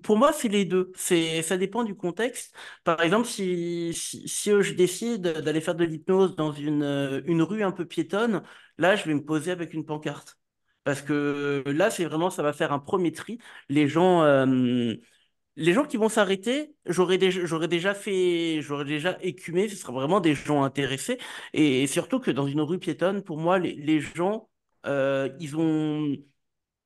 pour moi, c'est les deux. Ça dépend du contexte. Par exemple, si je décide d'aller faire de l'hypnose dans une rue un peu piétonne, là, je vais me poser avec une pancarte. Parce que là, c'est vraiment, ça va faire un premier tri. Les gens, euh, les gens qui vont s'arrêter, j'aurais déjà écumé. Ce sera vraiment des gens intéressés. Et surtout que dans une rue piétonne, pour moi, les gens ils ont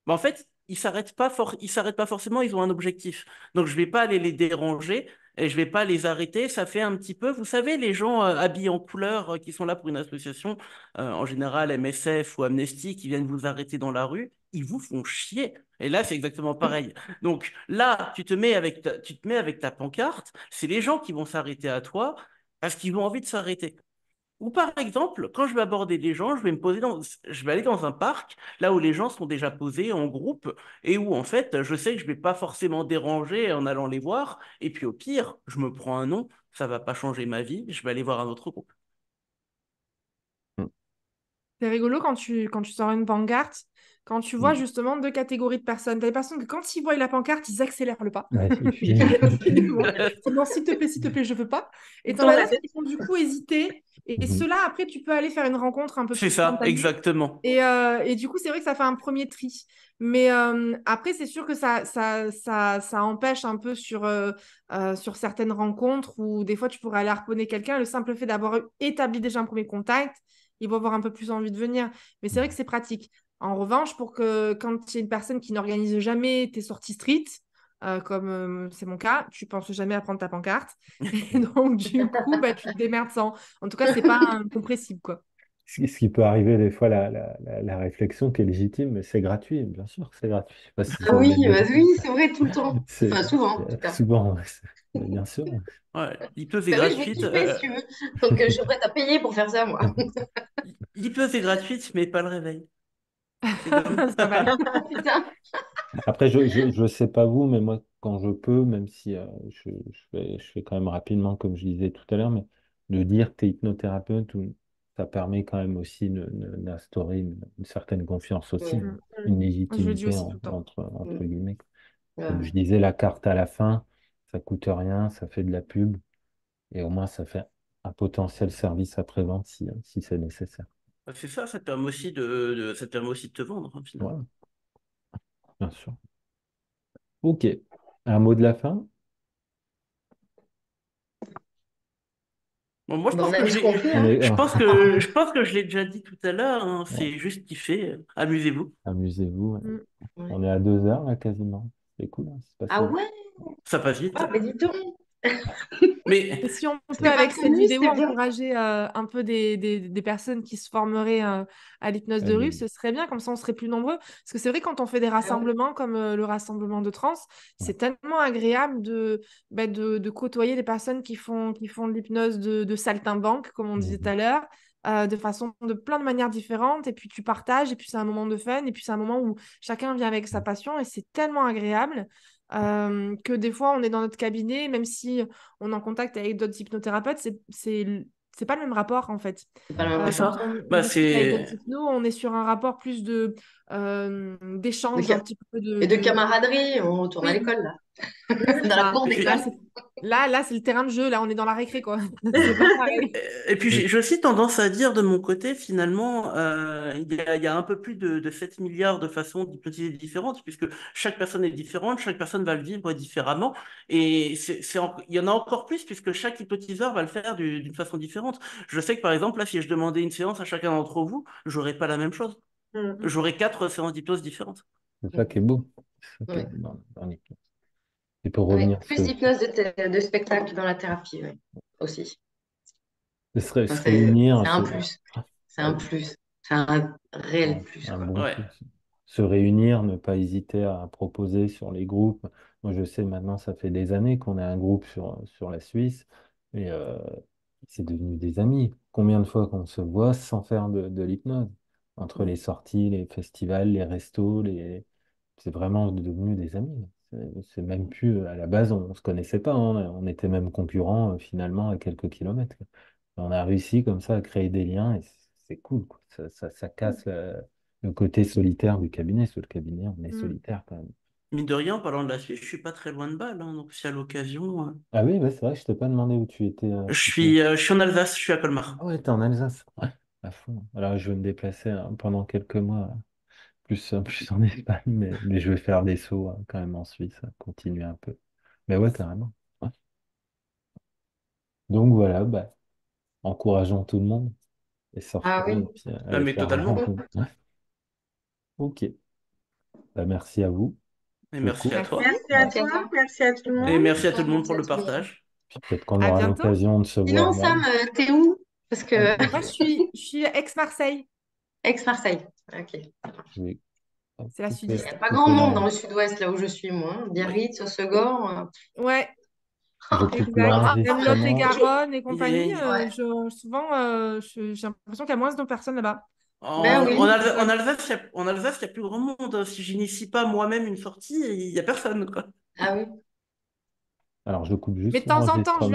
bah, en fait, ils s'arrêtent pas forcément, ils ont un objectif. Donc, je vais pas aller les déranger et je vais pas les arrêter. Ça fait un petit peu, vous savez, les gens habillés en couleur qui sont là pour une association, en général MSF ou Amnesty, qui viennent vous arrêter dans la rue, ils vous font chier. Et là, c'est exactement pareil. Donc là, tu te mets avec ta pancarte, c'est les gens qui vont s'arrêter à toi parce qu'ils ont envie de s'arrêter. Ou par exemple, quand je vais aborder des gens, je vais aller dans un parc, là où les gens sont déjà posés en groupe, et où en fait, je sais que je vais pas forcément déranger en allant les voir, et puis au pire, je me prends un nom, ça va pas changer ma vie, je vais aller voir un autre groupe. Mm. C'est rigolo quand tu sors une pancarte, quand tu vois Mm. justement deux catégories de personnes. T'as des personnes que quand ils voient la pancarte, ils accélèrent le pas. Ouais, il Ils file. disent non, c'est bon, s'il te plaît, je veux pas. Et Ils t'en as tournent la d'autres tête. qui vont du coup hésiter. Et Mhm. ceux-là, après, tu peux aller faire une rencontre un peu C'est plus ça, spontanée. exactement. Et du coup, c'est vrai que ça fait un premier tri. Mais après, c'est sûr que ça empêche un peu sur certaines rencontres où des fois, tu pourrais aller harponner quelqu'un. Le simple fait d'avoir établi déjà un premier contact, il va avoir un peu plus envie de venir. Mais c'est vrai que c'est pratique. En revanche, pour que quand il y a une personne qui n'organise jamais tes sorties street, comme c'est mon cas, tu penses jamais à prendre ta pancarte. Et donc, du coup, bah, tu te démerdes sans. En tout cas, c'est pas incompressible, quoi. Ce qui peut arriver des fois, la réflexion qui est légitime, mais c'est gratuit, bien sûr que c'est gratuit. Je sais pas si Ah ça vous oui, est déjà bah fait. oui, c'est vrai, tout le temps. C'est Enfin, souvent, en tout cas. souvent, ouais, mais bien sûr. Ouais, l'hypnose est Ben oui, je vais gratuite, kiffer si tu veux. Donc, je suis prête à payer pour faire ça, moi. l'hypnose est gratuite, mais pas le réveil. C'est comme... C'est pas mal. Putain. Après, je sais pas vous, mais moi, quand je peux, même si je fais quand même rapidement, comme je disais tout à l'heure, mais de dire que tu es hypnothérapeute, ça permet quand même aussi d'instaurer une certaine confiance aussi, Oui. Mm. une Je le dis légitimité aussi tout le temps. entre Mm. guillemets. Comme je Ouais. disais, la carte à la fin, ça coûte rien, ça fait de la pub, et au moins ça fait un potentiel service après-vente si c'est nécessaire. C'est ça, ça te permet aussi ça te permet aussi de te vendre, hein, finalement. Voilà, bien sûr. Ok. Un mot de la fin? Bon, moi, je Ben, pense on a que dit ce qu'on fait, On hein. est, je pense que je l'ai déjà dit tout à l'heure, hein, ouais, c'est juste kiffer, amusez-vous. amusez-vous. Mm. Ouais. On est à 2 heures là quasiment. C'est cool, hein, c'est Ah passé vite. ouais? Ça passe vite. Ah, mais dis donc, Mais Et si on peut, c'était pas avec cette prévu, vidéo, c'était bien. encourager un peu des personnes qui se formeraient à l'hypnose de rue, Allez, ce serait bien, comme ça on serait plus nombreux. Parce que c'est vrai, quand on fait des Ah ouais. rassemblements comme le rassemblement de trans, ouais. c'est tellement agréable de côtoyer des personnes qui font de l'hypnose de saltimbanque, comme on disait tout Mhm. à l'heure, de plein de manières différentes. Et puis tu partages, et puis c'est un moment de fun, et puis c'est un moment où chacun vient avec sa passion, et c'est tellement agréable. Que des fois on est dans notre cabinet, même si on est en contact avec d'autres hypnothérapeutes, c'est pas le même rapport en fait. C'est pas le même c'est Quand ça. rapport. on Bah, discute avec d'autres c'est. hypnos, on est sur un rapport plus De d'échange, un ca- petit peu Et de camaraderie, on retourne à Oui, l'école, là. oui, c'est Dans la ça. cour Et Là, d'école. puis, c'est là, c'est le terrain de jeu, là, on est dans la récré, quoi. C'est pas pareil. et puis Oui. j'ai aussi tendance à dire de mon côté, finalement, il y a un peu plus de 7 milliards de façons d'hypnotiser différentes, puisque chaque personne est différente, chaque personne va le vivre différemment, et il y en a encore plus, puisque chaque hypnotiseur va le faire d'une façon différente. Je sais que par exemple, là, si je demandais une séance à chacun d'entre vous, j'aurais pas la même chose. Mm. J'aurais 4 séances d'hypnose différentes. C'est ça qui est beau. C'est ça qui est Ouais. beau dans l'hypnose. Et pour Ouais. revenir Plus d'hypnose de spectacle dans la thérapie, ouais. Aussi. Enfin, se réunir, c'est un plus. C'est un plus. C'est un réel plus, un quoi. bon Ouais. plus. Se réunir, ne pas hésiter à proposer sur les groupes. Moi, je sais maintenant, ça fait des années qu'on a un groupe sur la Suisse et c'est devenu des amis. Combien de fois qu'on se voit sans faire de l'hypnose? Entre les sorties, les festivals, les restos, c'est vraiment devenu des amis. C'est même plus, à la base, on ne se connaissait pas, hein. On était même concurrents finalement à quelques kilomètres. On a réussi comme ça à créer des liens et c'est cool, quoi. Ça casse le côté solitaire du cabinet. Sur le cabinet, on est Mm. solitaire quand même. Mine de rien, en parlant de la Suisse, je suis pas très loin de Bâle, hein, donc si à l'occasion. Ah oui, bah, c'est vrai, je t'ai pas demandé où tu étais. Je suis en Alsace, je suis à Colmar. Ah ouais, t'es en Alsace. Ouais, à fond. Alors, je vais me déplacer pendant quelques mois, plus en Espagne, mais je vais faire des sauts quand même en Suisse, continuer un peu. Mais ouais, carrément. Ouais. Donc voilà, bah, encourageons tout le monde et Ah sortez et oui. puis Ah, allez mais faire la totalement. rencontre. Ouais. Ok. Bah, merci à vous. Et C'est merci cool. à toi. Merci à Merci à toi, toi. merci à tout le Et monde. merci à tout le monde Merci pour à le tout le monde. partage. Puis peut-être qu'on À aura bientôt. l'occasion de se voir Sinon, même. Sam, t'es où? Parce Ah, que Moi, je suis ex-Marseille. ex-Marseille. Ok. je vais C'est la Il couper, n'y a sudiste. pas grand couper monde dans l'en- le sud-ouest, là où je suis, moi. Biarritz, Segor. Ouais, je coupe exact. Même Lot et l'enregistrement. Garonne et compagnie. Et Ouais. Souvent, j'ai l'impression qu'il y a moins de personnes là-bas. Ben oui. En Alsace, il y a plus grand monde. Si j'initie pas moi-même une sortie, il y a personne, quoi. Ah oui. Alors, je coupe Mais juste de temps en temps, je l'enregistrement. viens